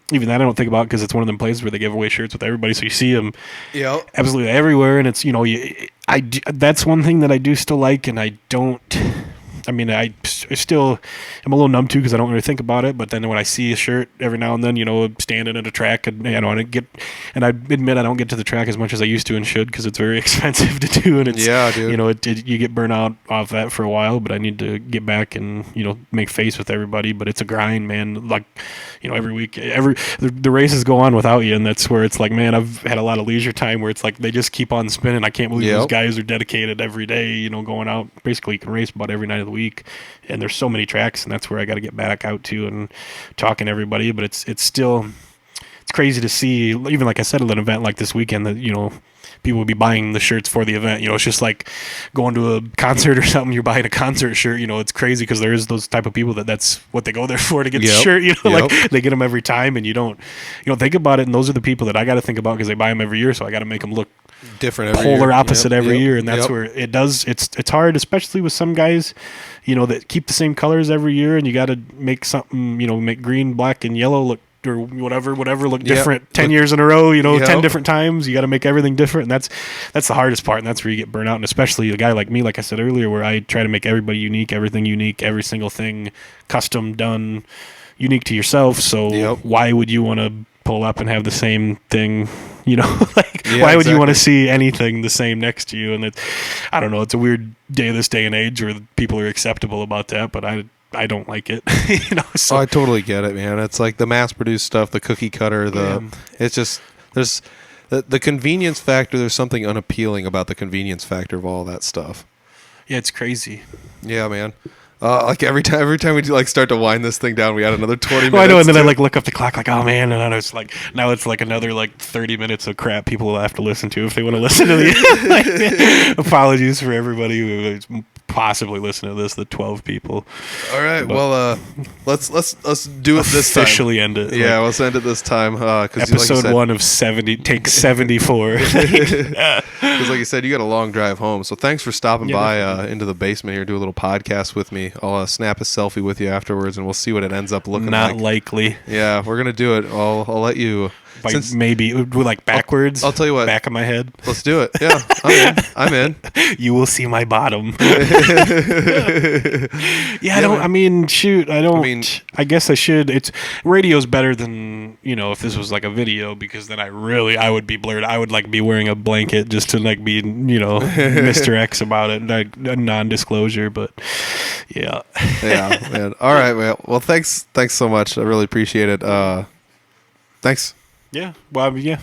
think about because it's one of them places where they give away shirts with everybody, so you see them absolutely everywhere, and it's that's one thing that I do still like, and I don't. I mean, I still am a little numb too because I don't really think about it. But then when I see a shirt every now and then, standing at a track, and I admit I don't get to the track as much as I used to and should because it's very expensive to do, and it's dude. You get burnt out off that for a while. But I need to get back and make face with everybody. But it's a grind, man. Like every week, the races go on without you, and that's where it's like, man, I've had a lot of leisure time where it's like they just keep on spinning. I can't believe those guys are dedicated every day. Going out. Basically, you can race about every night of the week, and there's so many tracks, and that's where I got to get back out to and talking to everybody. But it's still crazy to see, even like I said, at an event like this weekend that people will be buying the shirts for the event. It's just like going to a concert or something. You're buying a concert shirt. It's crazy because there is those type of people that's what they go there for, to get the shirt. Like they get them every time, and you don't think about it. And those are the people that I got to think about because they buy them every year. So I got to make them look different, polar opposite every year, and that's where it does. It's hard, especially with some guys, that keep the same colors every year, and you got to make something, make green, black, and yellow look, or whatever look different 10 years in a row, 10 different times. You got to make everything different, and that's the hardest part, and that's where you get burnt out. And especially a guy like me, like I said earlier, where I try to make everybody unique, everything unique, every single thing custom done, unique to yourself. So why would you want to pull up and have the same thing, you know. Like, Yeah, why would you want to exactly. see anything the same next to you? And I don't know, it's a weird this day and age where people are acceptable about that, but I don't like it. You know, so Oh, I totally get it, man. It's like the mass-produced stuff, the cookie cutter, it's just there's the convenience factor. There's something unappealing about the convenience factor of all that stuff. yeah, it's crazy. Yeah, man. Like every time we do, like start to wind this thing down, we add another 20 minutes. Well, I know, and then to I it. like look up the clock, like, oh man, and then it's like now it's like another like 30 minutes of crap people will have to listen to if they want to listen to the. Like, apologies for everybody who is possibly listening to this, the 12 people. All right, But well, let's do it this time. Officially end it. Yeah, Like, let's end it this time. Because episode 1 of 70, take 74. Because like you said, you got a long drive home. So thanks for stopping Yeah, by into the basement here, do a little podcast with me. I'll snap a selfie with you afterwards, and we'll see what it ends up looking Not like. likely. Yeah, we're gonna do it. I'll let you. Like maybe like backwards. I'll tell you what. Back of my head. Let's do it. Yeah, I'm in. You will see my bottom. Yeah, man. I mean, shoot, I don't. I mean- I guess I should. Radio's better than, you know, if this was like a video, because then I would be blurred. I would like be wearing a blanket just to like be, you know, Mr. X about it, like a non-disclosure. But yeah, Yeah, man. All right, man. Well, thanks so much. I really appreciate it. Thanks. yeah. Well, I mean, yeah.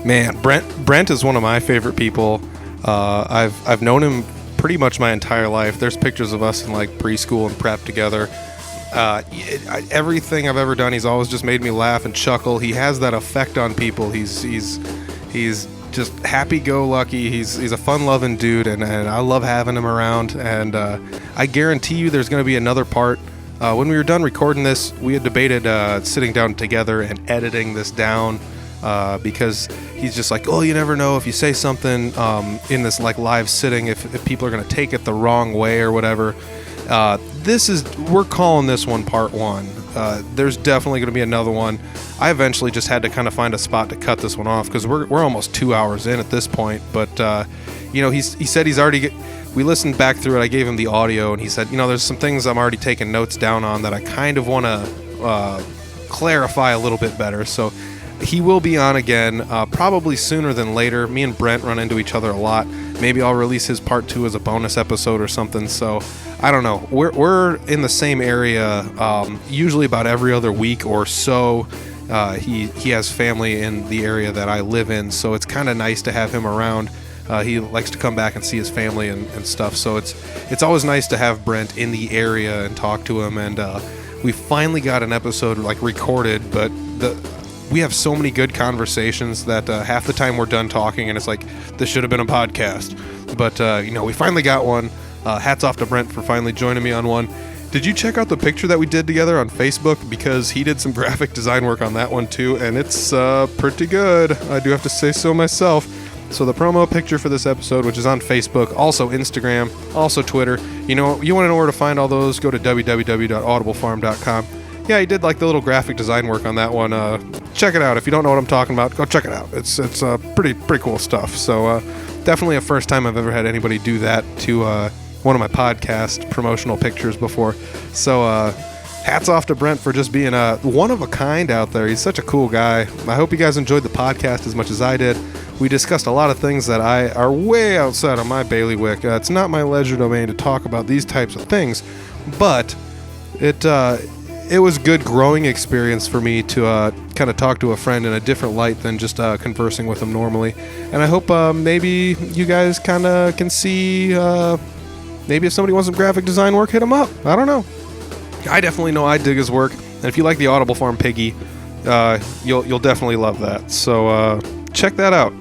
Man, Brent is one of my favorite people. I've known him pretty much my entire life. There's pictures of us in like preschool and prep together. Everything I've ever done, he's always just made me laugh and chuckle. He has that effect on people. He's just happy-go-lucky. He's a fun-loving dude, and I love having him around. And I guarantee you, there's going to be another part. When we were done recording this, we had debated sitting down together and editing this down. Because he's just like, oh, you never know if you say something in this like live sitting, if people are going to take it the wrong way or whatever. We're calling this one part 1. There's definitely going to be another one. I eventually just had to kind of find a spot to cut this one off because we're almost 2 hours in at this point. But you know, he said he's already we listened back through it. I gave him the audio, and he said, you know, there's some things I'm already taking notes down on that I kind of want to clarify a little bit better. So he will be on again, probably sooner than later. Me and Brent run into each other a lot. Maybe I'll release his part 2 as a bonus episode or something. So I don't know. We're in the same area, usually about every other week or so. He has family in the area that I live in, so it's kind of nice to have him around. He likes to come back and see his family and stuff. So it's always nice to have Brent in the area and talk to him. And we finally got an episode like recorded, but we have so many good conversations that half the time we're done talking and it's like, this should have been a podcast. But, you know, we finally got one. Hats off to Brent for finally joining me on one. Did you check out the picture that we did together on Facebook? Because he did some graphic design work on that one too, and it's pretty good. I do have to say so myself. So the promo picture for this episode, which is on Facebook, also Instagram, also Twitter. You know, you want to know where to find all those, go to www.audiblefarm.com. Yeah, he did like the little graphic design work on that one. Check it out. If you don't know what I'm talking about, go check it out. It's pretty cool stuff. So definitely a first time I've ever had anybody do that to one of my podcast promotional pictures before. So hats off to Brent for just being one of a kind out there. He's such a cool guy. I hope you guys enjoyed the podcast as much as I did. We discussed a lot of things that are way outside of my bailiwick. It's not my leisure domain to talk about these types of things, but it was good growing experience for me to kind of talk to a friend in a different light than just conversing with them normally. And I hope maybe you guys kind of can see, maybe if somebody wants some graphic design work, hit him up. I don't know. I definitely know I dig his work. And if you like the Audible Farm Piggy, you'll definitely love that. So check that out.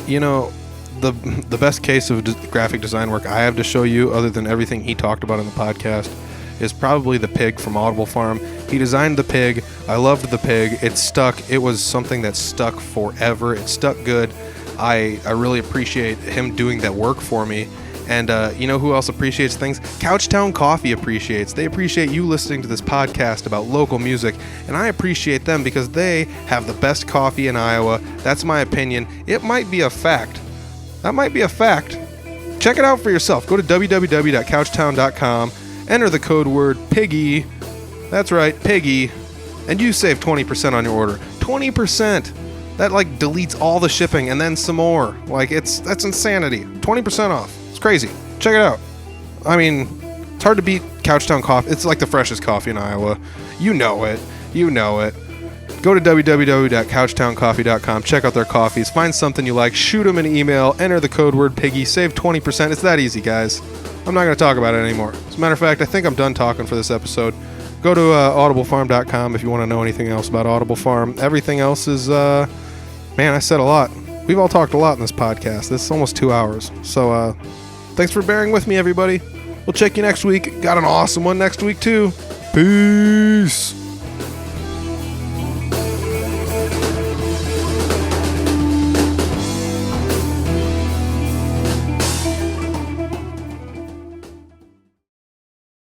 You know, the best case of graphic design work I have to show you, other than everything he talked about in the podcast, is probably the pig from Audible Farm. He designed the pig. I loved the pig. It stuck. It was something that stuck forever. It stuck good. I really appreciate him doing that work for me. And you know who else appreciates things? Couchtown Coffee appreciates. They appreciate you listening to this podcast about local music, and I appreciate them because they have the best coffee in Iowa. That's my opinion. It might be a fact. That might be a fact. Check it out for yourself. Go to www.couchtown.com enter the code word PIGGY. That's right, PIGGY. And you save 20% on your order. 20%! That like deletes all the shipping and then some more. Like that's insanity. 20% off. It's crazy. Check it out. I mean, it's hard to beat Couchtown Coffee. It's like the freshest coffee in Iowa. You know it. You know it. Go to www.couchtowncoffee.com. Check out their coffees. Find something you like. Shoot them an email. Enter the code word PIGGY. Save 20%. It's that easy, guys. I'm not going to talk about it anymore. As a matter of fact, I think I'm done talking for this episode. Go to audiblefarm.com if you want to know anything else about Audible Farm. Everything else is, man, I said a lot. We've all talked a lot in this podcast. This is almost 2 hours. So, thanks for bearing with me, everybody. We'll check you next week. Got an awesome one next week, too. Peace.